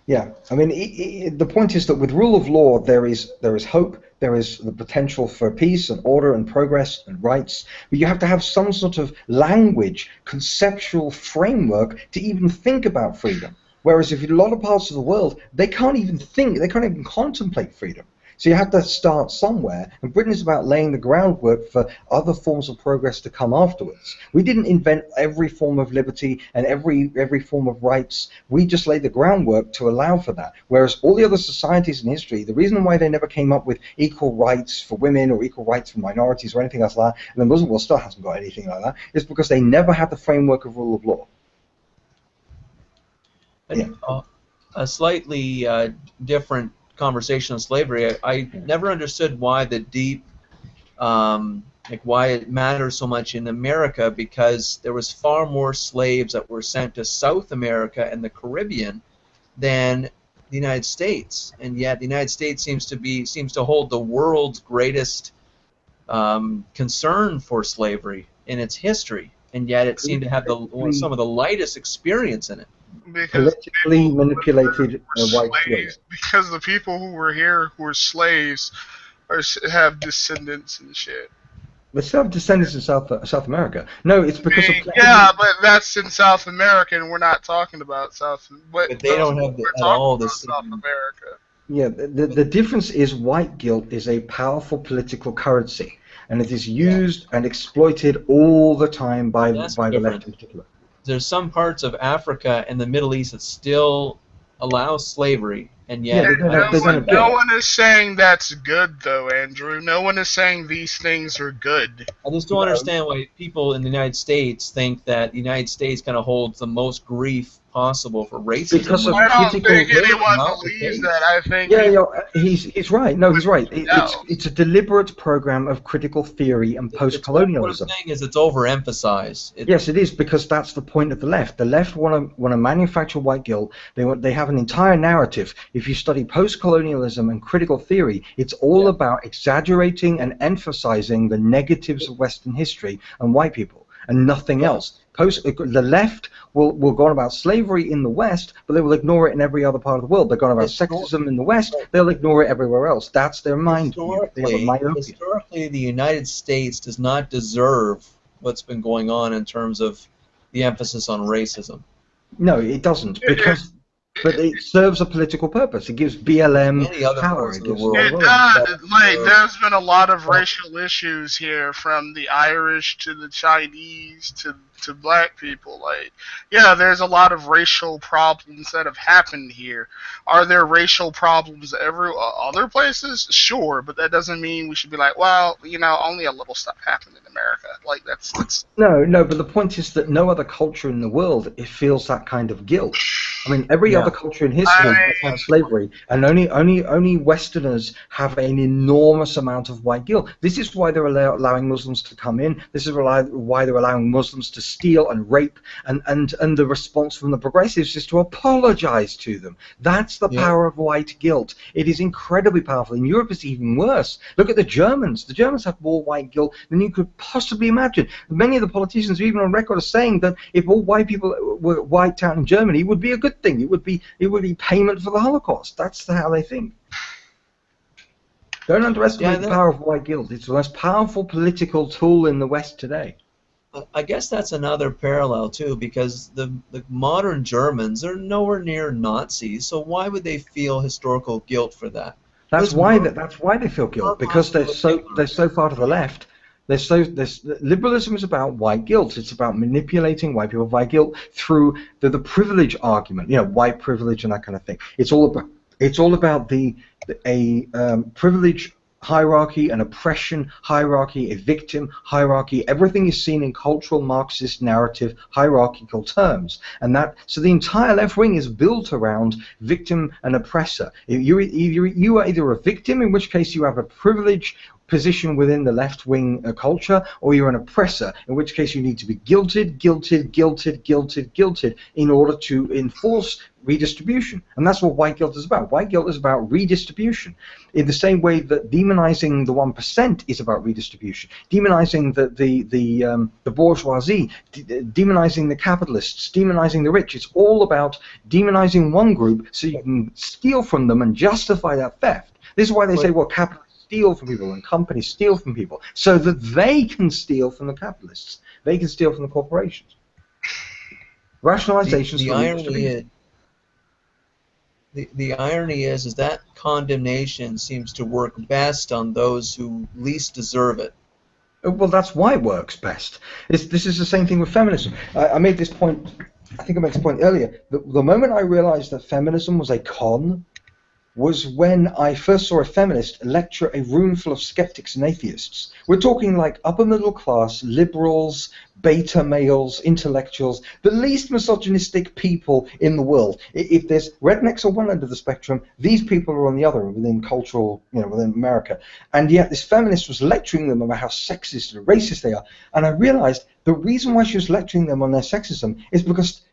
Yeah, I mean, the point is that with rule of law, there is hope, there is the potential for peace and order and progress and rights, but you have to have some sort of language, conceptual framework to even think about freedom. Whereas if in a lot of parts of the world, they can't even contemplate freedom. So you have to start somewhere, and Britain is about laying the groundwork for other forms of progress to come afterwards. We didn't invent every form of liberty and every form of rights. We just laid the groundwork to allow for that. Whereas all the other societies in history, the reason why they never came up with equal rights for women or equal rights for minorities or anything else like that, and the Muslim world still hasn't got anything like that, is because they never had the framework of rule of law. A slightly different conversation on slavery. I never understood why the deep, why it matters so much in America, because there was far more slaves that were sent to South America and the Caribbean than the United States, and yet the United States seems to hold the world's greatest concern for slavery in its history, and yet it seemed to have some of the lightest experience in it. Politically manipulated white slaves. Because the people who were here who were slaves have descendants and shit. They still have descendants in South America. No, it's because of... Yeah, but that's in South America, and we're not talking about South... But they don't have at all the South America. Yeah, the difference is white guilt is a powerful political currency, and it is used and exploited all the time by the left in particular. there's some parts of Africa and the Middle East that still allow slavery, and Yeah, yet No one is saying that's good, though, Andrew. No one is saying these things are good. I just don't understand why people in the United States think that the United States kind of holds the most grief possible for racism. Because of I don't critical think anyone not the believes case. that. I think he's right. No, he's right. No. It's a deliberate program of critical theory and What I'm post-colonialism. saying is it's overemphasized. Yes, it is, because that's the point of the left. The left want to manufacture white guilt. They have an entire narrative. If you study post-colonialism and critical theory, it's all about exaggerating and emphasizing the negatives of Western history and white people, and nothing else. The left will go on about slavery in the West, but they will ignore it in every other part of the world. They're going about sexism in the West, they'll ignore it everywhere else. That's their mind. Historically, the United States does not deserve what's been going on in terms of the emphasis on racism. No, it doesn't, but it serves a political purpose. It gives BLM power. It does. Like, there's been a lot of racial issues here, from the Irish to the Chinese to black people. Like, yeah, there's a lot of racial problems that have happened here. Are there racial problems other places? Sure, but that doesn't mean we should be like, well, only a little stuff happened in America. Like, that's No, but the point is that no other culture in the world feels that kind of guilt. I mean, every other culture in history has had slavery, and only Westerners have an enormous amount of white guilt. This is why they're allowing Muslims to come in. This is why they're allowing Muslims to steal and rape, and the response from the progressives is to apologize to them. That's the power of white guilt. It is incredibly powerful. In Europe, it's even worse. Look at the Germans. The Germans have more white guilt than you could possibly imagine. Many of the politicians are even on record as saying that if all white people were wiped out in Germany, it would be a good thing. It would be payment for the Holocaust. That's how they think. Don't underestimate the power of white guilt. It's the most powerful political tool in the West today. I guess that's another parallel too, because the modern Germans are nowhere near Nazis, so why would they feel historical guilt for that? That's why they feel guilt, because they're so far to the left. Liberalism is about white guilt. It's about manipulating white people by guilt through the privilege argument, white privilege and that kind of thing. It's all about a privilege hierarchy, an oppression hierarchy, a victim hierarchy. Everything is seen in cultural Marxist narrative hierarchical terms, and so the entire left wing is built around victim and oppressor. You are either a victim, in which case you have a privilege position within the left-wing culture, or you're an oppressor, in which case you need to be guilted in order to enforce redistribution. And that's what white guilt is about. White guilt is about redistribution, in the same way that demonizing the 1% is about redistribution, demonizing the bourgeoisie, demonizing the capitalists, demonizing the rich. It's all about demonizing one group so you can steal from them and justify that theft. This is why they say, well, capitalists steal from people and companies steal from people, so that they can steal from the capitalists. They can steal from the corporations. Rationalizations. The irony is that condemnation seems to work best on those who least deserve it. Well, that's why it works best. This is the same thing with feminism. I made this point. I think I made this point earlier. The moment I realized that feminism was a con was when I first saw a feminist lecture a room full of skeptics and atheists. We're talking like upper middle class, liberals, beta males, intellectuals, the least misogynistic people in the world. If there's rednecks on one end of the spectrum, these people are on the other within cultural, within America. And yet this feminist was lecturing them about how sexist and racist they are. And I realized the reason why she was lecturing them on their sexism is because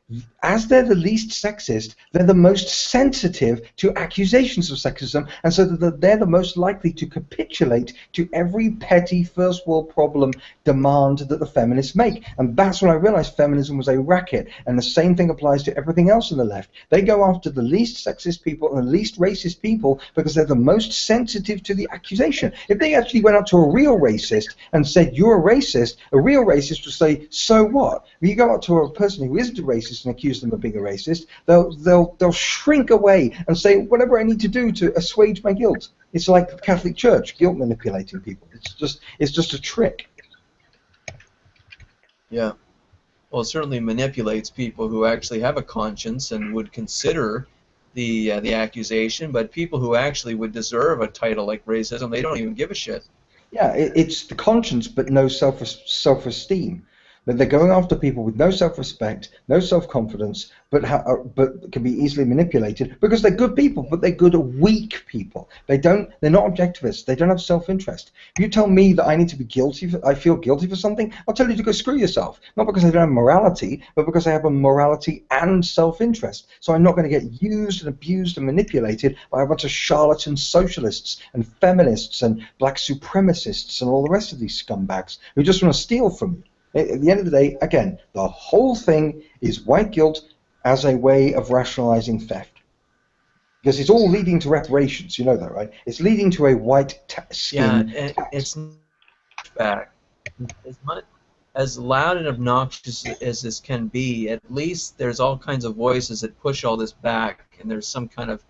as they're the least sexist, they're the most sensitive to accusations of sexism, and so that they're the most likely to capitulate to every petty first world problem demand that the feminists make. And that's when I realized feminism was a racket, and the same thing applies to everything else on the left. They go after the least sexist people and the least racist people because they're the most sensitive to the accusation. If they actually went up to a real racist and said, you're a racist would say, so what? When you go up to a person who isn't a racist and accuse them of being a racist, they'll shrink away and say, whatever I need to do to assuage my guilt. It's like the Catholic Church, guilt manipulating people. It's just a trick. Yeah. well, it certainly manipulates people who actually have a conscience and would consider the accusation, but people who actually would deserve a title like racism, they don't even give a shit. Yeah, it's the conscience, but no self-esteem. But they're going after people with no self-respect, no self-confidence, but can be easily manipulated because they're good people, but they're good weak people. They're not objectivists. They don't have self-interest. If you tell me that I need to be guilty, I feel guilty for something, I'll tell you to go screw yourself. Not because I don't have morality, but because I have a morality and self-interest. So I'm not going to get used and abused and manipulated by a bunch of charlatan socialists and feminists and black supremacists and all the rest of these scumbags who just want to steal from you. At the end of the day, again, the whole thing is white guilt as a way of rationalizing theft. Because it's all leading to reparations, you know that, right? It's leading to a white skin tax. It's back. As loud and obnoxious as this can be, at least there's all kinds of voices that push all this back, and there's some kind of...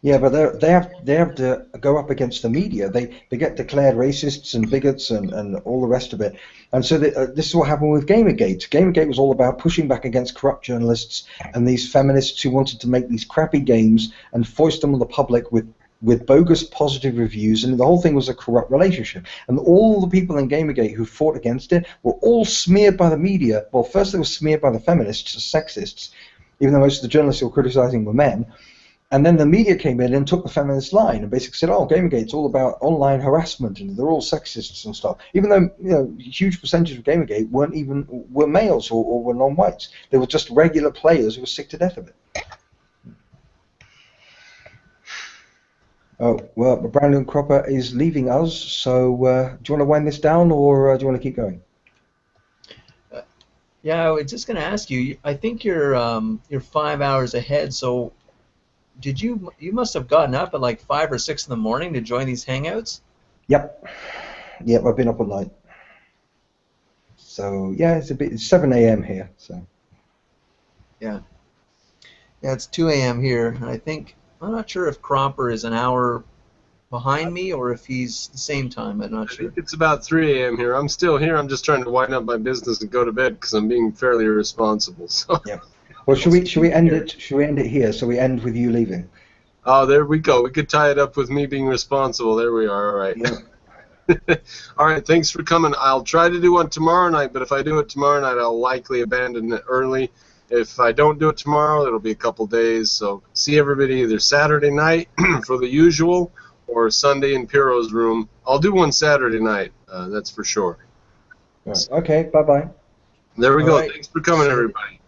Yeah, but they have to go up against the media. They get declared racists and bigots and all the rest of it. And so this is what happened with Gamergate. Gamergate was all about pushing back against corrupt journalists and these feminists who wanted to make these crappy games and foist them on the public with bogus positive reviews, and the whole thing was a corrupt relationship. And all the people in Gamergate who fought against it were all smeared by the media. Well, first they were smeared by the feminists as sexists, even though most of the journalists who were criticizing were men. And then the media came in and took the feminist line and basically said, "Oh, Gamergate's all about online harassment and they're all sexists and stuff." Even though a huge percentage of Gamergate were males or were non-whites, they were just regular players who were sick to death of it. Oh well, Brandon Cropper is leaving us. So do you want to wind this down or do you want to keep going? Yeah, I was just going to ask you. I think you're 5 hours ahead, so. You must have gotten up at like 5 or 6 in the morning to join these hangouts? Yep, I've been up all night. So yeah, it's 7 a.m. here. So yeah, it's 2 a.m. here, and I'm not sure if Cropper is an hour behind me or if he's the same time. I'm not sure. I think it's about 3 a.m. here. I'm still here. I'm just trying to wind up my business and go to bed because I'm being fairly irresponsible. So. Yeah. Well, should we end it? Should we end it here? So we end with you leaving. Oh, there we go. We could tie it up with me being responsible. There we are. All right. Yeah. All right. Thanks for coming. I'll try to do one tomorrow night, but if I do it tomorrow night, I'll likely abandon it early. If I don't do it tomorrow, it'll be a couple days. So see everybody either Saturday night for the usual or Sunday in Piro's room. I'll do one Saturday night. That's for sure. All right. Okay. Bye-bye. There we go. Right. Thanks for coming, everybody.